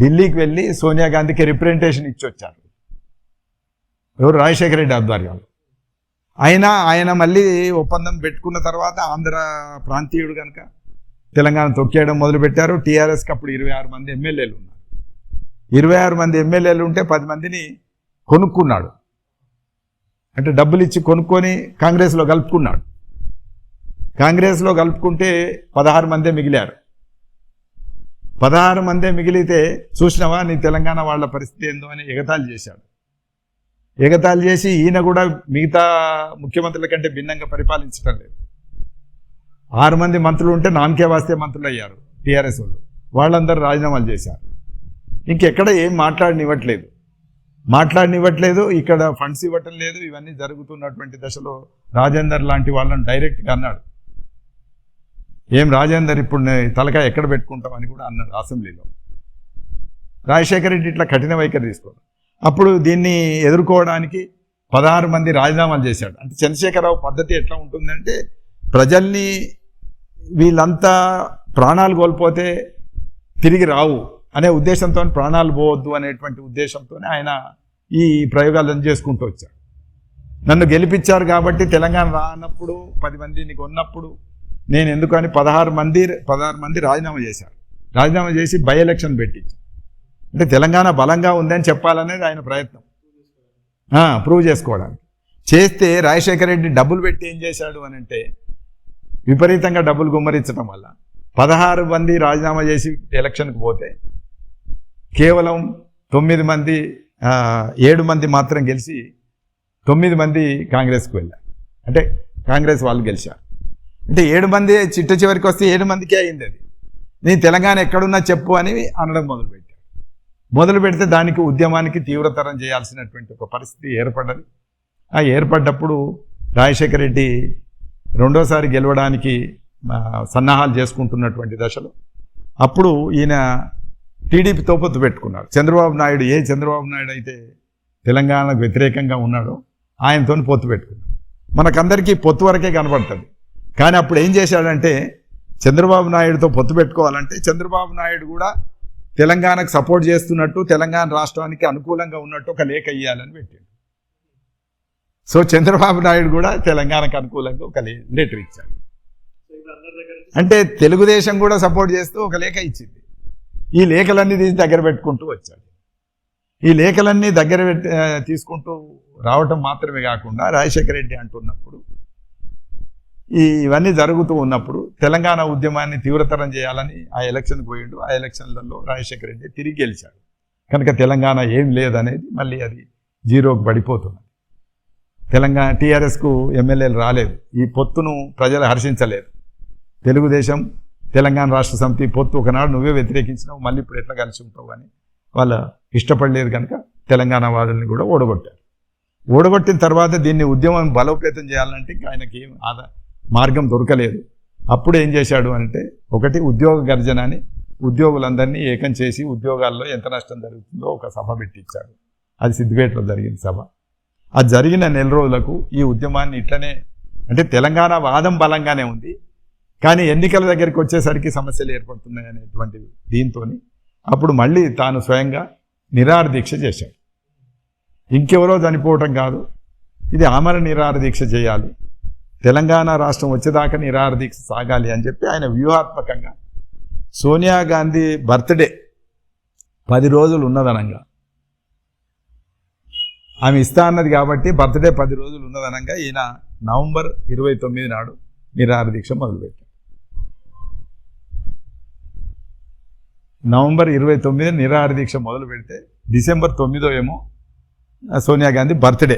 ఢిల్లీకి వెళ్ళి సోనియా గాంధీకి రిప్రజెంటేషన్ ఇచ్చి వచ్చారు. ఎవరు? రాజశేఖర రెడ్డి ఆధ్వర్యంలో. ఆయన మళ్ళీ ఒప్పందం పెట్టుకున్న తర్వాత ఆంధ్ర ప్రాంతీయుడు కనుక తెలంగాణ తొక్కేయడం మొదలుపెట్టారు. టీఆర్ఎస్కి అప్పుడు 26 మంది ఎమ్మెల్యేలు ఉన్నారు. 26 మంది ఎమ్మెల్యేలు ఉంటే 10 మందిని కొనుక్కున్నాడు, అంటే డబ్బులు ఇచ్చి కొనుక్కొని కాంగ్రెస్లో కలుపుకున్నాడు. కాంగ్రెస్లో కలుపుకుంటే 16 మందే మిగిలారు. 16 మందే మిగిలితే చూసినావా నీ తెలంగాణ వాళ్ళ పరిస్థితి ఏందో అని ఎగతాళి చేశాడు. ఎగతాళి చేసి ఈయన కూడా మిగతా ముఖ్యమంత్రుల కంటే భిన్నంగా పరిపాలించడం లేదు. 6 మంది మంత్రులు ఉంటే నామకే వాస్తే మంత్రులు అయ్యారు టీఆర్ఎస్ వాళ్ళు, వాళ్ళందరూ రాజీనామాలు చేశారు. ఇంకెక్కడ ఏం మాట్లాడనివ్వట్లేదు, ఇక్కడ ఫండ్స్ ఇవ్వటం లేదు. ఇవన్నీ జరుగుతున్నటువంటి దశలో రాజేందర్ లాంటి వాళ్ళని డైరెక్ట్గా అన్నాడు, ఏం రాజేందర్ ఇప్పుడు తలకాయ ఎక్కడ పెట్టుకుంటాం అని కూడా అన్నాడు అసెంబ్లీలో. రాజశేఖర రెడ్డి ఇట్లా కఠిన వైఖరి తీసుకోడు. అప్పుడు దీన్ని ఎదుర్కోవడానికి 16 మంది రాజీనామాలు చేశాడు. అంటే చంద్రశేఖరరావు పద్ధతి ఎట్లా ఉంటుందంటే ప్రజల్ని వీళ్ళంతా ప్రాణాలు కోల్పోతే తిరిగి రావు అనే ఉద్దేశంతో, ప్రాణాలు పోవద్దు అనేటువంటి ఉద్దేశంతో ఆయన ఈ ప్రయోగాలను చేసుకుంటూ వచ్చాడు. నన్ను గెలిపించారు కాబట్టి తెలంగాణ రానప్పుడు 10 మందిని కొన్నప్పుడు నేను ఎందుకని 16 మంది రాజీనామా చేశారు. రాజీనామా చేసి బై ఎలక్షన్ పెట్టించారు. అంటే తెలంగాణ బలంగా ఉందని చెప్పాలనేది ఆయన ప్రయత్నం, ప్రూవ్ చేసుకోవడానికి. చేస్తే రాజశేఖర రెడ్డి డబ్బులు పెట్టి ఏం చేశాడు అని అంటే విపరీతంగా డబ్బులు గుమ్మరించడం వల్ల 16 మంది రాజీనామా చేసి ఎలక్షన్కి పోతే కేవలం 9 మంది 7 మంది మాత్రం గెలిచి 9 మంది కాంగ్రెస్కి వెళ్ళారు. అంటే కాంగ్రెస్ వాళ్ళు గెలిచారు. అంటే 7 మంది చిట్ట చివరికి వస్తే 7 మందికే అయింది. అది నీ తెలంగాణ ఎక్కడున్నా చెప్పు అని అనడం మొదలు పెడితే దానికి ఉద్యమానికి తీవ్రతరం చేయాల్సినటువంటి ఒక పరిస్థితి ఏర్పడ్డది. ఆ ఏర్పడ్డప్పుడు రాజశేఖర రెడ్డి రెండోసారి గెలవడానికి సన్నాహాలు చేసుకుంటున్నటువంటి దశలో అప్పుడు ఈయన టీడీపీతో పొత్తు పెట్టుకున్నాడు. చంద్రబాబు నాయుడు అయితే తెలంగాణకు వ్యతిరేకంగా ఉన్నాడో ఆయనతో పొత్తు పెట్టుకున్నాడు. మనకందరికీ పొత్తు వరకే కనబడుతుంది. కానీ అప్పుడు ఏం చేశాడంటే చంద్రబాబు నాయుడుతో పొత్తు పెట్టుకోవాలంటే చంద్రబాబు నాయుడు కూడా తెలంగాణకు సపోర్ట్ చేస్తున్నట్టు, తెలంగాణ రాష్ట్రానికి అనుకూలంగా ఉన్నట్టు ఒక లేఖ ఇయ్యాలని పెట్టాడు. సో చంద్రబాబు నాయుడు కూడా తెలంగాణకు అనుకూలంగా ఒక లెటర్ ఇచ్చాడు. అంటే తెలుగుదేశం కూడా సపోర్ట్ చేస్తూ ఒక లేఖ ఇచ్చింది. ఈ లేఖలన్నీ తీసి దగ్గర పెట్టుకుంటూ వచ్చాడు. ఈ లేఖలన్నీ దగ్గర తీసుకుంటూ రావటం మాత్రమే కాకుండా రాజశేఖర రెడ్డి అంటున్నప్పుడు ఇవన్నీ జరుగుతూ ఉన్నప్పుడు తెలంగాణ ఉద్యమాన్ని తీవ్రతరం చేయాలని ఆ ఎలక్షన్కి పోయిండు. ఆ ఎలక్షన్లలో రాజశేఖర రెడ్డి తిరిగి గెలిచాడు కనుక తెలంగాణ ఏం లేదనేది మళ్ళీ అది జీరోకి పడిపోతున్నది. తెలంగాణ టీఆర్ఎస్కు ఎమ్మెల్యేలు రాలేదు. ఈ పొత్తును ప్రజలు హర్షించలేదు. తెలుగుదేశం తెలంగాణ రాష్ట్ర సమితి పొత్తు ఒకనాడు నువ్వే వ్యతిరేకించినావు, మళ్ళీ ఇప్పుడు ఎట్లా కలిసి ఉంటావు అని వాళ్ళ ఇష్టపడలేదు కనుక తెలంగాణ వాదుల్ని కూడా ఓడగొట్టారు. ఓడగొట్టిన తర్వాత దీన్ని ఉద్యమం బలోపేతం చేయాలంటే ఇంకా ఆయనకి ఏం మార్గం దొరకలేదు. అప్పుడు ఏం చేశాడు అంటే, ఒకటి ఉద్యోగ గర్జన అని ఉద్యోగులందరినీ ఏకం చేసి ఉద్యోగాల్లో ఎంత నష్టం జరుగుతుందో ఒక సభ పెట్టించాడు. అది సిద్దిపేటలో జరిగిన సభ. అది జరిగిన నెల రోజులకు ఈ ఉద్యమాన్ని ఇట్లనే, అంటే తెలంగాణ వాదం బలంగానే ఉంది కానీ ఎన్నికల దగ్గరికి వచ్చేసరికి సమస్యలు ఏర్పడుతున్నాయి అనేటువంటి దీంతో అప్పుడు మళ్ళీ తాను స్వయంగా నిరాహార దీక్ష చేశాడు. ఇంకెవరో చనిపోవటం కాదు, ఇది ఆమర నిరాహార దీక్ష చేయాలి, తెలంగాణ రాష్ట్రం వచ్చేదాకా నిరాహార దీక్ష సాగాలి అని చెప్పి ఆయన వ్యూహాత్మకంగా సోనియా గాంధీ బర్త్డే 10 రోజులు ఉన్నదనంగా, ఆమె ఇస్తా అన్నది కాబట్టి బర్త్డే 10 రోజులు ఉన్నదనంగా ఈయన నవంబర్ 29 నాడు నిరాహార దీక్ష మొదలుపెట్టాడు. నవంబర్ 29 నిరాహార దీక్ష మొదలు పెడితే డిసెంబర్ 9 ఏమో సోనియా గాంధీ బర్త్డే,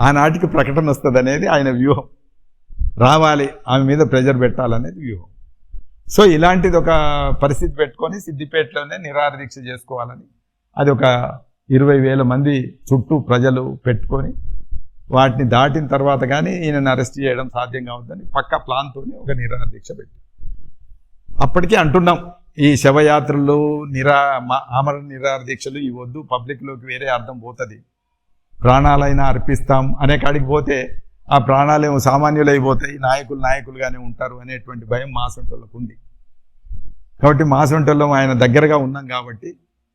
ఆనాటికి ప్రకటన వస్తుంది అనేది ఆయన వ్యూహం. రావాలి, ఆమె మీద ప్రెజర్ పెట్టాలనేది వ్యూహం. సో ఇలాంటిది ఒక పరిస్థితి పెట్టుకొని సిద్దిపేటలోనే నిరాహార దీక్ష చేసుకోవాలని, అది ఒక 20,000 మంది చుట్టూ ప్రజలు పెట్టుకొని వాటిని దాటిన తర్వాత కానీ ఈయనను అరెస్ట్ చేయడం సాధ్యం కావద్దని పక్కా ప్లాన్తో ఒక నిరాహార దీక్ష పెట్టి, అప్పటికీ అంటున్నాం ఈ శవయాత్రలు ఆమర నిరాహార దీక్షలు ఇవి వద్దు, పబ్లిక్లోకి వేరే అర్థం పోతుంది, ప్రాణాలైనా అర్పిస్తాం అనే కాడికి పోతే ఆ ప్రాణాలేమో సామాన్యులు అయిపోతాయి, నాయకులుగానే ఉంటారు అనేటువంటి భయం మాసంటోళ్ళకు ఉంది. కాబట్టి మాసంటోళ్ళం ఆయన దగ్గరగా ఉన్నాం కాబట్టి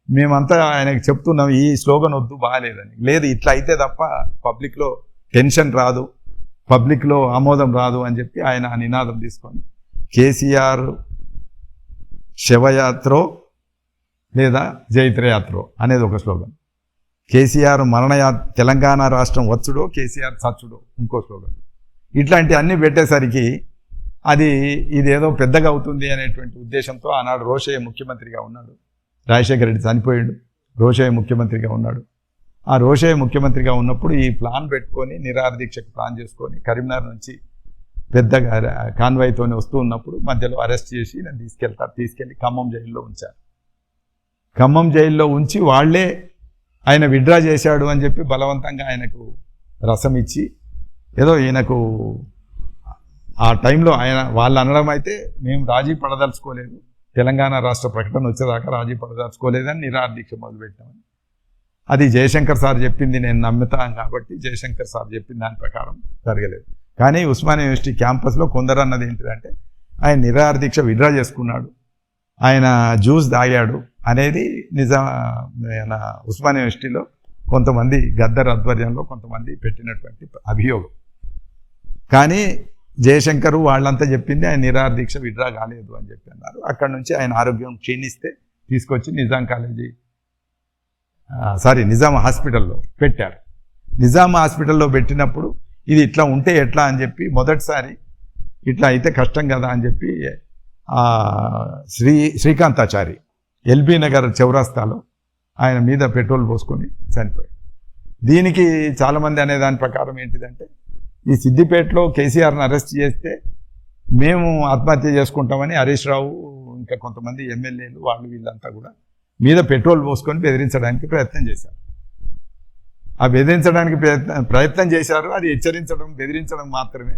మేమంతా ఆయనకు చెప్తున్నాం ఈ స్లోగన్ వద్దు, బాగాలేదని. లేదు, ఇట్లా అయితే తప్ప పబ్లిక్లో టెన్షన్ రాదు, పబ్లిక్లో ఆమోదం రాదు అని చెప్పి ఆయన ఆ నినాదం తీసుకొని కేసీఆర్ శవయాత్రో లేదా జైత్రయాత్రో అనేది ఒక స్లోగన్, కేసీఆర్ తెలంగాణ రాష్ట్రం వచ్చుడో కేసీఆర్ చచ్చుడో ఇంకో స్లోగన్, ఇట్లాంటి అన్నీ పెట్టేసరికి ఇదేదో పెద్దగా అవుతుంది అనేటువంటి ఉద్దేశంతో ఆనాడు రోషయ్య ముఖ్యమంత్రిగా ఉన్నాడు, రాజశేఖర రెడ్డి చనిపోయాడు, రోషయ్య ముఖ్యమంత్రిగా ఉన్నాడు. ఆ రోషయ్య ముఖ్యమంత్రిగా ఉన్నప్పుడు ఈ ప్లాన్ పెట్టుకొని నిరాహార దీక్షకు ప్లాన్ చేసుకొని కరీంనగర్ నుంచి పెద్దగా కాన్వాయ్తోనే వస్తూ ఉన్నప్పుడు మధ్యలో అరెస్ట్ చేసి నేను తీసుకెళ్ళి ఖమ్మం జైల్లో ఉంచారు. ఖమ్మం జైల్లో ఉంచి వాళ్లే ఆయన విత్డ్రా చేశాడు అని చెప్పి బలవంతంగా ఆయనకు రసం ఇచ్చి, ఏదో ఈయనకు ఆ టైంలో వాళ్ళు అనడం అయితే మేము రాజీ పడదలుచుకోలేదు, తెలంగాణ రాష్ట్ర ప్రకటన వచ్చేదాకా రాజీ పడదలుచుకోలేదని నిరాహార దీక్ష మొదలుపెట్టామని. అది జయశంకర్ సార్ చెప్పింది నేను నమ్ముతాను కాబట్టి జయశంకర్ సార్ చెప్పిన దాని ప్రకారం జరగలేదు. కానీ ఉస్మానియా యూనివర్సిటీ క్యాంపస్లో కొందరు అన్నది ఏంటిదంటే ఆయన నిరాహార దీక్ష విత్డ్రా చేసుకున్నాడు, ఆయన జ్యూస్ తాగాడు అనేది ఉస్మానియా యూనివర్సిటీలో కొంతమంది గద్దర్ ఆధ్వర్యంలో కొంతమంది పెట్టినటువంటి అభియోగం. కానీ జయశంకర్ వాళ్ళంతా చెప్పింది ఆయన నిరాహార దీక్ష విత్డ్రా కాలేదు అని చెప్పి అన్నారు. అక్కడ నుంచి ఆయన ఆరోగ్యం క్షీణిస్తే తీసుకొచ్చి నిజాం హాస్పిటల్లో పెట్టారు. నిజాం హాస్పిటల్లో పెట్టినప్పుడు ఇది ఇట్లా ఉంటే ఎట్లా అని చెప్పి మొదటిసారి ఇట్లా అయితే కష్టం కదా అని చెప్పి శ్రీకాంతాచారి ఎల్బీ నగర్ చౌరాస్తాలో ఆయన మీద పెట్రోల్ పోసుకొని చనిపోయాడు. దీనికి చాలామంది అనే దాని ప్రకారం ఏంటిదంటే ఈ సిద్దిపేటలో కేసీఆర్ని అరెస్ట్ చేస్తే మేము ఆత్మహత్య చేసుకుంటామని హరీష్ రావు ఇంకా కొంతమంది ఎమ్మెల్యేలు వీళ్ళంతా కూడా మీద పెట్రోల్ పోసుకొని బెదిరించడానికి ప్రయత్నం చేశారు. ఆ బెదిరించడానికి ప్రయత్నం చేశారు, అది హెచ్చరించడం బెదిరించడం మాత్రమే.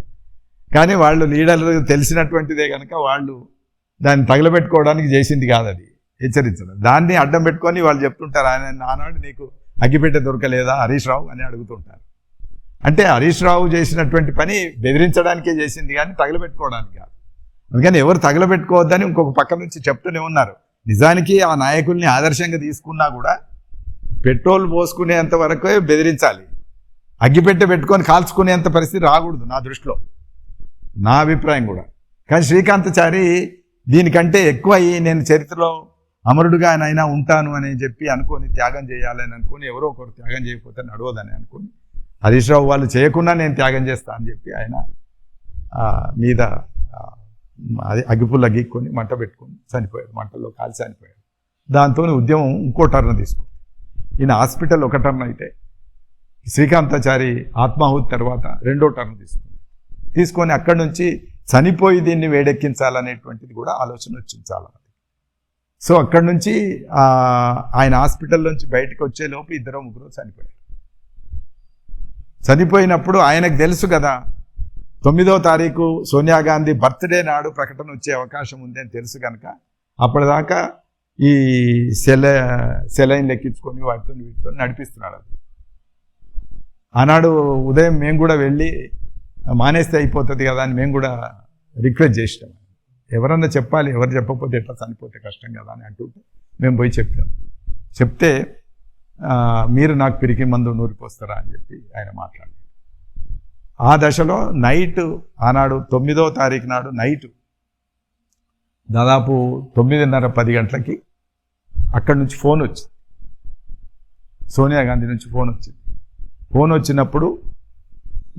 కానీ వాళ్ళు లీడర్లు తెలిసినటువంటిదే కనుక వాళ్ళు దాన్ని తగలబెట్టుకోవడానికి చేసింది కాదు, అది హెచ్చరించడం. దాన్ని అడ్డం పెట్టుకొని వాళ్ళు చెప్తుంటారు ఆయన నానాడు నీకు అగ్గిపెట్టె దొరకలేదా హరీష్ రావు అని అడుగుతుంటారు. అంటే హరీష్ రావు చేసినటువంటి పని బెదిరించడానికే చేసింది కానీ తగలబెట్టుకోవడానికి కాదు. అందుకని ఎవరు తగలబెట్టుకోవద్దని ఇంకొక పక్క నుంచి చెప్తూనే ఉన్నారు. నిజానికి ఆ నాయకుల్ని ఆదర్శంగా తీసుకున్నా కూడా పెట్రోల్ పోసుకునేంత వరకే బెదిరించాలి, అగ్గిపెట్టె పెట్టుకొని కాల్చుకునేంత పరిస్థితి రాకూడదు నా దృష్టిలో, నా అభిప్రాయం కూడా. కానీ శ్రీకాంతాచారి దీనికంటే ఎక్కువ అయ్యి నేను చరిత్రలో అమరుడుగా అయినా ఉంటాను అని చెప్పి అనుకొని త్యాగం చేయాలని అనుకొని ఎవరో ఒకరు త్యాగం చేయకపోతే నడవదని అనుకొని హరీష్ రావు వాళ్ళు చేయకుండా నేను త్యాగం చేస్తా అని చెప్పి ఆయన మీద అది అగ్గిపుల్ల గీక్కొని మంట పెట్టుకొని చనిపోయాడు, మంటల్లో కాల్చి చనిపోయాడు. దాంతో ఉద్యమం ఇంకో టర్న్ తీసుకుంది. ఈయన హాస్పిటల్ ఒక టర్న్ అయితే శ్రీకాంతాచారి ఆత్మాహుతి తర్వాత రెండో టర్న్ తీసుకొని అక్కడి నుంచి చనిపోయి దీన్ని వేడెక్కించాలనేటువంటిది కూడా ఆలోచన వచ్చింది చాలా. సో అక్కడి నుంచి ఆయన హాస్పిటల్ నుంచి బయటకు వచ్చే లోపు 2-3 చనిపోయారు. చనిపోయినప్పుడు ఆయనకు తెలుసు కదా 9వ తారీఖు సోనియా గాంధీ బర్త్డే నాడు ప్రకటన వచ్చే అవకాశం ఉంది అని తెలుసు కనుక అప్పటిదాకా ఈ సెలైన్ లెక్కించుకొని వీటితో నడిపిస్తున్నాడు. అది ఆనాడు ఉదయం మేము కూడా వెళ్ళి మానేస్తే అయిపోతుంది కదా అని మేము కూడా రిక్వెస్ట్ చేసినాం. ఎవరన్నా చెప్పాలి, ఎవరు చెప్పకపోతే ఎట్లా చనిపోతే కష్టం కదా అని అంటుంటే మేము పోయి చెప్పాం. చెప్తే మీరు నాకు పిరికి మందు నూరిపోస్తారా అని చెప్పి ఆయన మాట్లాడారు. ఆ దశలో నైట్ ఆనాడు 9వ తారీఖు నాడు నైట్ దాదాపు 9:30-10 గంటలకి అక్కడి నుంచి ఫోన్ వచ్చింది, సోనియా గాంధీ నుంచి ఫోన్ వచ్చింది. ఫోన్ వచ్చినప్పుడు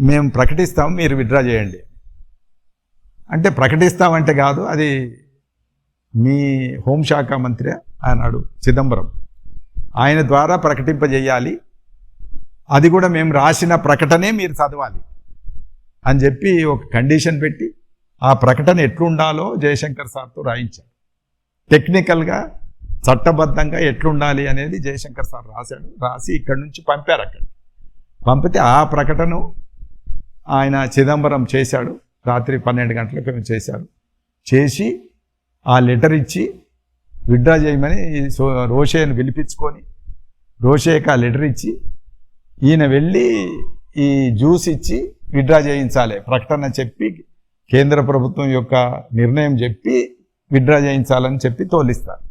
మేము ప్రకటిస్తాం, మీరు విత్డ్రా చేయండి అంటే ప్రకటిస్తామంటే కాదు, అది మీ హోంశాఖ మంత్రి ఆనాడు చిదంబరం ఆయన ద్వారా ప్రకటింపజేయాలి, అది కూడా మేము రాసిన ప్రకటనే మీరు చదవాలి అని చెప్పి ఒక కండిషన్ పెట్టి ఆ ప్రకటన ఎట్లుండాలో జయశంకర్ సార్తో రాయించాడు. టెక్నికల్గా చట్టబద్ధంగా ఎట్లుండాలి అనేది జయశంకర్ సార్ రాశాడు. రాసి ఇక్కడి నుంచి పంపారు. అక్కడ పంపితే ఆ ప్రకటన ఆయన చిదంబరం చేశాడు. రాత్రి 12 గంటలకు చేశారు. చేసి ఆ లెటర్ ఇచ్చి విత్డ్రా చేయమని రోషేను పిలిపించుకొని రోషేకి ఆ లెటర్ ఇచ్చి ఈయన వెళ్ళి ఈ జ్యూస్ ఇచ్చి విత్డ్రా చేయించాలి, ప్రకటన చెప్పి కేంద్ర ప్రభుత్వం యొక్క నిర్ణయం చెప్పి విత్డ్రా చేయించాలని చెప్పి తోలిస్తారు.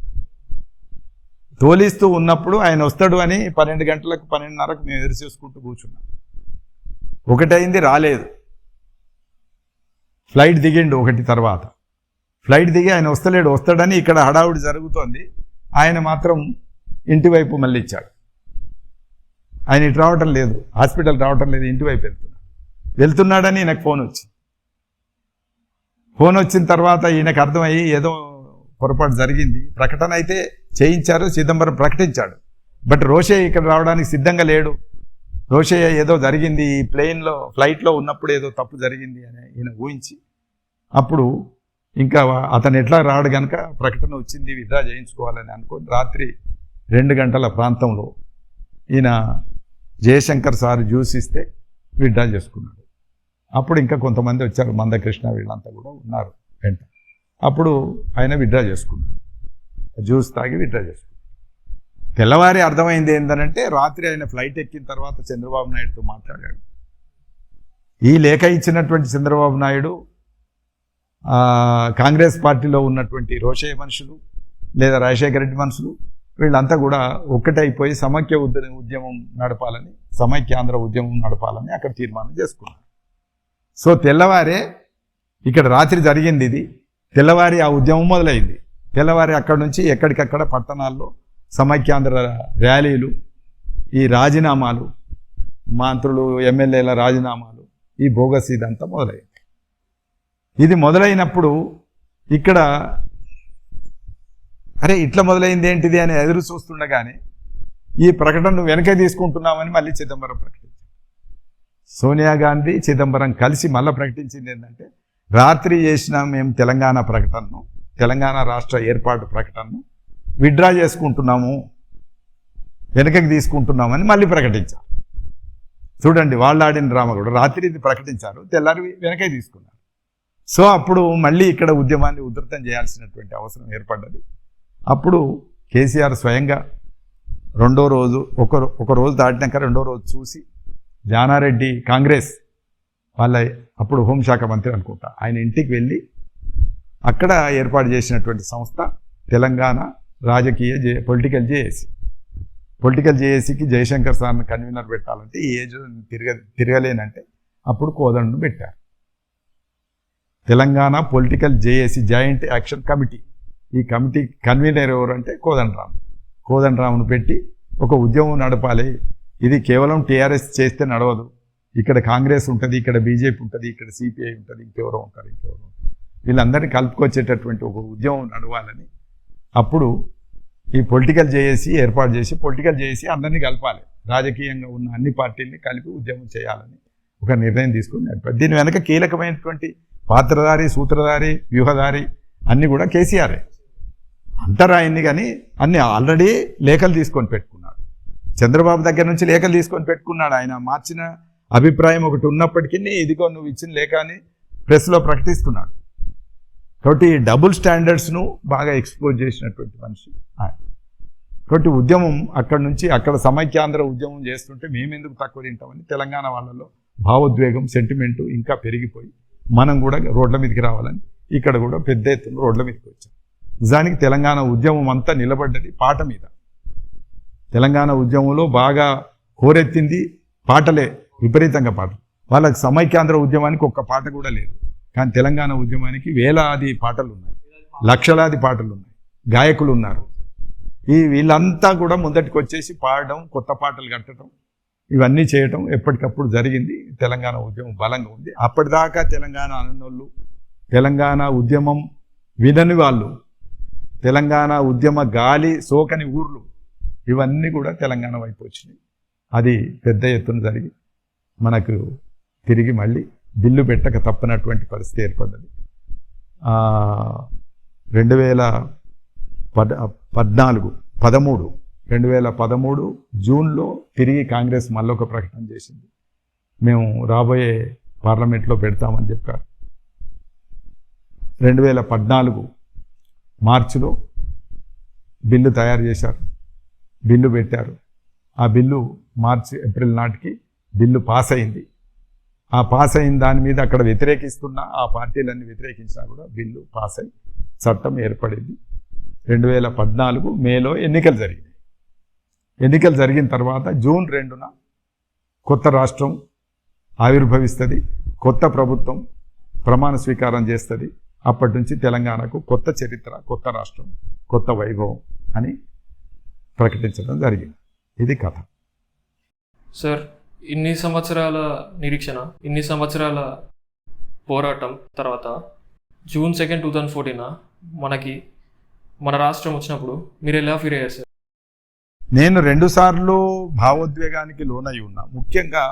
తోలిస్తూ ఉన్నప్పుడు ఆయన వస్తాడు అని 12 గంటలకు 12:30కు మేము ఎదురు చూసుకుంటూ కూర్చున్నాం. 1 అయింది, రాలేదు. ఫ్లైట్ దిగిండు 1 తర్వాత. ఫ్లైట్ దిగి ఆయన వస్తాడని ఇక్కడ హడావుడి జరుగుతోంది. ఆయన మాత్రం ఇంటి వైపు మళ్ళీ ఇచ్చాడు. ఆయన ఇటు రావటం లేదు, హాస్పిటల్ రావటం లేదు, ఇంటి వైపు వెళ్తున్నాడని ఈయనకు ఫోన్ వచ్చింది. ఫోన్ వచ్చిన తర్వాత ఈయనకు అర్థమయ్యి ఏదో పొరపాటు జరిగింది. ప్రకటన అయితే చేయించారు, చిదంబరం ప్రకటించాడు. బట్ రోషే ఇక్కడ రావడానికి సిద్ధంగా లేడు. రోషే ఏదో జరిగింది, ఈ ఫ్లైట్లో ఉన్నప్పుడు ఏదో తప్పు జరిగింది అని ఈయన ఊహించి అప్పుడు ఇంకా అతను ఎట్లా రాడు కనుక ప్రకటన వచ్చింది, విత్డ్రా చేయించుకోవాలని అనుకొని రాత్రి 2 గంటల ప్రాంతంలో ఈయన జయశంకర్ సార్ జ్యూస్ ఇస్తే విత్డ్రా చేసుకున్నాడు. అప్పుడు ఇంకా కొంతమంది వచ్చారు, మందకృష్ణ వీళ్ళంతా కూడా ఉన్నారు వెంట. అప్పుడు ఆయన విత్డ్రా చేసుకున్నాడు, జ్యూస్ తాగి విత్డ్రా చేసుకున్నాడు. తెల్లవారి అర్థమైంది ఏంటంటే రాత్రి ఆయన ఫ్లైట్ ఎక్కిన తర్వాత చంద్రబాబు నాయుడుతో మాట్లాడాడు. ఈ లేఖ ఇచ్చినటువంటి చంద్రబాబు నాయుడు కాంగ్రెస్ పార్టీలో ఉన్నటువంటి రోషయ్య మనుషులు లేదా రాజశేఖర రెడ్డి మనుషులు వీళ్ళంతా కూడా ఒక్కటైపోయి సమైక్య ఉద్యమం నడపాలని, సమైక్యాంధ్ర ఉద్యమం నడపాలని అక్కడ తీర్మానం చేసుకున్నారు. సో తెల్లవారే ఇక్కడ రాత్రి జరిగింది ఇది, తెల్లవారి ఆ ఉద్యమం మొదలైంది. తెల్లవారి అక్కడ నుంచి ఎక్కడికక్కడ పట్టణాల్లో సమైక్యాంధ్ర ర్యాలీలు, ఈ రాజీనామాలు, మంత్రులు ఎమ్మెల్యేల రాజీనామాలు, ఈ బోగస్ ఇదంతా మొదలైంది. ఇది మొదలైనప్పుడు ఇక్కడ అరే ఇట్లా మొదలైంది ఏంటిది అని ఎదురు చూస్తుండగానే ఈ ప్రకటనను వెనకే తీసుకుంటున్నామని మళ్ళీ చిదంబరం ప్రకటించారు. సోనియా గాంధీ చిదంబరం కలిసి మళ్ళీ ప్రకటించింది ఏంటంటే రాత్రి చేసిన మేము తెలంగాణ ప్రకటనను, తెలంగాణ రాష్ట్ర ఏర్పాటు ప్రకటనను విత్డ్రా చేసుకుంటున్నాము, వెనకకి తీసుకుంటున్నామని మళ్ళీ ప్రకటించారు. చూడండి, వాళ్ళు ఆడిన డ్రామా కూడా. రాత్రి ఇది ప్రకటించారు, తెల్లారి వెనకే తీసుకున్నారు. సో అప్పుడు మళ్ళీ ఇక్కడ ఉద్యమాన్ని ఉధృతం చేయాల్సినటువంటి అవసరం ఏర్పడ్డది. అప్పుడు కేసీఆర్ స్వయంగా రెండో రోజు ఒక రోజు దాటినాక రెండో రోజు చూసి జానారెడ్డి కాంగ్రెస్ వాళ్ళ అప్పుడు హోంశాఖ మంత్రి అనుకుంటా, ఆయన ఇంటికి వెళ్ళి అక్కడ ఏర్పాటు చేసినటువంటి సంస్థ తెలంగాణ రాజకీయ పొలిటికల్ జేఏసీకి జయశంకర్ సార్ని కన్వీనర్ పెట్టాలంటే ఈ ఏజ్ తిరగలేనంటే అప్పుడు కోదండను పెట్టారు. Telangana political JAC joint action committee. ఈ కమిటీ కన్వీనర్ ఎవరంటే కోదండరామును పెట్టి ఒక ఉద్యమం నడపాలి. ఇది కేవలం టీఆర్ఎస్ చేస్తే నడవదు. ఇక్కడ కాంగ్రెస్ ఉంటుంది, ఇక్కడ బీజేపీ ఉంటుంది, ఇక్కడ సిపిఐ ఉంటుంది, ఇంకెవరో ఉంటారు. వీళ్ళందరినీ కలుపుకొచ్చేటటువంటి ఒక ఉద్యమం నడవాలని అప్పుడు ఈ పొలిటికల్ జేఏసీ ఏర్పాటు చేసి పొలిటికల్ జేఏసీ అందరినీ కలపాలి, రాజకీయంగా ఉన్న అన్ని పార్టీల్ని కలిపి ఉద్యమం చేయాలని ఒక నిర్ణయం తీసుకుని నడిపారు. దీని వెనక కీలకమైనటువంటి పాత్రధారి, సూత్రధారి, వ్యూహధారి అన్నీ కూడా కేసీఆరే. అంతరాయింది కానీ అన్ని ఆల్రెడీ లేఖలు తీసుకొని పెట్టుకున్నాడు. చంద్రబాబు దగ్గర నుంచి లేఖలు తీసుకొని పెట్టుకున్నాడు. ఆయన మార్చిన అభిప్రాయం ఒకటి ఉన్నప్పటికీ ఇదిగో నువ్వు ఇచ్చిన లేఖ అని ప్రెస్లో ప్రకటిస్తున్నాడు. కాబట్టి డబుల్ స్టాండర్డ్స్ను బాగా ఎక్స్పోజ్ చేసినటువంటి మనిషి ఆయన. కాబట్టి ఉద్యమం అక్కడ నుంచి అక్కడ సమైక్యాంధ్ర ఉద్యమం చేస్తుంటే మేమెందుకు తక్కువ తింటామని తెలంగాణ వాళ్ళలో భావోద్వేగం, సెంటిమెంటు ఇంకా పెరిగిపోయి మనం కూడా రోడ్ల మీదకి రావాలని ఇక్కడ కూడా పెద్ద ఎత్తున రోడ్ల మీదకి వచ్చాం. నిజానికి తెలంగాణ ఉద్యమం అంతా నిలబడ్డది పాట మీద. తెలంగాణ ఉద్యమంలో బాగా హోరెత్తింది పాటలే, విపరీతంగా పాటలు. వాళ్ళకి సమైక్యాంధ్ర ఉద్యమానికి ఒక్క పాట కూడా లేదు. కానీ తెలంగాణ ఉద్యమానికి వేలాది పాటలు ఉన్నాయి, లక్షలాది పాటలు ఉన్నాయి, గాయకులు ఉన్నారు. వీళ్ళంతా కూడా ముందటికి వచ్చేసి పాడడం, కొత్త పాటలు కట్టడం, ఇవన్నీ చేయటం ఎప్పటికప్పుడు జరిగింది. తెలంగాణ ఉద్యమం బలంగా ఉంది. అప్పటిదాకా తెలంగాణ అననోళ్ళు, తెలంగాణ ఉద్యమం వినని వాళ్ళు, తెలంగాణ ఉద్యమ గాలి సోకని ఊర్లు, ఇవన్నీ కూడా తెలంగాణ వైపు వచ్చినాయి. అది పెద్ద ఎత్తున జరిగి మనకు తిరిగి మళ్ళీ బిల్లు పెట్టక తప్పనటువంటి పరిస్థితి ఏర్పడ్డది. 2013 జూన్లో తిరిగి కాంగ్రెస్ మళ్ళొక ప్రకటన చేసింది. మేము రాబోయే పార్లమెంట్లో పెడతామని చెప్పారు. 2014 మార్చిలో బిల్లు తయారు చేశారు, బిల్లు పెట్టారు. ఆ బిల్లు ఏప్రిల్ నాటికి బిల్లు పాస్ అయింది. ఆ పాస్ అయిన దాని మీద అక్కడ వ్యతిరేకిస్తున్న ఆ పార్టీలన్నీ వ్యతిరేకించినా కూడా బిల్లు పాస్ అయి చట్టం ఏర్పడింది. 2014 మేలో ఎన్నికలు జరిగినాయి. ఎన్నికలు జరిగిన తర్వాత జూన్ 2న కొత్త రాష్ట్రం ఆవిర్భవిస్తుంది, కొత్త ప్రభుత్వం ప్రమాణ స్వీకారం చేస్తుంది. అప్పటి నుంచి తెలంగాణకు కొత్త చరిత్ర, కొత్త రాష్ట్రం, కొత్త వైభవం అని ప్రకటించడం జరిగింది. ఇది కథ.
సార్, ఇన్ని సంవత్సరాల నిరీక్షణ, ఇన్ని సంవత్సరాల పోరాటం తర్వాత జూన్ 2, 2014 మనకి మన రాష్ట్రం వచ్చినప్పుడు మీరు ఎలా ఫీల్ అయ్యారు సార్?
నేను 2 సార్లు భావోద్వేగానికి లోనై ఉన్నా. ముఖ్యంగా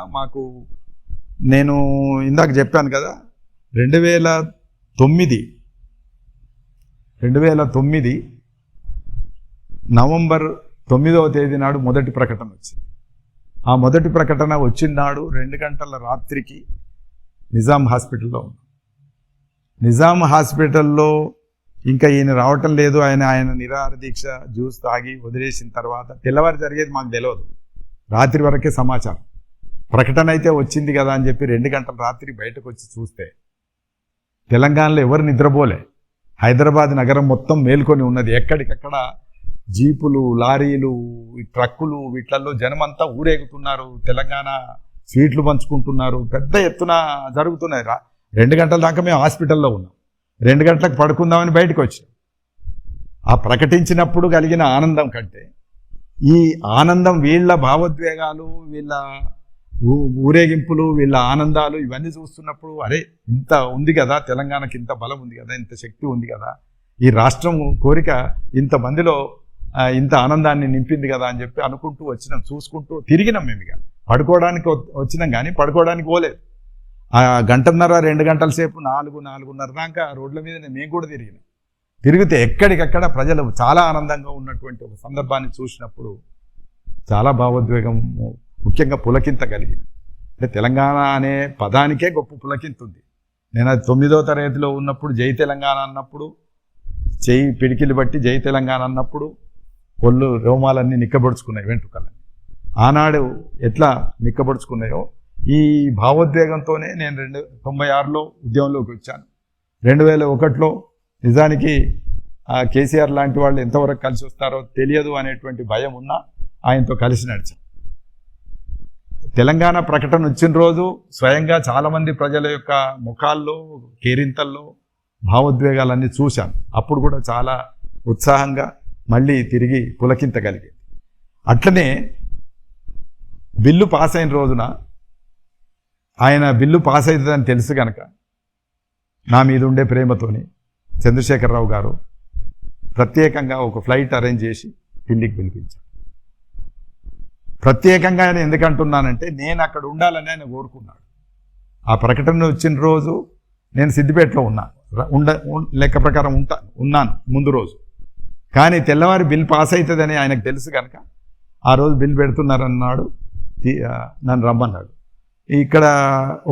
నేను ఇందాక చెప్పాను కదా, 2009 నవంబర్ 9వ తేదీ నాడు మొదటి ప్రకటన వచ్చింది. ఆ మొదటి ప్రకటన వచ్చిన నాడు 2 గంటల రాత్రికి నిజాం హాస్పిటల్లో ఉన్నాం. నిజాం హాస్పిటల్లో ఇంకా ఈయన రావటం లేదు. ఆయన నిరాహార దీక్ష జ్యూస్ తాగి వదిలేసిన తర్వాత తెల్లవారు జరిగేది మాకు తెలియదు. రాత్రి వరకే సమాచారం. ప్రకటన అయితే వచ్చింది కదా అని చెప్పి 2 గంటల రాత్రి బయటకు వచ్చి చూస్తే తెలంగాణలో ఎవరు నిద్రపోలే. హైదరాబాద్ నగరం మొత్తం మేల్కొని ఉన్నది. ఎక్కడికక్కడ జీపులు, లారీలు, ట్రక్కులు, వీటిల్లో జనమంతా ఊరేగుతున్నారు. తెలంగాణ స్వీట్లు పంచుకుంటున్నారు. పెద్ద ఎత్తున జరుగుతున్నాయి. 2 గంటల దాకా మేము హాస్పిటల్లో ఉన్నాం. 2 గంటలకు పడుకుందామని బయటకు వచ్చాం. ఆ ప్రకటించినప్పుడు కలిగిన ఆనందం కంటే ఈ ఆనందం, వీళ్ళ భావోద్వేగాలు, వీళ్ళ ఊరేగింపులు, వీళ్ళ ఆనందాలు ఇవన్నీ చూస్తున్నప్పుడు అరే ఇంత ఉంది కదా, తెలంగాణకి ఇంత బలం ఉంది కదా, ఇంత శక్తి ఉంది కదా, ఈ రాష్ట్రం కోరిక ఇంతమందిలో ఇంత ఆనందాన్ని నింపింది కదా అని చెప్పి అనుకుంటూ వచ్చినాం. చూసుకుంటూ తిరిగినాం. మేము ఇక పడుకోవడానికి వచ్చినాం కానీ పడుకోవడానికి పోలేదు. ఆ 1.5-2 గంటల సేపు 4-4:30 దాకా రోడ్ల మీద మేము కూడా తిరిగితే ఎక్కడికక్కడ ప్రజలు చాలా ఆనందంగా ఉన్నటువంటి ఒక సందర్భాన్ని చూసినప్పుడు చాలా భావోద్వేగం, ముఖ్యంగా పులకింత కలిగింది. అంటే తెలంగాణ అనే పదానికే గొప్ప పులకింత ఉంది. నేను అది 9వ తరగతిలో ఉన్నప్పుడు జై తెలంగాణ అన్నప్పుడు, చేయి పిడికిలు బట్టి జై తెలంగాణ అన్నప్పుడు ఒళ్ళు రోమాలన్నీ నిక్కబడుచుకున్నాయి, వెంట్రుకలన్నీ. ఆనాడు ఎట్లా నిక్కబడుచుకున్నాయో ఈ భావోద్వేగంతోనే నేను 96లో ఉద్యమంలోకి వచ్చాను. 2001లో నిజానికి కేసీఆర్ లాంటి వాళ్ళు ఎంతవరకు కలిసి వస్తారో తెలియదు అనేటువంటి భయం ఉన్నా ఆయనతో కలిసి నడిచాను. తెలంగాణ ప్రకటన వచ్చిన రోజు స్వయంగా చాలామంది ప్రజల యొక్క ముఖాల్లో కేరింతల్లో భావోద్వేగాలన్నీ చూశాను. అప్పుడు కూడా చాలా ఉత్సాహంగా మళ్ళీ తిరిగి పులకింతగలిగేది. అట్లనే బిల్లు పాస్ అయిన రోజున ఆయన బిల్లు పాస్ అవుతుందని తెలుసు కనుక నా మీద ఉండే ప్రేమతోని చంద్రశేఖరరావు గారు ప్రత్యేకంగా ఒక ఫ్లైట్ అరేంజ్ చేసి ఢిల్లీకి పిలిపించారు. ప్రత్యేకంగా ఆయన ఎందుకంటున్నానంటే నేను అక్కడ ఉండాలని ఆయన కోరుకున్నాడు. ఆ ప్రకటన వచ్చిన రోజు నేను సిద్దిపేటలో లెక్క ప్రకారం ఉన్నాను ముందు రోజు. కానీ తెల్లవారి బిల్ పాస్ అవుతుందని ఆయనకు తెలుసు కనుక ఆ రోజు బిల్ పెడుతున్నారన్నాడు, నన్ను రమ్మన్నాడు. ఇక్కడ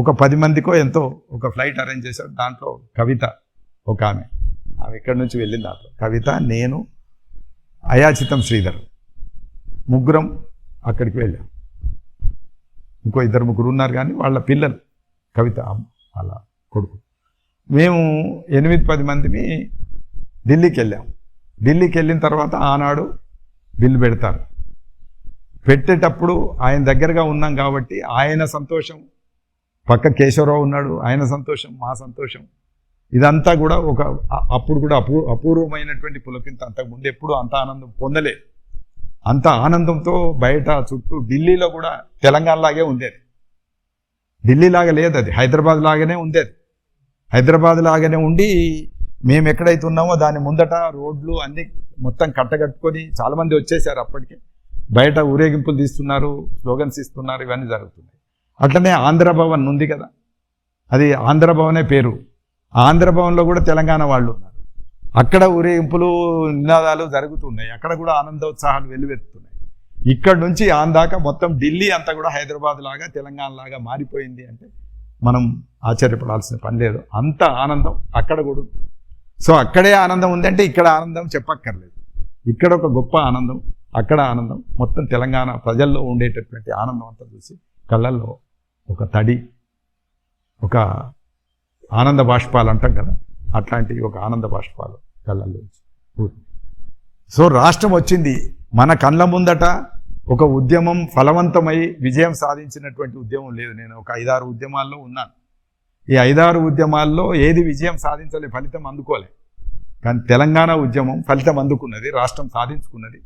ఒక 10 మందికో ఎంతో ఒక ఫ్లైట్ అరేంజ్ చేశాడు. దాంట్లో కవిత ఒక ఆమె ఇక్కడి నుంచి వెళ్ళింది. దాంట్లో కవిత, నేను, అయాచితం శ్రీధర్ ముగ్గురం అక్కడికి వెళ్ళాం. ఇంకో 2-3 ఉన్నారు కానీ వాళ్ళ పిల్లలు, కవిత వాళ్ళ కొడుకు. మేము 8-10 మందిని ఢిల్లీకి వెళ్ళాం. ఢిల్లీకి వెళ్ళిన తర్వాత ఆనాడు బిల్లు పెడతారు. పెట్టేటప్పుడు ఆయన దగ్గరగా ఉన్నాం కాబట్టి ఆయన సంతోషం, పక్క కేశవరావు ఉన్నాడు, ఆయన సంతోషం, మా సంతోషం, ఇదంతా కూడా అప్పుడు కూడా అపూర్వమైనటువంటి పులకింత. అంతకుముందు ఎప్పుడు అంత ఆనందం పొందలేదు. అంత ఆనందంతో బయట చుట్టూ ఢిల్లీలో కూడా తెలంగాణ లాగే ఉండేది. ఢిల్లీ లాగా లేదు, అది హైదరాబాద్ లాగానే ఉండేది. హైదరాబాద్ లాగానే ఉండి మేము ఎక్కడైతే ఉన్నామో దాని ముందట రోడ్లు అన్నీ మొత్తం కట్టగట్టుకొని చాలామంది వచ్చేసారు. అప్పటికే బయట ఊరేగింపులు తీస్తున్నారు, స్లోగన్స్ ఇస్తున్నారు, ఇవన్నీ జరుగుతున్నాయి. అట్లనే ఆంధ్రభవన్ ఉంది కదా, అది ఆంధ్రభవనే పేరు. ఆంధ్రభవన్లో కూడా తెలంగాణ వాళ్ళు ఉన్నారు. అక్కడ ఊరేగింపులు నినాదాలు జరుగుతున్నాయి. అక్కడ కూడా ఆనందోత్సాహాలు వెల్లువెత్తుతున్నాయి. ఇక్కడ నుంచి దాకా మొత్తం ఢిల్లీ అంతా కూడా హైదరాబాద్ లాగా తెలంగాణ లాగా మారిపోయింది అంటే మనం ఆశ్చర్యపడాల్సిన పని లేదు. అంత ఆనందం అక్కడ కూడా ఉంది. సో అక్కడే ఆనందం ఉందంటే ఇక్కడ ఆనందం చెప్పక్కర్లేదు. ఇక్కడ ఒక గొప్ప ఆనందం, అక్కడ ఆనందం, మొత్తం తెలంగాణ ప్రజల్లో ఉండేటటువంటి ఆనందం అంతా చూసి కళ్ళల్లో ఒక తడి, ఒక ఆనంద బాష్పాలు అంటాం కదా, అట్లాంటి ఒక ఆనంద బాష్పాలు కళ్ళల్లో. సో రాష్ట్రం వచ్చింది, మన కళ్ళ ముందట ఒక ఉద్యమం ఫలవంతమై విజయం సాధించినటువంటి ఉద్యమం లేదు. నేను ఒక 5-6 ఉద్యమాల్లో ఉన్నాను. ఈ 5-6 ఉద్యమాల్లో ఏది విజయం సాధించలే, ఫలితం అందుకోలే. కానీ తెలంగాణ ఉద్యమం ఫలితం అందుకున్నది, రాష్ట్రం సాధించుకున్నది.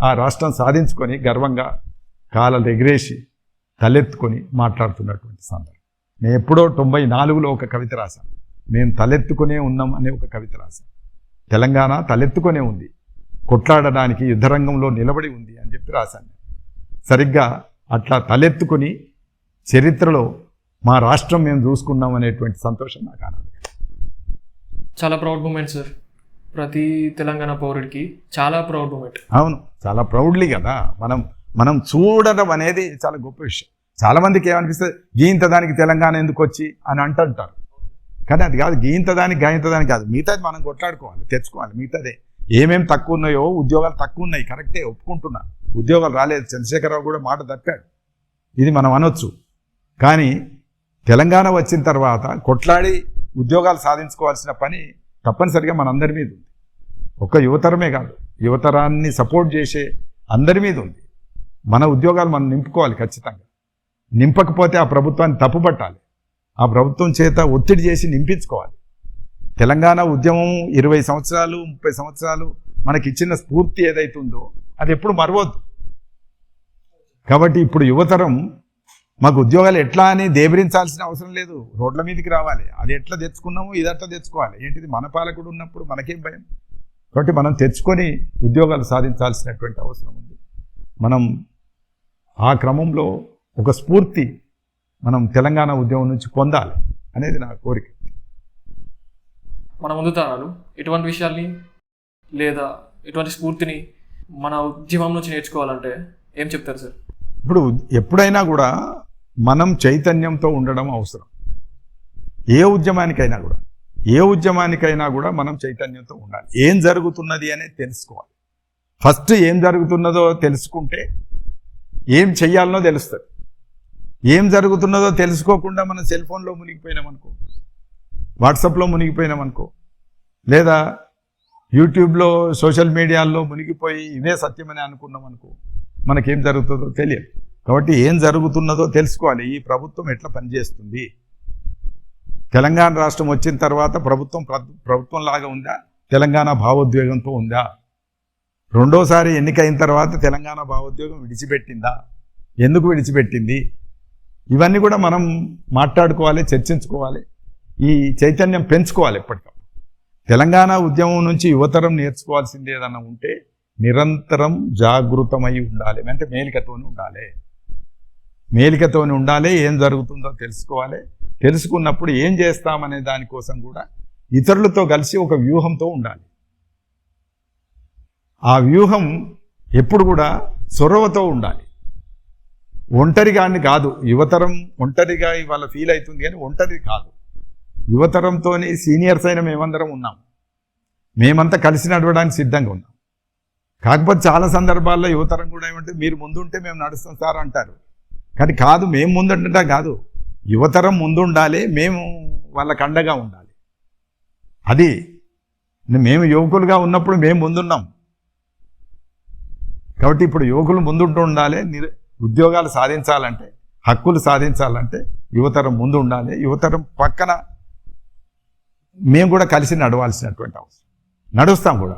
ఆ రాష్ట్రం సాధించుకొని గర్వంగా కాళ్ళలు ఎగిరేసి తలెత్తుకొని మాట్లాడుతున్నటువంటి సందర్భం. నేను ఎప్పుడో 94లో ఒక కవిత రాశాను. మేము తలెత్తుకునే ఉన్నాం అనే ఒక కవిత రాశాను. తెలంగాణ తలెత్తుకునే ఉంది, కొట్లాడడానికి యుద్ధరంగంలో నిలబడి ఉంది అని చెప్పి రాశాను. సరిగ్గా అట్లా తలెత్తుకుని చరిత్రలో మా రాష్ట్రం మేము చూసుకున్నాం అనేటువంటి సంతోషం నాకు ఆనందం.
చాలా ప్రౌడ్ మూమెంట్ సార్, ప్రతి తెలంగాణ పౌరుడికి చాలా ప్రౌడ్ మూమెంట్.
అవును, చాలా ప్రౌడ్లీ కదా మనం చూడడం అనేది చాలా గొప్ప విషయం. చాలామందికి ఏమనిపిస్తుంది, గీంత దానికి తెలంగాణ ఎందుకు వచ్చి అని అంటుంటారు. కానీ అది కాదు, గీంత దానికి కాదు, మిగతాది మనం కొట్లాడుకోవాలి, తెచ్చుకోవాలి. మిగతాదే ఏమేమి తక్కువ ఉన్నాయో, ఉద్యోగాలు తక్కువ ఉన్నాయి, కరెక్టే, ఒప్పుకుంటున్నా. ఉద్యోగాలు రాలేదు, చంద్రశేఖరరావు కూడా మాట తప్పాడు, ఇది మనం అనొచ్చు. కానీ తెలంగాణ వచ్చిన తర్వాత కొట్లాడి ఉద్యోగాలు సాధించుకోవాల్సిన పని తప్పనిసరిగా మనందరి మీద ఉంది. ఒక్క యువతరమే కాదు, యువతరాన్ని సపోర్ట్ చేసే అందరి మీద ఉంది. మన ఉద్యోగాలు మనం నింపుకోవాలి ఖచ్చితంగా. నింపకపోతే ఆ ప్రభుత్వాన్ని తప్పుపట్టాలి, ఆ ప్రభుత్వం చేత ఒత్తిడి చేసి నింపించుకోవాలి. తెలంగాణ ఉద్యమం 20 సంవత్సరాలు 30 సంవత్సరాలు మనకి ఇచ్చిన స్ఫూర్తి ఏదైతుందో అది ఎప్పుడు మరవద్దు. కాబట్టి ఇప్పుడు యువతరం మాకు ఉద్యోగాలు ఎట్లా అని దేబరించాల్సిన అవసరం లేదు, రోడ్ల మీదకి రావాలి. అది ఎట్లా తెచ్చుకున్నామో ఇది అట్లా తెచ్చుకోవాలి. ఏంటిది, మన పాలకుడు ఉన్నప్పుడు మనకేం భయం. కాబట్టి మనం తెచ్చుకొని ఉద్యోగాలు సాధించాల్సినటువంటి అవసరం ఉంది. మనం ఆ క్రమంలో ఒక స్ఫూర్తి మనం తెలంగాణ ఉద్యమం నుంచి పొందాలి అనేది నా కోరిక.
మన ముందు తరాలు ఎటువంటి విషయాల్ని లేదా ఎటువంటి స్ఫూర్తిని మన ఉద్యమం నుంచి నేర్చుకోవాలంటే ఏం చెప్తారు సార్?
ఇప్పుడు ఎప్పుడైనా కూడా మనం చైతన్యంతో ఉండడం అవసరం. ఏ ఉద్యమానికైనా కూడా మనం చైతన్యంతో ఉండాలి. ఏం జరుగుతున్నది అనేది తెలుసుకోవాలి. ఫస్ట్ ఏం జరుగుతున్నదో తెలుసుకుంటే ఏం చెయ్యాలనో తెలుస్తుంది. ఏం జరుగుతున్నదో తెలుసుకోకుండా మనం సెల్ ఫోన్లో మునిగిపోయినామనుకో, వాట్సాప్లో మునిగిపోయినామనుకో, లేదా యూట్యూబ్లో సోషల్ మీడియాల్లో మునిగిపోయి ఇదే సత్యమని అనుకున్నాం అనుకో, మనకేం జరుగుతుందో తెలియదు. కాబట్టి ఏం జరుగుతున్నదో తెలుసుకోవాలి. ఈ ప్రభుత్వం ఎట్లా పనిచేస్తుంది, తెలంగాణ రాష్ట్రం వచ్చిన తర్వాత ప్రభుత్వం లాగా ఉందా, తెలంగాణ భావోద్వేగంతో ఉందా, రెండోసారి ఎన్నికైన తర్వాత తెలంగాణ భావోద్వేగం విడిచిపెట్టిందా, ఎందుకు విడిచిపెట్టింది, ఇవన్నీ కూడా మనం మాట్లాడుకోవాలి, చర్చించుకోవాలి, ఈ చైతన్యం పెంచుకోవాలి ఎప్పటికప్పుడు. తెలంగాణ ఉద్యమం నుంచి యువతరం నేర్చుకోవాల్సింది ఏదన్నా ఉంటే నిరంతరం జాగృతమై ఉండాలి, అంటే మేలికతోని ఉండాలి, ఏం జరుగుతుందో తెలుసుకోవాలి. తెలుసుకున్నప్పుడు ఏం చేస్తామనే దానికోసం కూడా ఇతరులతో కలిసి ఒక వ్యూహంతో ఉండాలి. ఆ వ్యూహం ఎప్పుడు కూడా చొరవతో ఉండాలి. ఒంటరిగాన్ని కాదు, యువతరం ఒంటరిగా ఇవాళ ఫీల్ అవుతుంది కానీ ఒంటరి కాదు. యువతరంతో సీనియర్స్ అయిన మేమందరం ఉన్నాం, మేమంతా కలిసి నడవడానికి సిద్ధంగా ఉన్నాం. కాకపోతే చాలా సందర్భాల్లో యువతరం కూడా ఏమంటే మీరు ముందుంటే మేము నడుస్తాం సార్ అంటారు. కానీ కాదు, మేము ముందుంటా కాదు, యువతరం ముందుండాలి, మేము వాళ్ళకి అండగా ఉండాలి. అది మేము యువకులుగా ఉన్నప్పుడు మేము ముందున్నాం. కాబట్టి ఇప్పుడు యువకులు ముందుంటూ ఉండాలి. ఉద్యోగాలు సాధించాలంటే, హక్కులు సాధించాలంటే యువతరం ముందు ఉండాలి. యువతరం పక్కన మేము కూడా కలిసి నడవాల్సినటువంటి అవసరం. నడుస్తాం కూడా,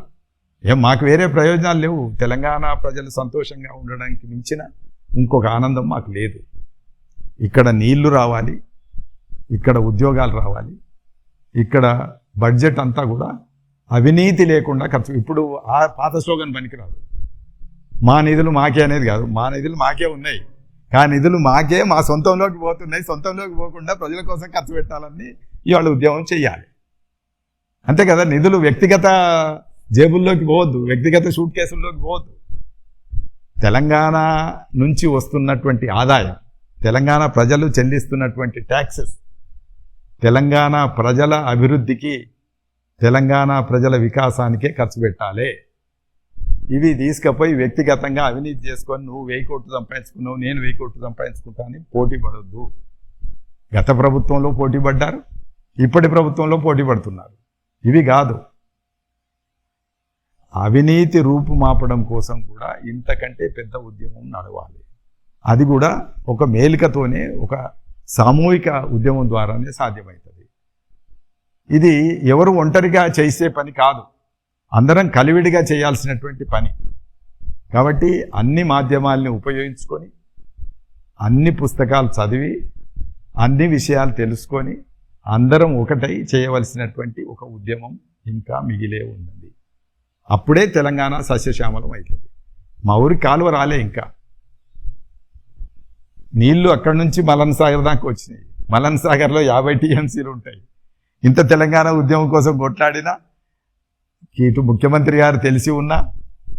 మాకు వేరే ప్రయోజనాలు లేవు. తెలంగాణ ప్రజలు సంతోషంగా ఉండడానికి మించిన ఇంకొక ఆనందం మాకు లేదు. ఇక్కడ నీళ్లు రావాలి, ఇక్కడ ఉద్యోగాలు రావాలి, ఇక్కడ బడ్జెట్ అంతా కూడా అవినీతి లేకుండా ఖర్చు. ఇప్పుడు ఆ పాత స్లోగన్ పనికిరాదు, మా నిధులు మాకే అనేది కాదు. మా నిధులు మాకే ఉన్నాయి, కానీ నిధులు మాకే మా సొంతంలోకి పోతున్నాయి. సొంతంలోకి పోకుండా ప్రజల కోసం ఖర్చు పెట్టాలని ఇవాళ ఉద్యమం చెయ్యాలి. అంతే కదా, నిధులు వ్యక్తిగత జేబుల్లోకి పోవద్దు, వ్యక్తిగత సూట్ కేసుల్లోకి పోవద్దు. తెలంగాణ నుంచి వస్తున్నటువంటి ఆదాయం, తెలంగాణ ప్రజలు చెల్లిస్తున్నటువంటి ట్యాక్సెస్, తెలంగాణ ప్రజల అభివృద్ధికి, తెలంగాణ ప్రజల వికాసానికే ఖర్చు పెట్టాలి. ఇవి తీసుకపోయి వ్యక్తిగతంగా అవినీతి చేసుకొని నువ్వు 1000 కోట్లు సంపాదించుకున్నావు, నేను 1000 కోట్లు సంపాదించుకుంటా అని పోటీ పడొద్దు. గత ప్రభుత్వంలో పోటీ పడ్డారు, ఇప్పటి ప్రభుత్వంలో పోటీ పడుతున్నారు. ఇవి కాదు, అవినీతి రూపుమాపడం కోసం కూడా ఇంతకంటే పెద్ద ఉద్యమం నడవాలి. అది కూడా ఒక మేలికతోనే, ఒక సామూహిక ఉద్యమం ద్వారానే సాధ్యమవుతుంది. ఇది ఎవరు ఒంటరిగా చేసే పని కాదు, అందరం కలివిడిగా చేయాల్సినటువంటి పని. కాబట్టి అన్ని మాధ్యమాల్ని ఉపయోగించుకొని, అన్ని పుస్తకాలు చదివి, అన్ని విషయాలు తెలుసుకొని అందరం ఒకటై చేయవలసినటువంటి ఒక ఉద్యమం ఇంకా మిగిలే ఉన్నది. అప్పుడే తెలంగాణ సస్యశ్యామలం అవుతుంది. మా ఊరికి కాలువ రాలే, ఇంకా నీళ్లు అక్కడి నుంచి మలన్ సాగర్ దాకా వచ్చినాయి. మలన్ సాగర్లో 50 టీఎంసీలు ఉంటాయి. ఇంత తెలంగాణ ఉద్యమం కోసం కొట్లాడినా, ఇటు ముఖ్యమంత్రి గారు తెలిసి ఉన్నా,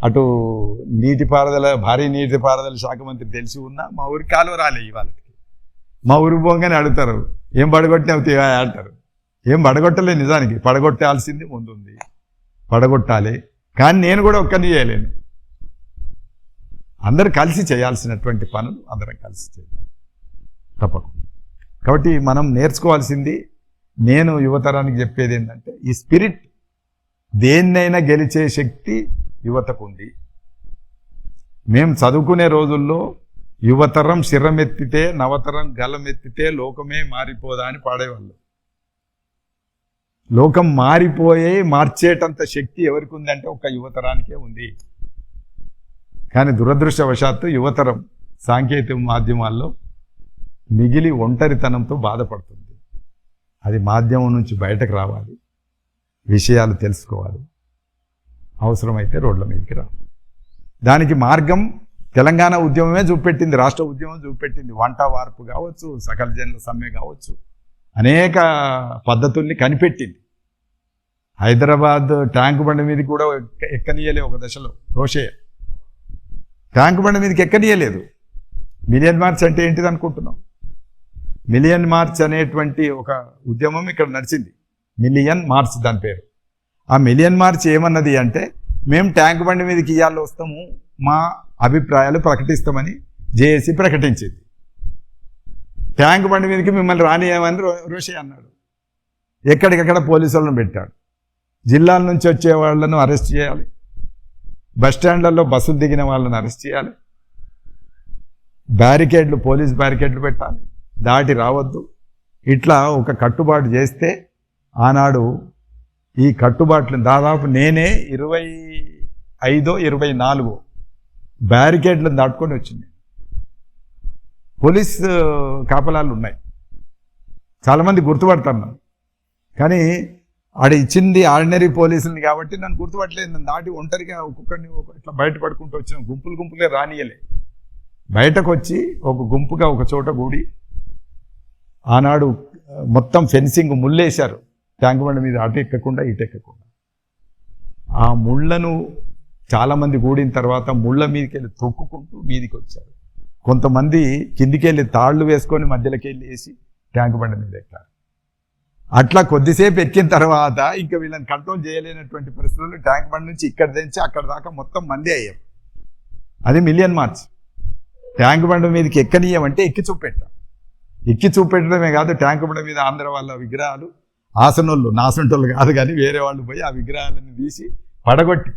అటు భారీ నీటిపారుదల శాఖ మంత్రి తెలిసి ఉన్నా మా ఊరికి కాలువ రాలే. ఇవాళకి మా ఊరికి పోగానే అడుగుతారు, ఏం పడగొట్టినావు అంటారు. ఏం పడగొట్టలే, నిజానికి పడగొట్టాల్సింది ముందుంది, పడగొట్టాలి. కానీ నేను కూడా ఒక్కరిని చేయలేను. అందరు కలిసి చేయాల్సినటువంటి పనులు అందరం కలిసి చేయాలి తప్పకుండా. కాబట్టి మనం నేర్చుకోవాల్సింది, నేను యువతరానికి చెప్పేది ఏంటంటే, ఈ స్పిరిట్, దేన్నైనా గెలిచే శక్తి యువతకు ఉంది. మేము చదువుకునే రోజుల్లో యువతరం శిరమెత్తితే, నవతరం గలమెత్తితే లోకమే మారిపోదా అని పాడేవాళ్ళు. లోకం మార్చేటంత శక్తి ఎవరికి ఉందంటే ఒక యువతరానికే ఉంది. కానీ దురదృష్టవశాత్తు యువతరం సాంకేతిక మాధ్యమాల్లో మిగిలి ఒంటరితనంతో బాధపడుతుంది. అది మాధ్యమం నుంచి బయటకు రావాలి, విషయాలు తెలుసుకోవాలి, అవసరమైతే రోడ్ల మీదకి రావాలి. దానికి మార్గం తెలంగాణ ఉద్యమమే చూపెట్టింది, రాష్ట్ర ఉద్యమం చూపెట్టింది. వంట వార్పు కావచ్చు, సకల జనుల సమ్మె కావచ్చు, అనేక పద్ధతుల్ని కనిపెట్టింది. హైదరాబాద్ ట్యాంక్ బండి మీద కూడా ఎక్కనీయలే ఒక దశలో. రోషయ్య ట్యాంక్ బండి మీదకి ఎక్కనీయలేదు. మిలియన్ మార్చ్ అంటే ఏంటిది అనుకుంటున్నాం? మిలియన్ మార్చ్ అనేటువంటి ఒక ఉద్యమం ఇక్కడ నడిచింది. మిలియన్ మార్చ్ దాని పేరు. ఆ మిలియన్ మార్చ్ ఏమన్నది అంటే, మేము ట్యాంక్ బండి మీదకి ఇయ్యాల్లో వస్తాము, మా అభిప్రాయాలు ప్రకటిస్తామని జేఏసీ ప్రకటించింది. ట్యాంక్ బండి మీదకి మిమ్మల్ని రానియమని రోషయ్య అన్నాడు. ఎక్కడికక్కడ పోలీసులను పెట్టాడు. జిల్లాల నుంచి వచ్చే వాళ్ళను అరెస్ట్ చేయాలి, బస్టాండ్లలో బస్సులు దిగిన వాళ్ళని అరెస్ట్ చేయాలి, బ్యారికేడ్లు, పోలీస్ బ్యారికేడ్లు పెట్టాలి, దాటి రావద్దు. ఇట్లా ఒక కట్టుబాటు చేస్తే ఆనాడు ఈ కట్టుబాట్లు దాదాపు నేనే 25, 24 బ్యారికేడ్లను దాటుకొని వచ్చింది. పోలీస్ కాపలాలు ఉన్నాయి, చాలామంది గుర్తుపడతాను. కానీ ఆడ ఇచ్చింది ఆర్డినరీ పోలీసులని కాబట్టి నన్ను గుర్తుపట్టలేదు. నన్ను దాటి ఒంటరిగా ఒక్కొక్కరిని ఇట్లా బయటపడుకుంటూ వచ్చిన, గుంపులుగా రానియలే. బయటకు వచ్చి ఒక గుంపుగా ఒక చోట కూడి ఆనాడు మొత్తం ఫెన్సింగ్ ముళ్ళేశారు ట్యాంక్ బండ్ మీద, అటు ఎక్కకుండా ఇటు ఎక్కకుండా. ఆ ముళ్ళను చాలామంది కూడిన తర్వాత ముళ్ళ మీదకి వెళ్ళి తొక్కుకుంటూ మీదికి వచ్చారు. కొంతమంది కిందికి వెళ్ళి తాళ్ళు వేసుకొని మధ్యలోకి వెళ్ళి వేసి ట్యాంక్ బండ్ మీద ఎక్కారు. అట్లా కొద్దిసేపు ఎక్కిన తర్వాత ఇంకా వీళ్ళని కంట్రోల్ చేయలేనటువంటి పరిస్థితుల్లో ట్యాంక్ బండ్ నుంచి ఇక్కడ దించి అక్కడ దాకా మొత్తం మంది అయ్యారు. అది మిలియన్ మార్చ్. ట్యాంక్ బండ్ మీదకి ఎక్కనీయమంటే ఎక్కి చూపెట్టాం. ఎక్కి చూపెట్టడమే కాదు, ట్యాంక్ బండ్ మీద ఆంధ్ర వాళ్ళ విగ్రహాలు, ఆసనోళ్ళు, నాసంటోళ్ళు కాదు కానీ వేరే వాళ్ళు పోయి ఆ విగ్రహాలను తీసి పడగొట్టి,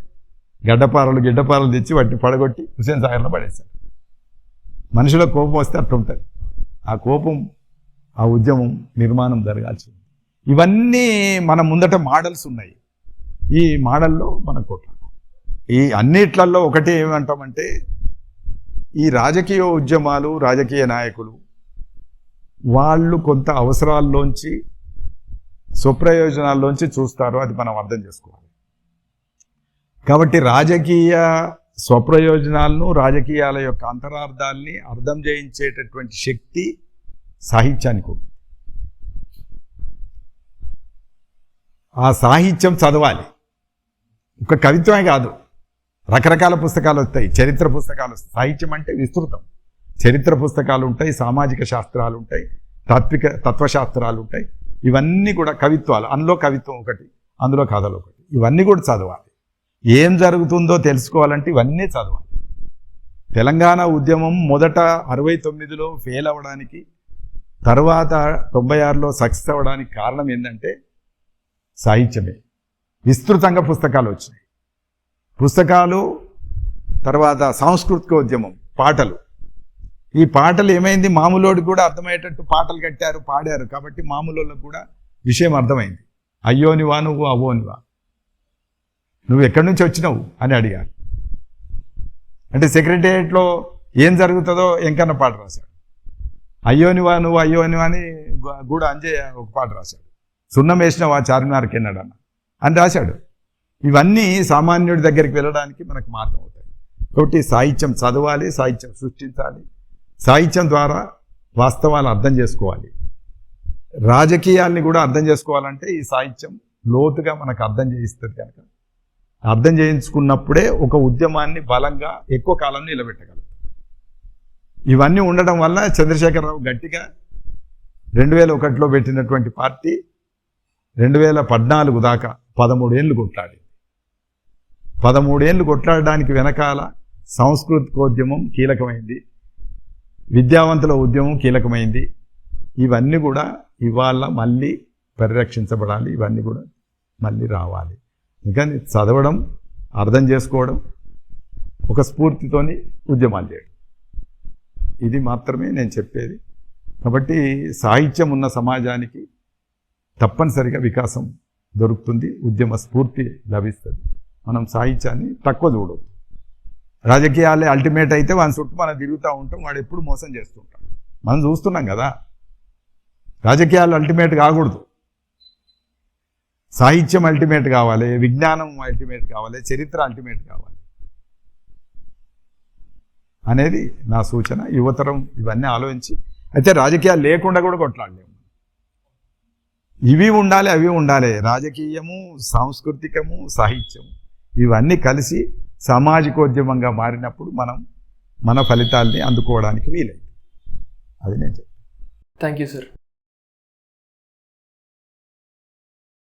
గిడ్డపారలు తెచ్చి వాటిని పడగొట్టి హుస్సేన్ సాగర్లో పడేశారు. మనుషుల కోపం వస్తే అట్లా ఉంటుంది. ఆ కోపం, ఆ ఉద్యమం నిర్మాణం జరగాల్సింది. ఇవన్నీ మన ముందట మోడల్స్ ఉన్నాయి. ఈ మోడల్లో మనం కొట్లాడాలి. ఈ అన్నిట్లలో ఒకటి ఏమంటామంటే, ఈ రాజకీయ ఉద్యమాలు, రాజకీయ నాయకులు వాళ్ళు కొంత అవసరాల్లోంచి, స్వప్రయోజనాల్లోంచి చూస్తారు. అది మనం అర్థం చేసుకోవాలి. కాబట్టి రాజకీయ స్వప్రయోజనాలను, రాజకీయాల యొక్క అంతరార్థాలని అర్థం చేయించేటటువంటి శక్తి సాహిత్యానికి ఉంది. ఆ సాహిత్యం చదవాలి. ఒక కవిత్వమే కాదు, రకరకాల పుస్తకాలు వస్తాయి, చరిత్ర పుస్తకాలు వస్తాయి. సాహిత్యం అంటే విస్తృతం. చరిత్ర పుస్తకాలు ఉంటాయి, సామాజిక శాస్త్రాలు ఉంటాయి, తత్వశాస్త్రాలు ఉంటాయి. ఇవన్నీ కూడా కవిత్వాలు. అందులో కవిత్వం ఒకటి, అందులో కథలు ఒకటి. ఇవన్నీ కూడా చదవాలి. ఏం జరుగుతుందో తెలుసుకోవాలంటే ఇవన్నీ చదవాలి. తెలంగాణ ఉద్యమం మొదట 69లో ఫెయిల్ అవ్వడానికి, తర్వాత 96లో సక్సెస్ అవ్వడానికి కారణం ఏంటంటే సాహిత్యమే. విస్తృతంగా పుస్తకాలు వచ్చినాయి. పుస్తకాలు, తర్వాత సాంస్కృతిక ఉద్యమం, పాటలు. ఈ పాటలు ఏమైంది, మామూలోడికి కూడా అర్థమయ్యేటట్టు పాటలు కట్టారు, పాడారు. కాబట్టి మామూలులకు కూడా విషయం అర్థమైంది. అయ్యోనివా నువ్వు, అవోనివా, నువ్వు ఎక్కడి నుంచి వచ్చినావు అని అడిగారు. అంటే సెక్రటేరియట్లో ఏం జరుగుతుందో ఎంకన్నా పాట రాశాడు. అయ్యోనివా నువ్వు, అయ్యోనివా అని కూడా అంజయ్య ఒక పాట రాశాడు. సున్నం వేసినవా చార్మినార్కి ఎన్నడన్నా అని రాశాడు. ఇవన్నీ సామాన్యుడి దగ్గరికి వెళ్ళడానికి మనకు మార్గం అవుతాయి. కాబట్టి సాహిత్యం చదవాలి, సాహిత్యం సృష్టించాలి, సాహిత్యం ద్వారా వాస్తవాలు అర్థం చేసుకోవాలి. రాజకీయాల్ని కూడా అర్థం చేసుకోవాలంటే ఈ సాహిత్యం లోతుగా మనకు అర్థం చేయిస్తుంది. కనుక అర్థం చేయించుకున్నప్పుడే ఒక ఉద్యమాన్ని బలంగా ఎక్కువ కాలం నిలబెట్టగలరు. ఇవన్నీ ఉండడం వల్ల చంద్రశేఖరరావు గట్టిగా 2001లో పెట్టినటువంటి పార్టీ 2014 దాకా 13 ఏళ్ళు కొట్లాడింది. 13 ఏళ్ళు కొట్లాడడానికి వెనకాల సాంస్కృతికోద్యమం కీలకమైంది, విద్యావంతుల ఉద్యమం కీలకమైంది. ఇవన్నీ కూడా ఇవాళ మళ్ళీ పరిరక్షించబడాలి. ఇవన్నీ కూడా మళ్ళీ రావాలి. అందుకని చదవడం, అర్థం చేసుకోవడం, ఒక స్ఫూర్తితోని ఉద్యమాలు చేయడం, ఇది మాత్రమే నేను చెప్పేది. కాబట్టి సాహిత్యం ఉన్న సమాజానికి తప్పనిసరిగా వికాసం దొరుకుతుంది, ఉద్యమ స్ఫూర్తి లభిస్తుంది. మనం సాహిత్యాన్ని తక్కువ చూడవద్దు. రాజకీయాలే అల్టిమేట్ అయితే వాని చుట్టూ మనం తిరుగుతూ ఉంటాం, వాడు ఎప్పుడు మోసం చేస్తుంటాం. మనం చూస్తున్నాం కదా. రాజకీయాలు అల్టిమేట్ కాకూడదు, సాహిత్యం అల్టిమేట్ కావాలి, విజ్ఞానం అల్టిమేట్ కావాలి, చరిత్ర అల్టిమేట్ కావాలి అనేది నా సూచన. యువతరం ఇవన్నీ ఆలోచించి, అయితే రాజకీయాలు లేకుండా కూడా కొట్లాడలేము. ఇవి ఉండాలి, అవి ఉండాలి. రాజకీయము, సాంస్కృతికము, సాహిత్యము ఇవన్నీ కలిసి సామాజికోద్యమంగా మారినప్పుడు మనం మన ఫలితాల్ని అందుకోవడానికి వీలైంది. అది నేను చెప్తాను.
Thank you sir.